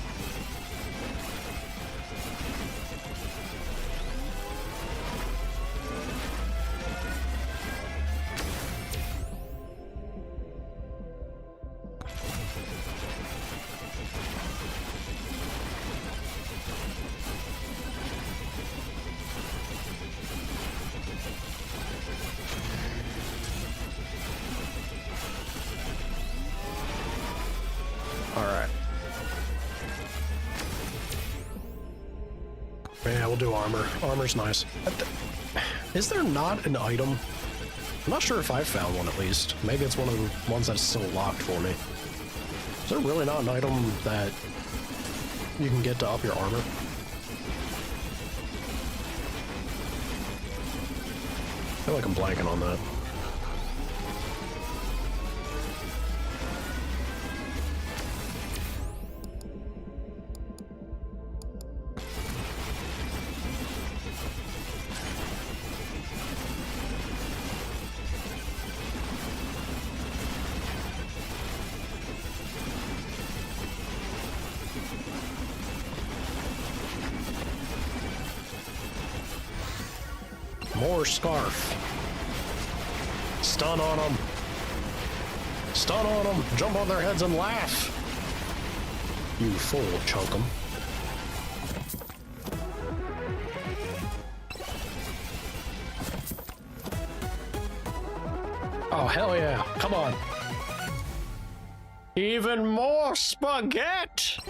Yeah, we'll do armor. Armor's nice. Is there not an item? I'm not sure if I've found one at least. Maybe it's one of the ones that's still locked for me. Is there really not an item that you can get to up your armor? I feel like I'm blanking on that. More scarf. Stun on them. Stun on them. Jump on their heads and laugh. You fool, chunk 'em. Oh, hell yeah. Come on. Even more spaghetti.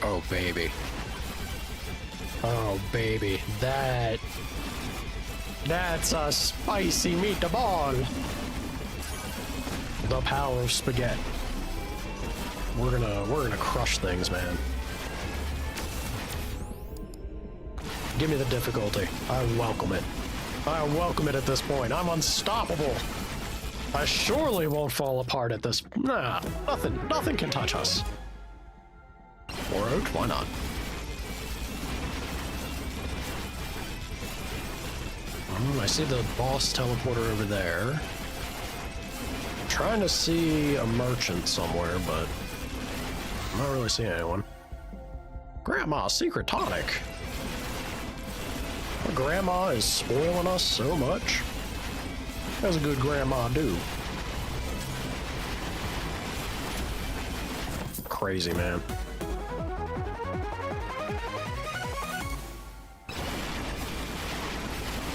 Oh, baby. Oh, baby. That's a spicy meatball. The power of spaghetti. We're gonna crush things, man. Give me the difficulty. I welcome it. I welcome it at this point. I'm unstoppable. I surely won't fall apart at this. Nah, nothing can touch us. Or out, why not? I see the boss teleporter over there. I'm trying to see a merchant somewhere, but I'm not really seeing anyone. Grandma, secret tonic. My grandma is spoiling us so much. How's a good grandma do? Crazy, man.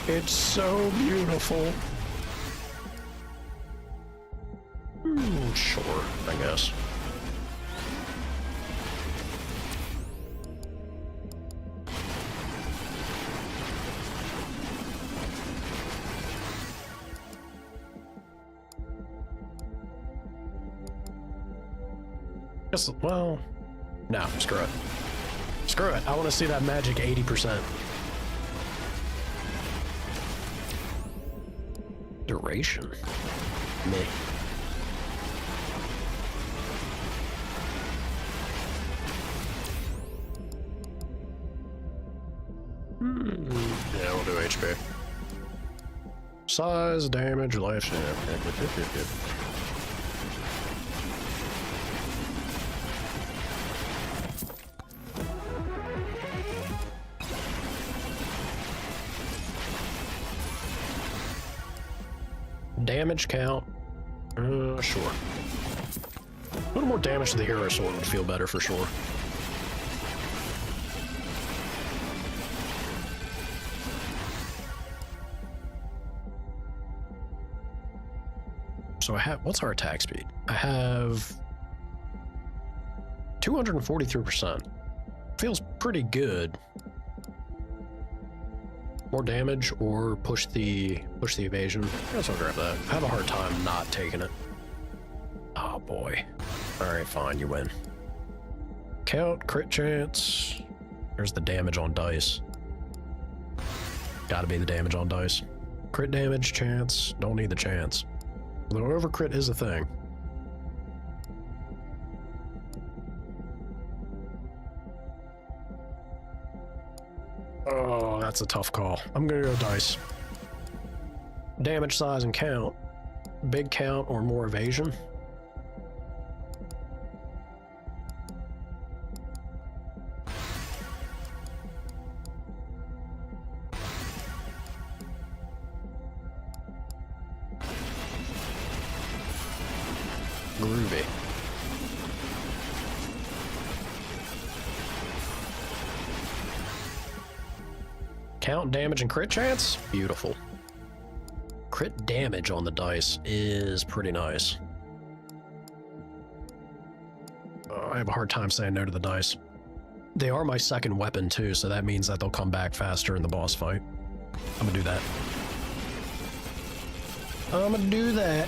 It's so beautiful. Sure, I guess. Well, no, screw it. Screw it. I want to see that magic 80%. Duration. Meh. Yeah, we'll do HP. Size, damage, life. Yeah. Damage count. Sure. A little more damage to the hero sword would feel better for sure. So I have, what's our attack speed? I have 243%. Feels pretty good. More damage or push the evasion. I guess I'll grab that. I have a hard time not taking it. Oh boy. Alright, fine, you win. Count, crit chance. There's the damage on dice. Gotta be the damage on dice. Crit damage, chance. Don't need the chance. Though over crit is a thing. Oh, that's a tough call. I'm gonna go dice. Damage size and count. Big count or more evasion. Groovy. Count, damage, and crit chance? Beautiful. Crit damage on the dice is pretty nice. I have a hard time saying no to the dice. They are my second weapon too, so that means that they'll come back faster in the boss fight. I'm gonna do that. I'm gonna do that.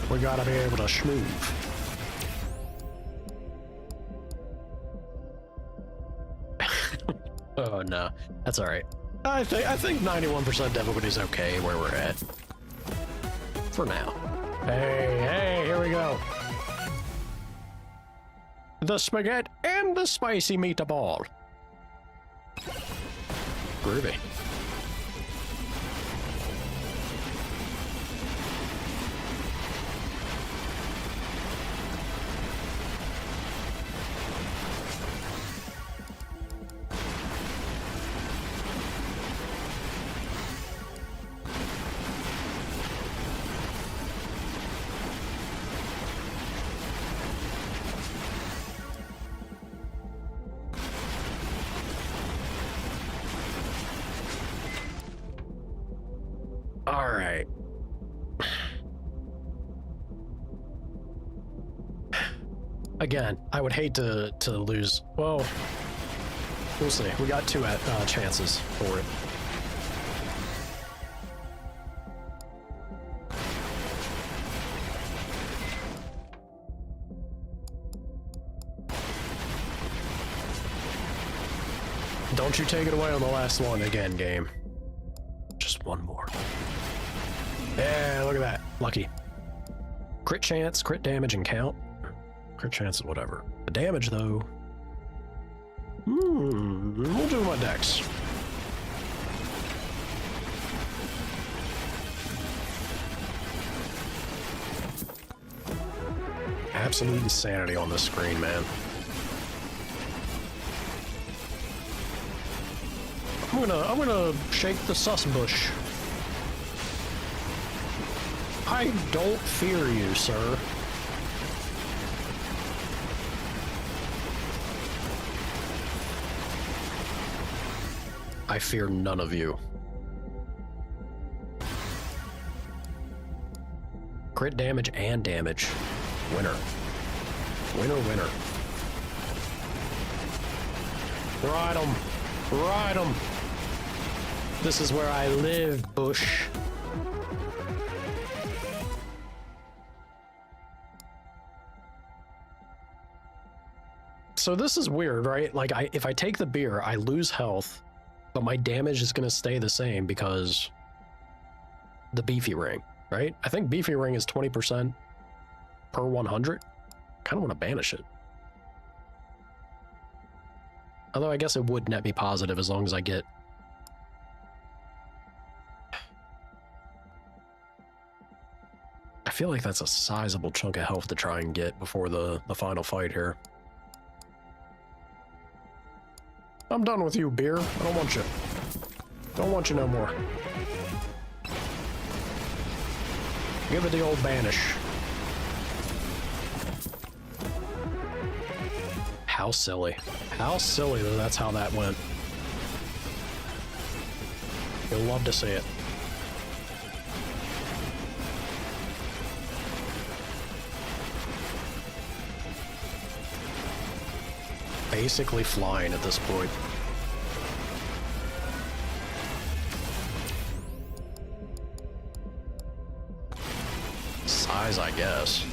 We gotta be able to schmoove. Oh no, that's all right. I think 91% difficulty is okay where we're at for now. Hey, here we go. The spaghetti and the spicy meatball. Groovy. All right. Again, I would hate to lose. Well, we'll see. We got two chances for it. Don't you take it away on the last one again, game. Just one more. Yeah, look at that. Lucky. Crit chance, crit damage, and count. Crit chance, whatever. The damage, though. We'll do my dex. Absolute insanity on this screen, man. I'm gonna shake the sus bush. I don't fear you, sir. I fear none of you. Crit damage and damage. Winner. Winner, winner. Ride 'em. Ride 'em. This is where I live, Bush. So this is weird, right? Like, if I take the beer, I lose health, but my damage is going to stay the same because the beefy ring, right? I think beefy ring is 20% per 100. Kind of want to banish it. Although I guess it would net me positive as long as I get... I feel like that's a sizable chunk of health to try and get before the final fight here. I'm done with you, beer. I don't want you. Don't want you no more. Give it the old banish. How silly. How silly that that's how that went. You'll love to see it. Basically flying at this point. guys, I guess.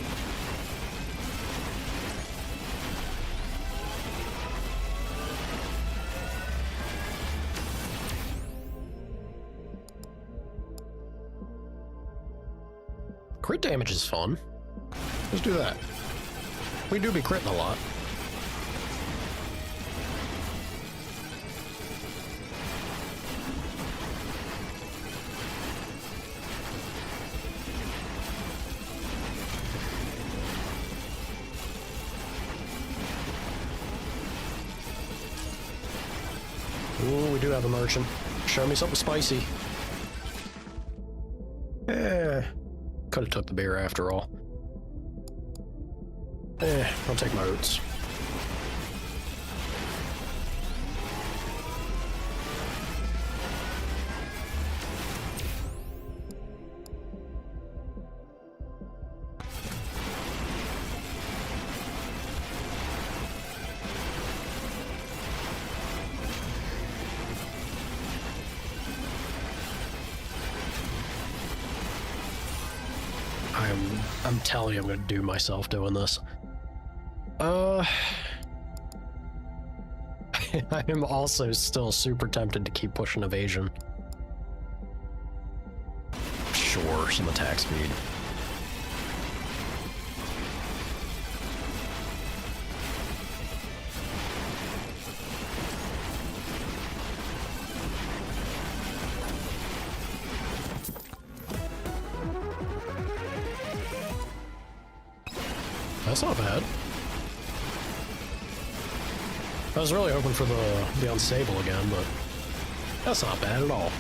Crit damage is fun. Let's do that. We do be critting a lot. Ooh, we do have a merchant. Show me something spicy. Could have took the beer after all. I'll take my roots. I'm telling you, I'm gonna do myself doing this. I am also still super tempted to keep pushing evasion. Sure, some attack speed. That's not bad. I was really hoping for the unstable again, but that's not bad at all.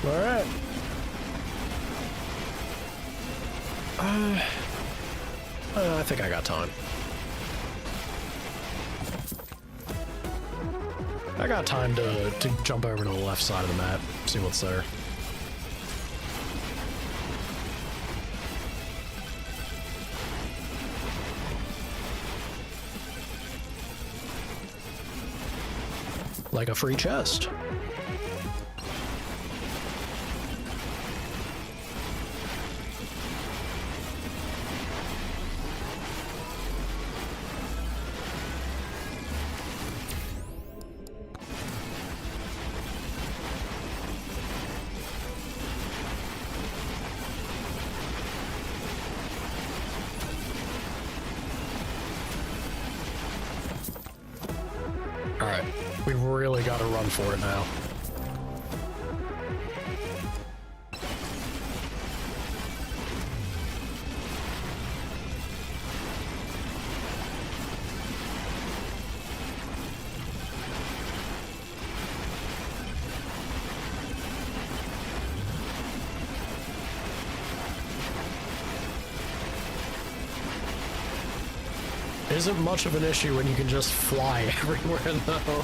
All right. I think I got time. I got time to jump over to the left side of the map, see what's there. Like a free chest. Alright, we've really got to run for it now. Isn't much of an issue when you can just fly everywhere, though.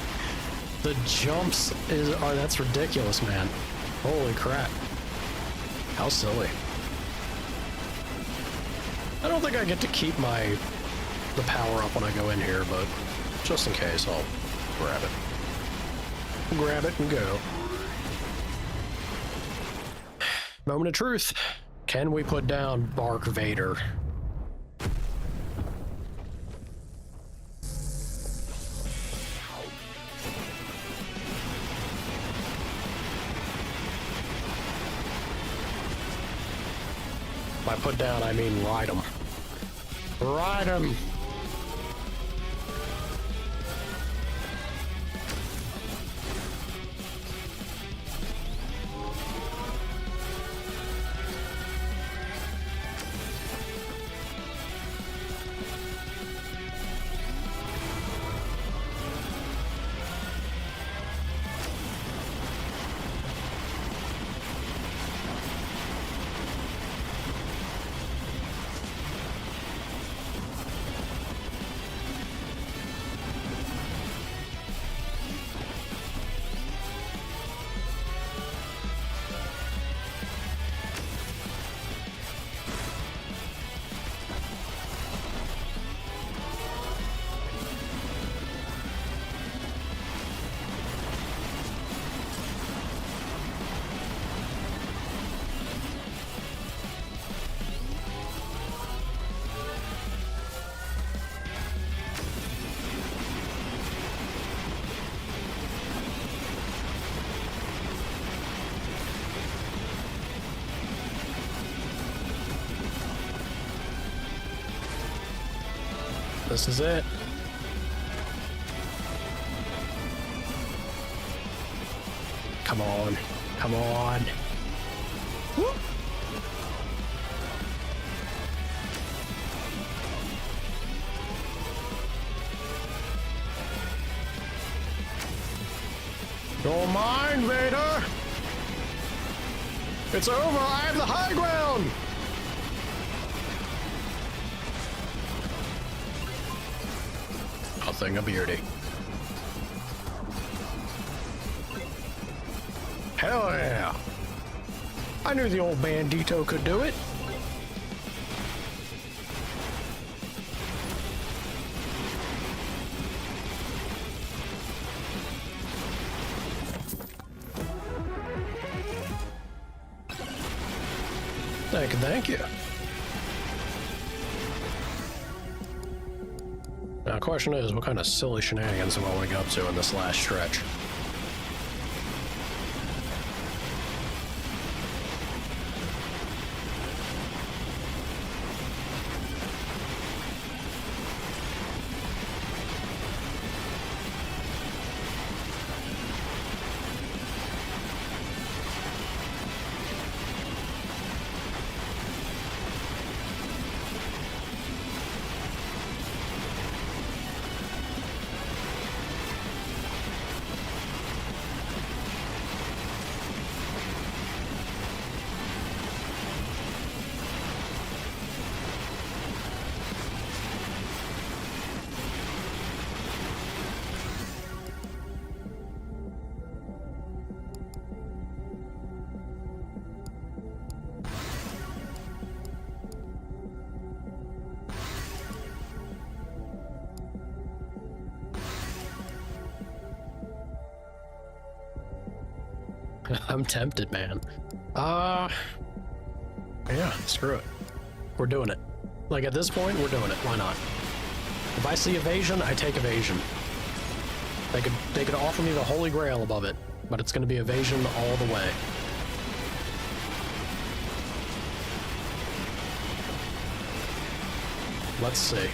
The jumps are that's ridiculous, man. Holy crap. How silly. I don't think I get to keep the power up when I go in here, but just in case, I'll grab it. Grab it and go. Moment of truth. Can we put down Bark Vader? By put down, I mean ride him. Ride him! This is it. Come on. Come on. Whoop. Don't mind, Vader. It's over. I have the high ground. Nothing a beauty. Hell yeah. I knew the old bandito could do it. Thank you. Now, the question is, what kind of silly shenanigans am I going up to in this last stretch? I'm tempted, man. Yeah, screw it. We're doing it. Like, at this point, we're doing it. Why not? If I see evasion, I take evasion. They could offer me the Holy Grail above it, but it's gonna be evasion all the way. Let's see.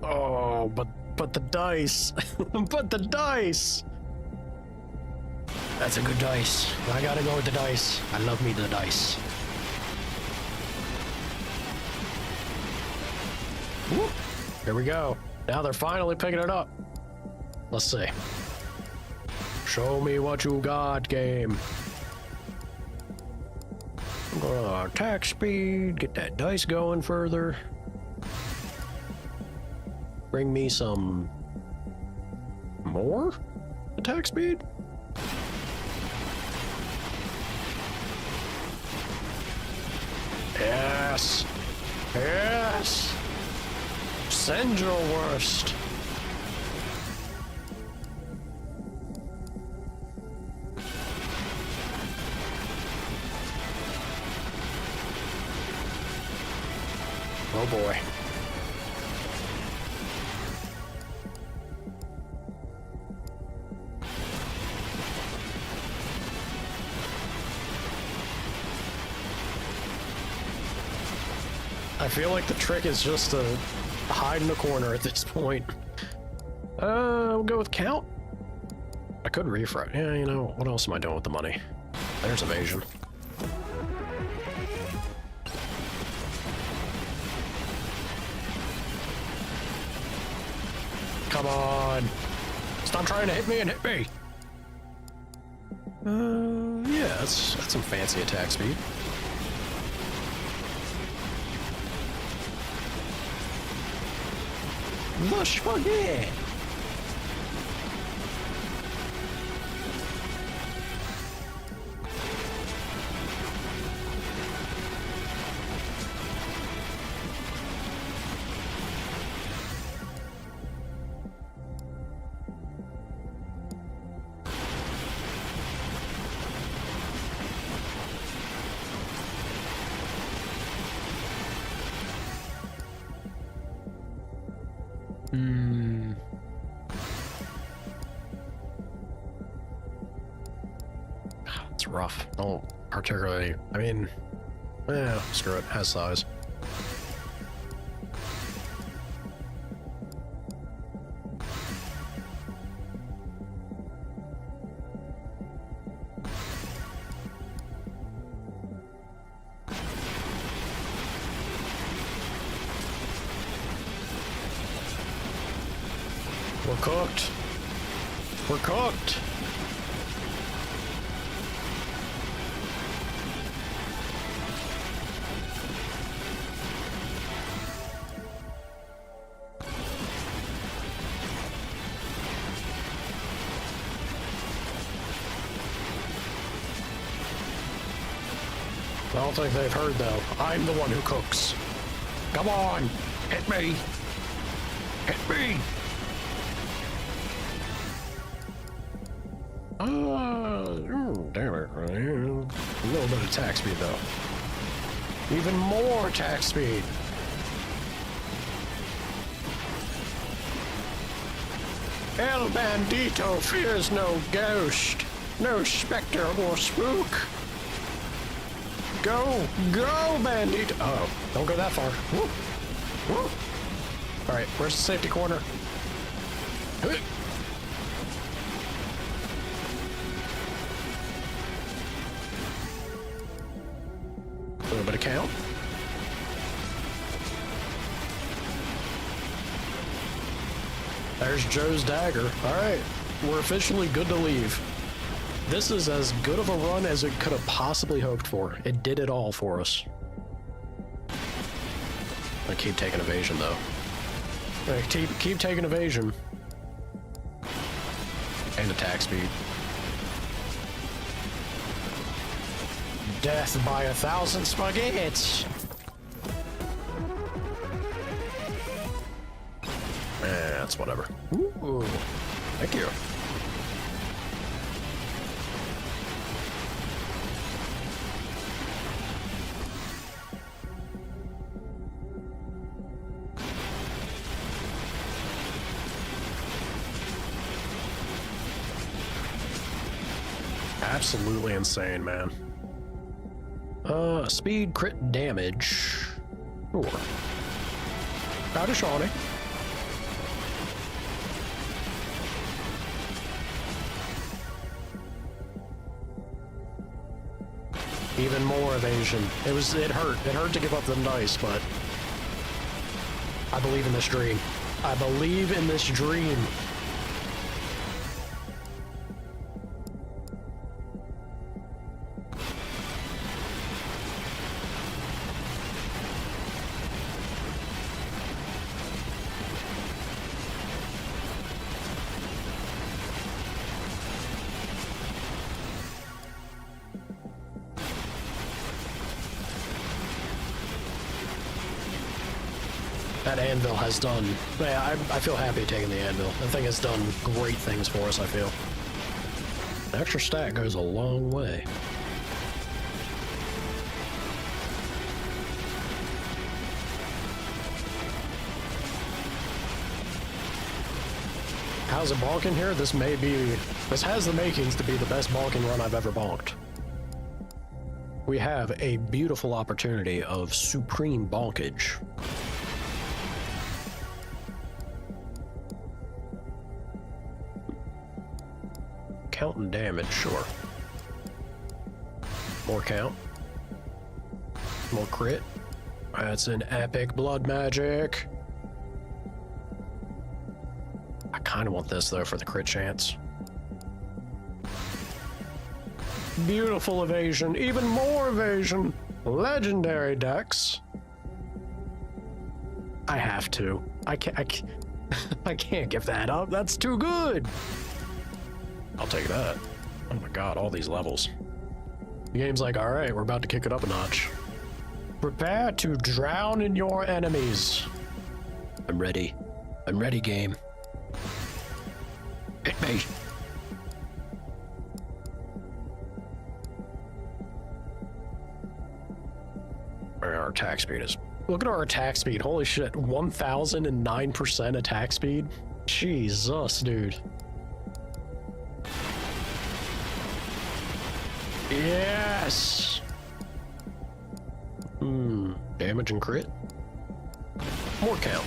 Oh, but the dice. But the dice. That's a good dice. I gotta go with the dice. I love me the dice. Whoop. Here we go. Now they're finally picking it up. Let's see. Show me what you got, game. I'm gonna attack speed, get that dice going further. Bring me some more attack speed? Yes! Yes! Send your worst! Oh boy. I feel like the trick is just to hide in the corner at this point. We'll go with count. I could refresh. Yeah, you know, what else am I doing with the money? There's evasion. Come on. Stop trying to hit me and hit me. Yeah, that's some fancy attack speed. Lush for yeah. rough. Oh, particularly, I mean, screw it, has size. We're cooked. We're cooked. I don't think they've heard, though. I'm the one who cooks. Come on! Hit me! Hit me! Damn it. A little bit of attack speed, though. Even more attack speed. El Bandito fears no ghost, no specter or spook. Go, go, Bandito. Uh-oh, don't go that far. Woo. Woo. All right, where's the safety corner? A little bit of count. There's Joe's dagger. All right, we're officially good to leave. This is as good of a run as it could have possibly hoped for. It did it all for us. I keep taking evasion, though. I keep taking evasion. And attack speed. Death by 1,000 spaghettis. That's whatever. Ooh, thank you. Absolutely insane, man. Speed, crit, damage. Sure. Howdy, Shawnee. Even more evasion. It hurt. It hurt to give up the dice, but I believe in this dream. I believe in this dream. That anvil has done... Yeah, I feel happy taking the anvil. That thing has done great things for us, I feel. An extra stack goes a long way. How's it bonking here? This has the makings to be the best bonking run I've ever bonked. We have a beautiful opportunity of supreme bonkage. Count and damage, sure. More count. More crit. That's an epic blood magic. I kind of want this, though, for the crit chance. Beautiful evasion. Even more evasion. Legendary dex. I have to. I can't give that up. That's too good. I'll take that. Oh my god, all these levels. The game's like, alright, we're about to kick it up a notch. Prepare to drown in your enemies. I'm ready. I'm ready, game. Hit me. Our attack speed is... Look at our attack speed. Holy shit. 1,009% attack speed? Jesus, dude. Yes! Damage and crit. More count.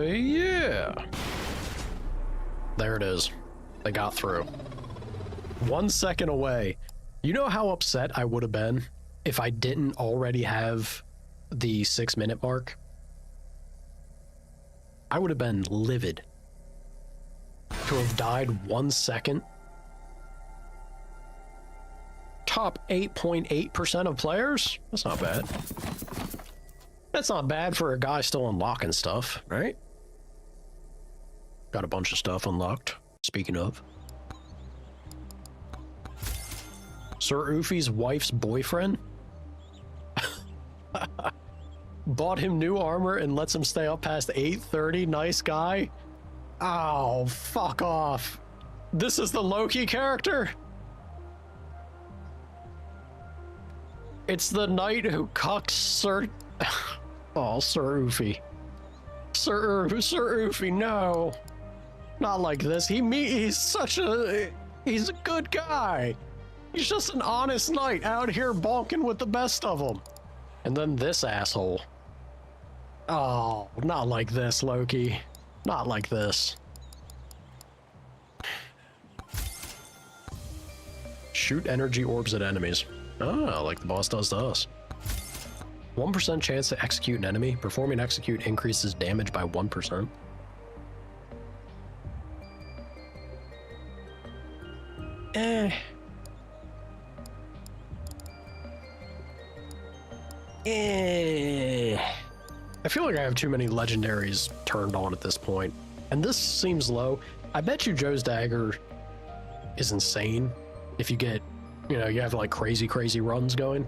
Yeah. There it is. They got through. 1 second away. You know how upset I would have been if I didn't already have the 6-minute mark? I would have been livid. To have died 1 second. Top 8.8% of players? That's not bad. That's not bad for a guy still unlocking stuff, right? Got a bunch of stuff unlocked, speaking of. Sir Oofy's wife's boyfriend? Bought him new armor and lets him stay up past 8:30. Nice guy. Oh, fuck off. This is the Loki character? It's the knight who cucks Sir... Oh, Sir Oofy. Sir Oofy, no. Not like this. He's such a... He's a good guy. He's just an honest knight out here bonking with the best of them. And then this asshole. Oh, not like this, Loki. Not like this. Shoot energy orbs at enemies. Ah, like the boss does to us. 1% chance to execute an enemy. Performing execute increases damage by 1%. I feel like I have too many legendaries turned on at this point. And this seems low. I bet you Joe's Dagger is insane if you get, you know, you have like crazy runs going.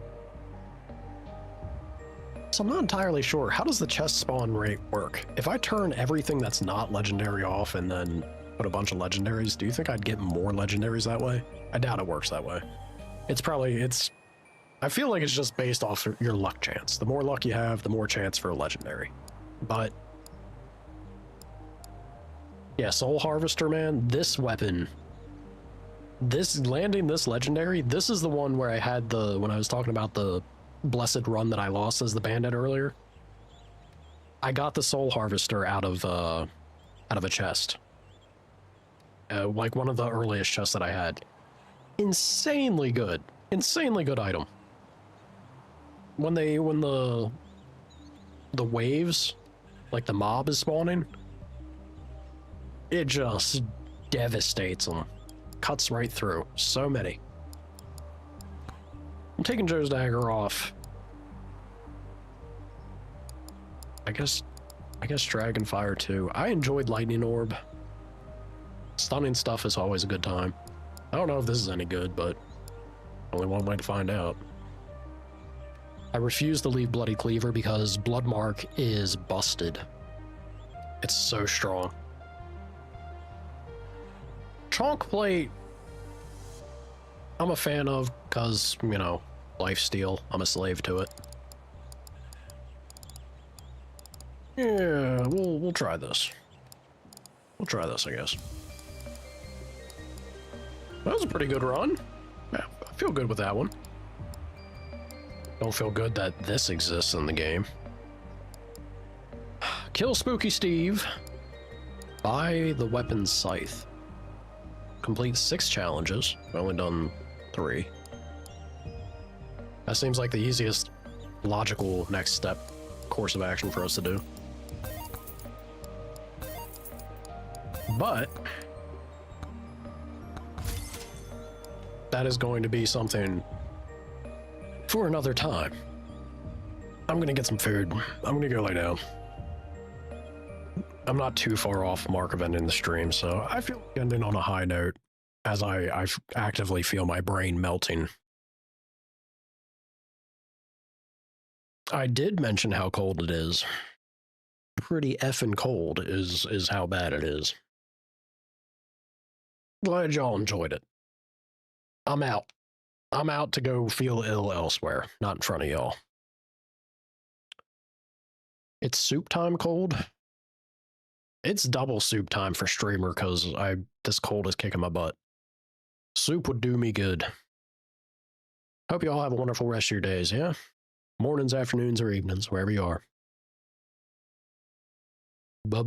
So I'm not entirely sure. How does the chest spawn rate work? If I turn everything that's not legendary off and then put a bunch of legendaries, do you think I'd get more legendaries that way? I doubt it works that way. I feel like it's just based off your luck chance. The more luck you have, the more chance for a legendary. But yeah, Soul Harvester, man, this weapon, landing this legendary, this is the one where I had when I was talking about the blessed run that I lost as the bandit earlier. I got the Soul Harvester out of a chest. Like one of the earliest chests that I had. Insanely good item. When the waves, like the mob is spawning, it just devastates them. Cuts right through. So many. I'm taking Joe's Dagger off. I guess Dragonfire too. I enjoyed Lightning Orb. Stunning stuff is always a good time. I don't know if this is any good, but only one way to find out. I refuse to leave Bloody Cleaver because Bloodmark is busted. It's so strong. Chonk Plate, I'm a fan of because, you know, lifesteal. I'm a slave to it. Yeah, we'll try this. We'll try this, I guess. That was a pretty good run. Yeah, I feel good with that one. Don't feel good that this exists in the game. Kill Spooky Steve. Buy the weapon scythe. Complete 6 challenges. I've only done 3. That seems like the easiest, logical next step course of action for us to do. But that is going to be something for another time. I'm gonna get some food. I'm gonna go lay down. I'm not too far off mark of ending the stream, so I feel like ending on a high note as I actively feel my brain melting. I did mention how cold it is. Pretty effing cold is how bad it is. Glad y'all enjoyed it. I'm out. I'm out to go feel ill elsewhere, not in front of y'all. It's soup time cold. It's double soup time for streamer because this cold is kicking my butt. Soup would do me good. Hope you all have a wonderful rest of your days, yeah? Mornings, afternoons, or evenings, wherever you are.